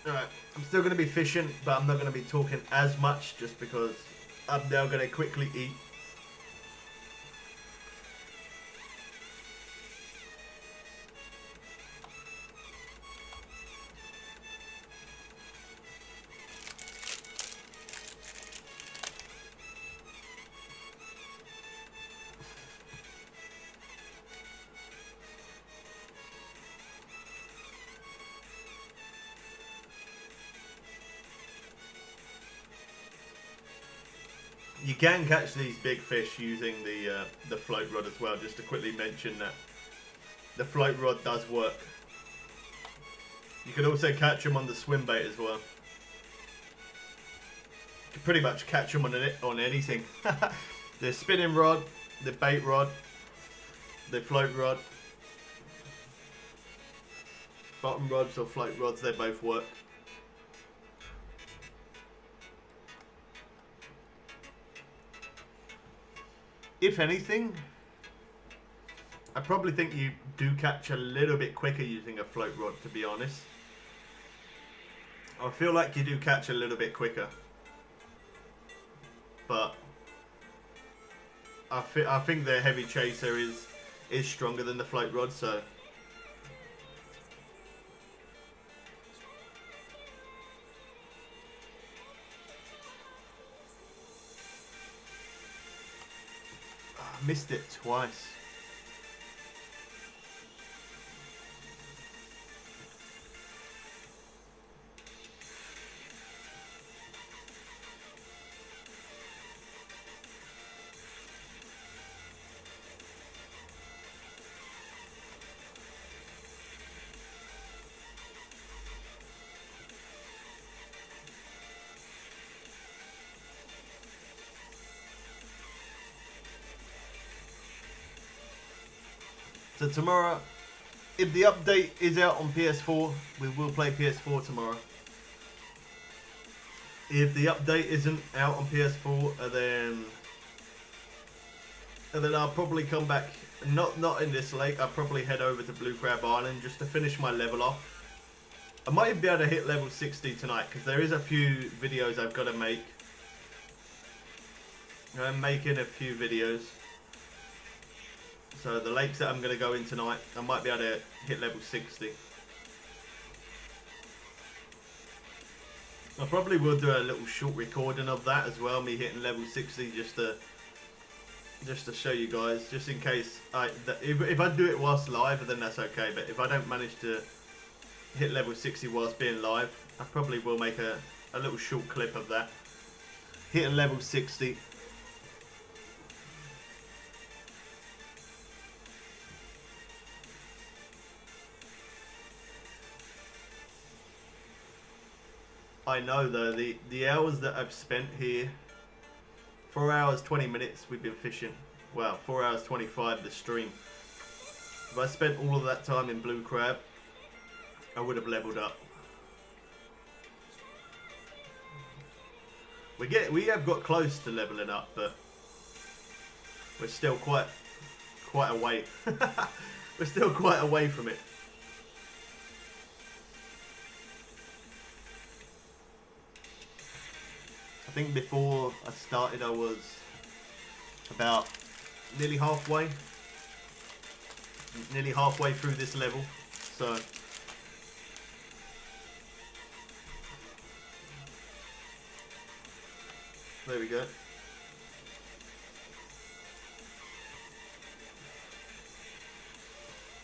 Alright, I'm still going to be fishing, but I'm not going to be talking as much just because I'm now going to quickly eat. You can catch these big fish using the float rod as well. Just to quickly mention that the float rod does work. You can also catch them on the swim bait as well. You can pretty much catch them on anything. The spinning rod, the bait rod, the float rod, bottom rods or float rods, they both work. If anything, I probably think you do catch a little bit quicker using a float rod, to be honest. I feel like you do catch a little bit quicker. But I think the heavy chaser is stronger than the float rod, so I missed it twice. So tomorrow, if the update is out on PS4, we will play PS4 tomorrow. If the update isn't out on PS4, then I'll probably come back. Not in this lake. I'll probably head over to Blue Crab Island just to finish my level off. I might even be able to hit level 60 tonight because there is a few videos I've got to make. I'm making a few videos. So the lakes that I'm going to go in tonight, I might be able to hit level 60. I probably will do a little short recording of that as well, me hitting level 60 just to show you guys, just in case if I do it whilst live, then that's okay. But if I don't manage to hit level 60 whilst being live, I probably will make a little short clip of that. Hitting level 60. I know though, the hours that I've spent here, 4 hours 20 minutes we've been fishing. Well, 4 hours 25 the stream. If I spent all of that time in Blue Crab, I would have leveled up. We have got close to leveling up, but we're still quite away. We're still quite away from it. I think before I started I was about nearly halfway through this level, so There we go.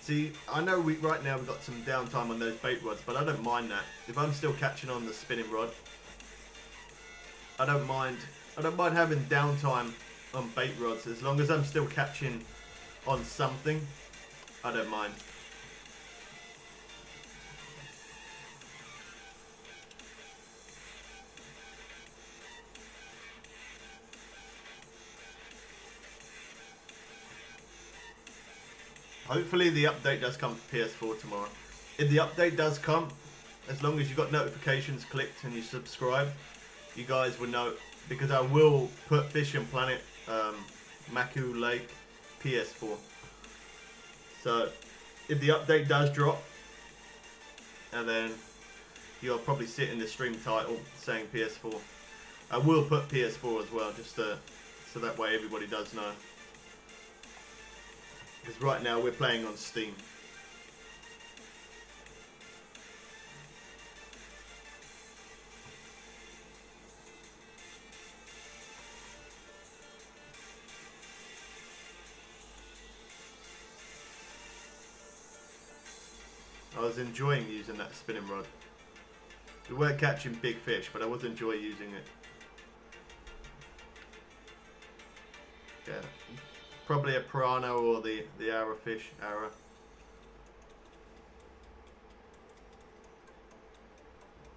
See, I know right now we've got some downtime on those bait rods, but I don't mind that. If I'm still catching on the spinning rod, I don't mind having downtime on bait rods as long as I'm still catching on something. I don't mind. Hopefully the update does come for PS4 tomorrow. If the update does come, as long as you've got notifications clicked and you subscribe, you guys will know, because I will put Fishing Planet, Maku Lake, PS4. So if the update does drop, and then you'll probably see it in the stream title saying PS4. I will put PS4 as well, just so that way everybody does know. Because right now we're playing on Steam. I was enjoying using that spinning rod. We weren't catching big fish, but I was enjoying using it. Yeah. Probably a piranha or the arrow fish. Arrow.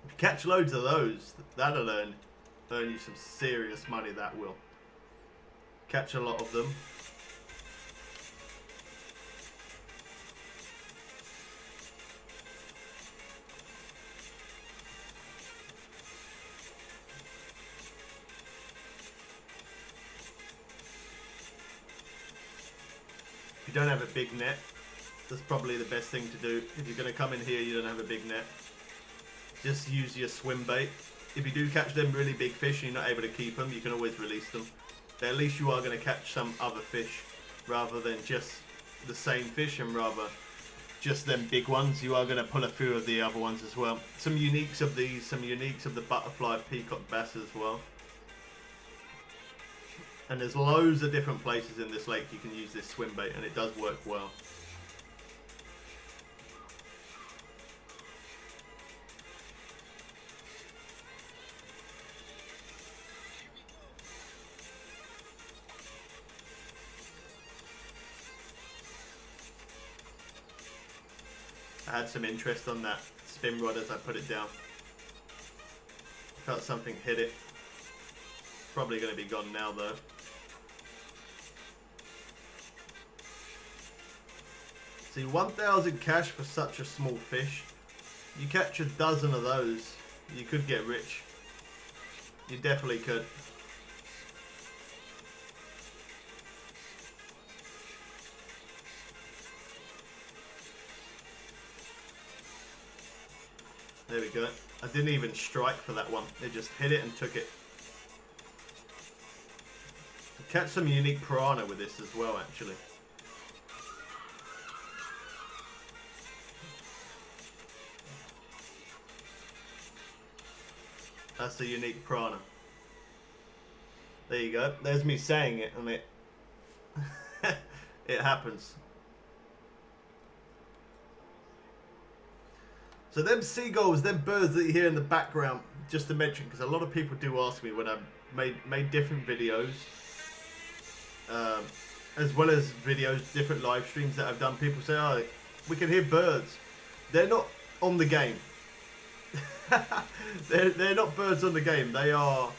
If you catch loads of those, that'll earn you some serious money, that will. Catch a lot of them. If you don't have a big net, that's probably the best thing to do. If you're going to come in here, you don't have a big net, just use your swim bait. If you do catch them really big fish and you're not able to keep them, you can always release them. But at least you are going to catch some other fish rather than just the same fish, and rather just them big ones. You are going to pull a few of the other ones as well. Some uniques of these, some uniques of the butterfly peacock bass as well. And there's loads of different places in this lake you can use this swim bait, and it does work well. I had some interest on that spin rod as I put it down. Felt something hit it. Probably going to be gone now though. See, 1,000 cash for such a small fish. You catch a dozen of those, you could get rich. You definitely could. There we go. I didn't even strike for that one. It just hit it and took it. Catch some unique piranha with this as well, actually. That's the unique piranha. There you go. There's me saying it, and it it happens. So them seagulls, them birds that you hear in the background, just to mention, because a lot of people do ask me when I've made different videos, as well as videos, different live streams that I've done. People say, "Oh, we can hear birds." They're not on the game. they're not birds on the game. They are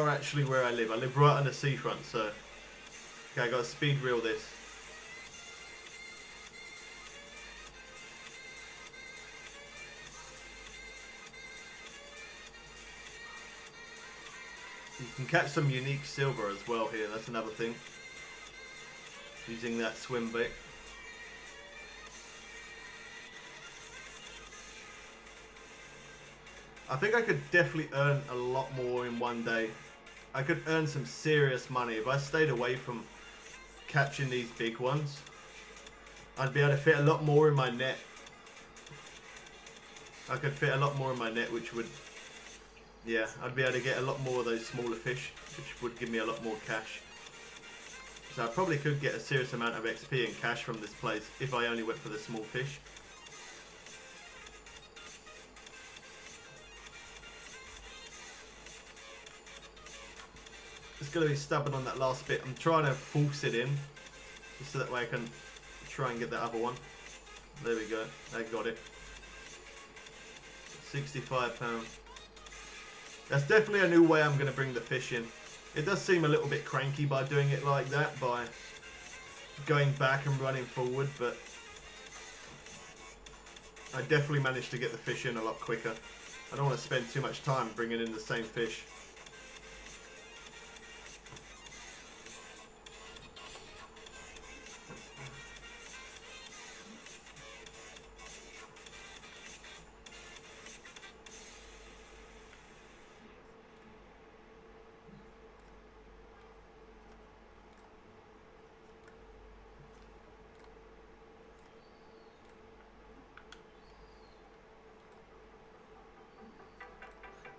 actually where I live. I live right on the seafront, so okay, I got to speed reel this. You can catch some unique silver as well here. That's another thing. Using that swim bait. I think I could definitely earn a lot more in one day. I could earn some serious money if I stayed away from catching these big ones. I'd be able to fit a lot more in my net. I could fit a lot more in my net, which would yeah, I'd be able to get a lot more of those smaller fish, which would give me a lot more cash. So I probably could get a serious amount of XP and cash from this place if I only went for the small fish. Just going to be stubborn on that last bit. I'm trying to force it in, just so that way I can try and get that other one. There we go. I got it. £65. That's definitely a new way I'm going to bring the fish in. It does seem a little bit cranky by doing it like that, by going back and running forward, but I definitely managed to get the fish in a lot quicker. I don't want to spend too much time bringing in the same fish.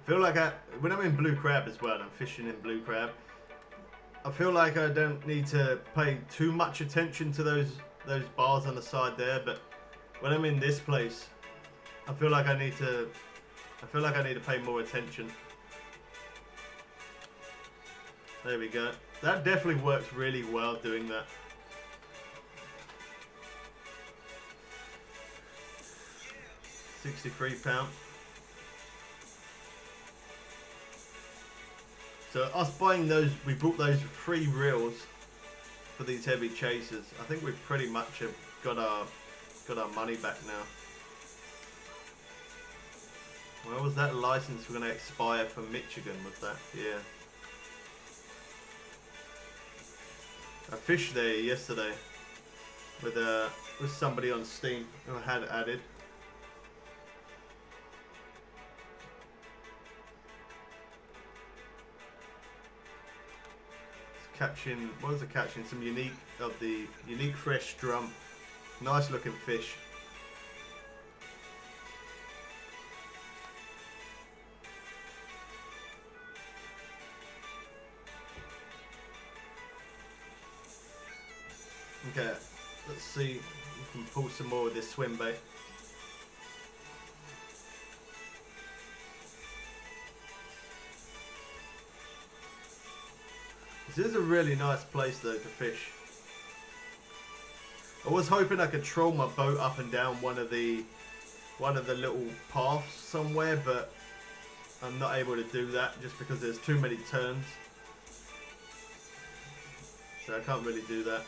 I feel like when I'm in blue crab as well, and I'm fishing in blue crab, I feel like I don't need to pay too much attention to those bars on the side there, but when I'm in this place, I feel like I need to pay more attention. There we go. That definitely works really well doing that. £63. So us buying those, we bought those 3 reels for these heavy chasers. I think we pretty much have got our money back now. Where was that license going to expire for Michigan? Was that? Yeah. I fished there yesterday with somebody on Steam who I had added. Catching, what was it catching? Some unique fresh drum. Nice looking fish. Okay, let's see if we can pull some more of this swim bait. This is a really nice place though to fish. I was hoping I could troll my boat up and down one of the little paths somewhere, but I'm not able to do that just because there's too many turns. So I can't really do that.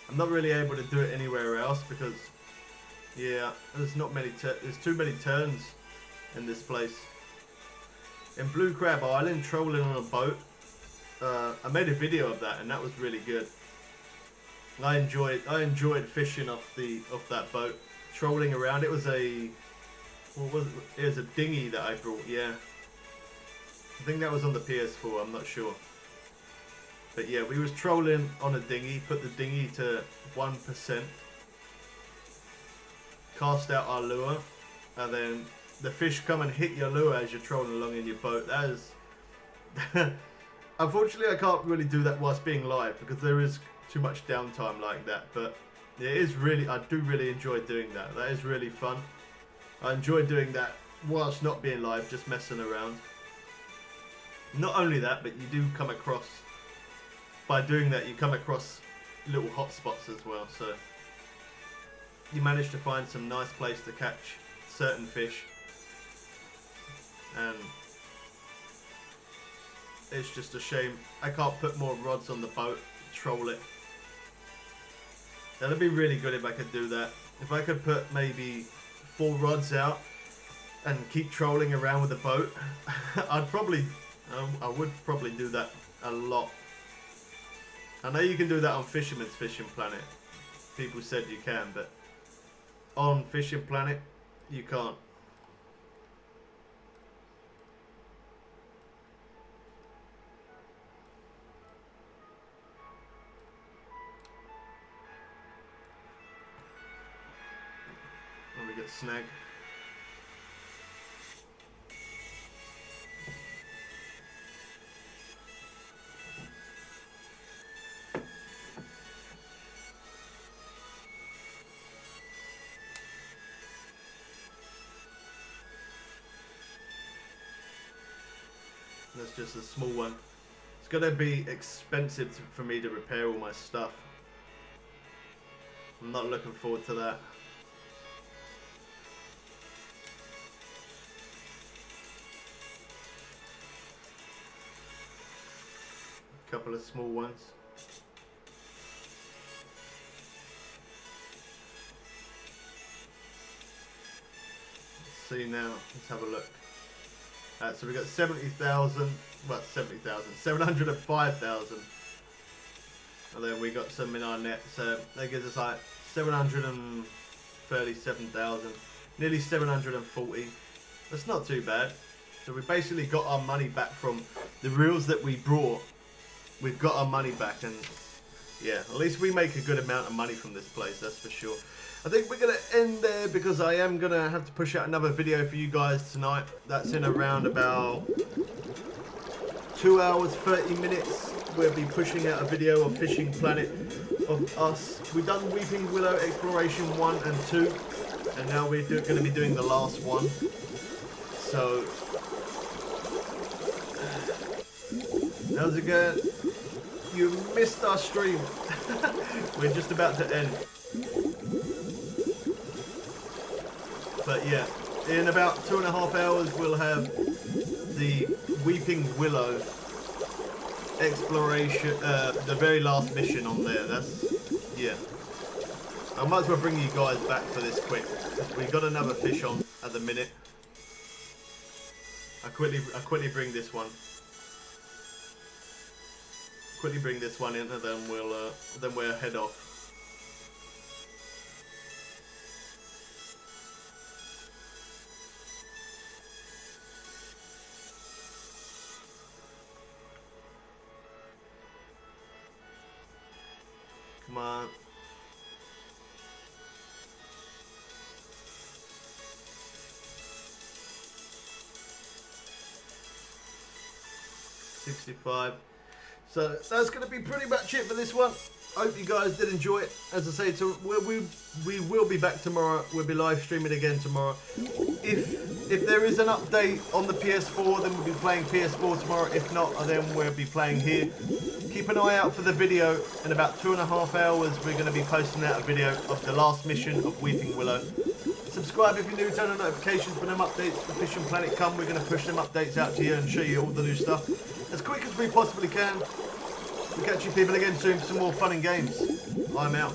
I'm not really able to do it anywhere else because, yeah, there's too many turns in this place. In Blue Crab Island, trolling on a boat, I made a video of that and that was really good. I enjoyed fishing off that boat, trolling around. It was a dinghy that I brought. Yeah, I think that was on the PS4. I'm not sure. But yeah, we was trolling on a dinghy, put the dinghy to 1%, cast out our lure, and then the fish come and hit your lure as you're trolling along in your boat. That is... Unfortunately, I can't really do that whilst being live because there is too much downtime like that. But it is really, I do really enjoy doing that. That is really fun. I enjoy doing that whilst not being live, just messing around. Not only that, but you do come across... By doing that, you come across little hot spots as well, so you manage to find some nice place to catch certain fish, and it's just a shame I can't put more rods on the boat, troll it. That'd be really good if I could do that. If I could put maybe 4 rods out and keep trolling around with the boat, I would probably do that a lot. I know you can do that on Fisherman's Fishing Planet. People said you can, but on Fishing Planet, you can't. And we get snag. That's just a small one. It's going to be expensive for me to repair all my stuff. I'm not looking forward to that. A couple of small ones. Let's see now. Let's have a look. So we got 70,000. Well, 70,000. 705,000. And then we got some in our net. So that gives us like 737,000. Nearly 740. That's not too bad. So we basically got our money back from the reels that we brought. We've got our money back, and yeah, at least we make a good amount of money from this place, that's for sure. I think we're going to end there because I am going to have to push out another video for you guys tonight. That's in around about 2 hours, 30 minutes. We'll be pushing out a video of Fishing Planet of us. We've done Weeping Willow Exploration 1 and 2, and now we're going to be doing the last one. So, how's it going? You missed our stream. We're just about to end. But yeah, in about 2.5 hours we'll have the Weeping Willow exploration, the very last mission on there. That's, yeah. I might as well bring you guys back for this quick. We got another fish on at the minute. I quickly bring this one. Quickly bring this one in, and then we'll head off. Come on. $65. So that's going to be pretty much it for this one. I hope you guys did enjoy it. As I say, we will be back tomorrow. We'll be live streaming again tomorrow. If there is an update on the PS4, then we'll be playing PS4 tomorrow. If not, then we'll be playing here. Keep an eye out for the video. In about 2.5 hours, we're going to be posting out a video of the last mission of Weeping Willow. Subscribe if you're new, turn on notifications when them updates for Fishing Planet come. We're going to push them updates out to you and show you all the new stuff as quick as we possibly can. We'll catch you people again soon for some more fun and games. I'm out.